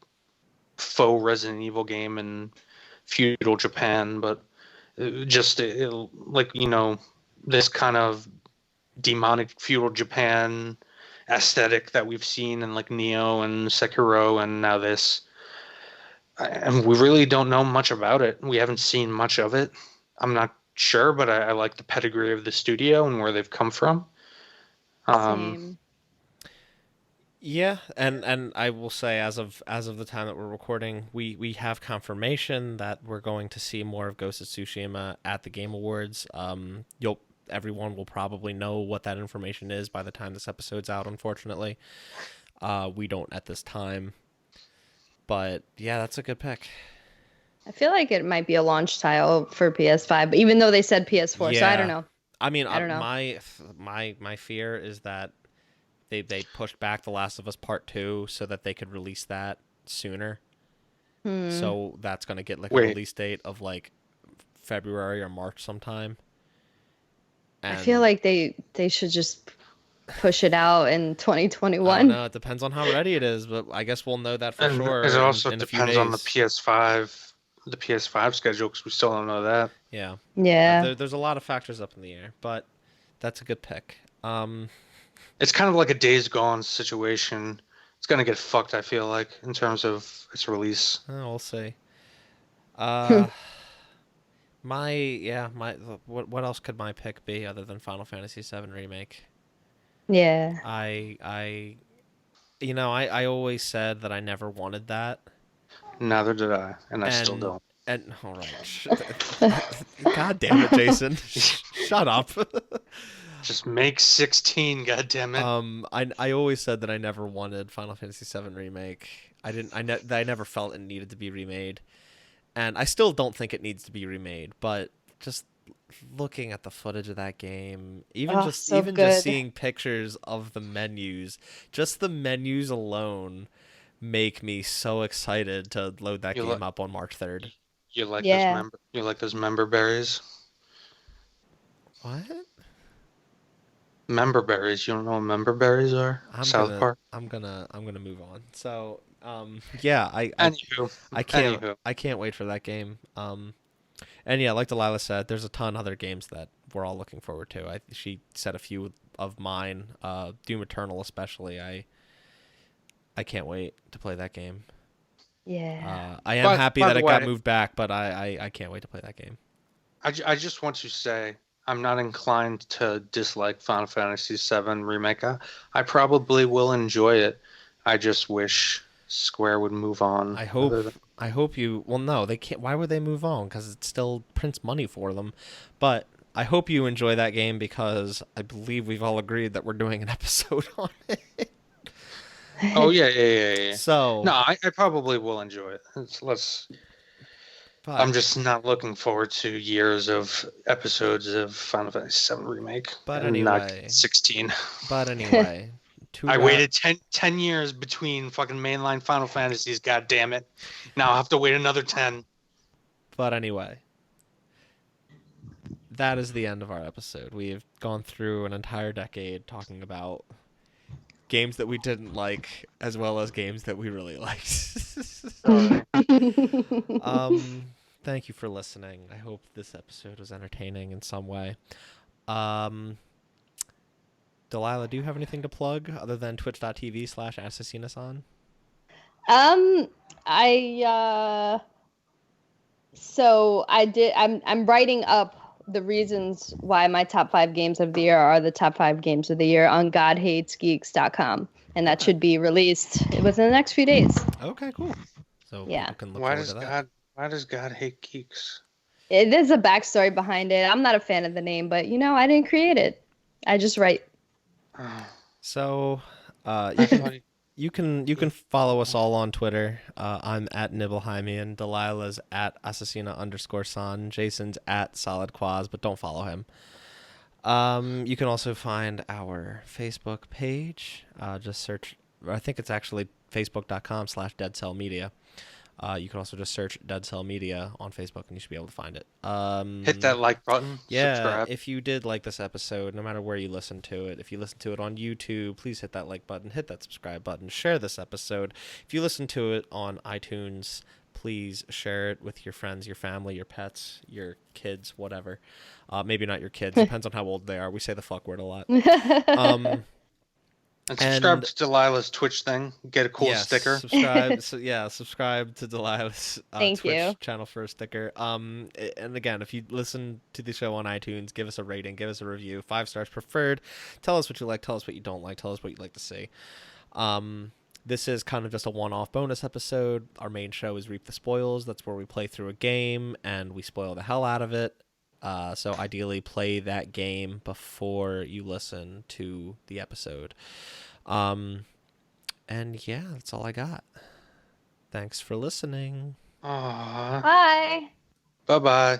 faux Resident Evil game in feudal Japan, but like this kind of demonic feudal Japan aesthetic that we've seen in like Neo and Sekiro and now this. And we really don't know much about it. We haven't seen much of it. I'm not sure, but I like the pedigree of the studio and where they've come from. Same. Yeah, and I will say as of the time that we're recording, we have confirmation that we're going to see more of Ghost of Tsushima at the Game Awards. Everyone will probably know what that information is by the time this episode's out, unfortunately. We don't at this time. But yeah, that's a good pick. I feel like it might be a launch title for PS5, even though they said PS4, so I don't know. I mean, I don't know. my fear is that they pushed back The Last of Us Part 2 so that they could release that sooner. So that's going to get like a release date of like February or March sometime. And I feel like they should just push it out in 2021. I don't know. It depends on how ready it is, but I guess we'll know that for sure. It also in a few depends on the days. PS5 schedule, because we still don't know that. Yeah. Yeah. There's a lot of factors up in the air, but that's a good pick. It's kind of like a Days Gone situation. It's gonna get fucked, I feel like, in terms of its release. We'll see. What else could my pick be other than Final Fantasy VII Remake? Yeah. I always said that I never wanted that. Neither did I, and I still don't. And all right, God damn it, Jason, shut up. Just make 16, goddammit. I always said that I never wanted Final Fantasy VII Remake. I never felt it needed to be remade, and I still don't think it needs to be remade. But just looking at the footage of that game, just seeing pictures of the menus, just the menus alone make me so excited to load that game up on March 3rd. You like those member berries? What? Member berries. You don't know what member berries are? South Park. I'm gonna move on. So, yeah, Anywho. I can't wait for that game. And yeah, like Delaila said, there's a ton of other games that we're all looking forward to. She said a few of mine, Doom Eternal especially. I can't wait to play that game. Yeah. I am happy that it got moved back, but I can't wait to play that game. I just want to say I'm not inclined to dislike Final Fantasy VII Remake. I probably will enjoy it. I just wish Square would move on. I hope you. Well, no, they can't. Why would they move on? Because it still prints money for them. But I hope you enjoy that game because I believe we've all agreed that we're doing an episode on it. Oh yeah. So no, I probably will enjoy it. I'm just not looking forward to years of episodes of Final Fantasy VII Remake. But and anyway, not 16. But anyway, I waited 10 years between fucking mainline Final Fantasies. God damn it! Now I'll have to wait another 10. But anyway, that is the end of our episode. We have gone through an entire decade talking about games that we didn't like as well as games that we really liked. Thank you for listening. I hope this episode was entertaining in some way. Delaila, do you have anything to plug other than twitch.tv/assassinason? I'm writing up the reasons why my top 5 games of the year are the top 5 games of the year on godhatesgeeks.com, and that should be released within the next few days. Okay, cool. So yeah. People can look forward to that. Why does God hate geeks? There's a backstory behind it. I'm not a fan of the name, but I didn't create it. I just write. So, you can follow us all on Twitter. I'm at Nibelheimian. Delilah's at Assassina_San. Jason's at SolidQuaz, but don't follow him. You can also find our Facebook page. Just search. I think it's actually facebook.com/deadcellmedia. You can also just search Dead Cell Media on Facebook, and you should be able to find it. Hit that like button. Yeah, subscribe. If you did like this episode, no matter where you listen to it, if you listen to it on YouTube, please hit that like button, hit that subscribe button, share this episode. If you listen to it on iTunes, please share it with your friends, your family, your pets, your kids, whatever. Maybe not your kids. Depends on how old they are. We say the fuck word a lot. And subscribe to Delilah's Twitch thing. Get a cool yes, sticker. subscribe. Subscribe to Delilah's Thank Twitch you. channel for a sticker. And again, if you listen to the show on iTunes, give us a rating, give us a review, 5 stars preferred. Tell us what you like, tell us what you don't like, tell us what you'd like to see. This is kind of just a one-off bonus episode. Our main show is Reap the Spoils. That's where we play through a game and we spoil the hell out of it. So ideally play that game before you listen to the episode. And yeah, that's all I got. Thanks for listening. Aww. Bye. Bye-bye.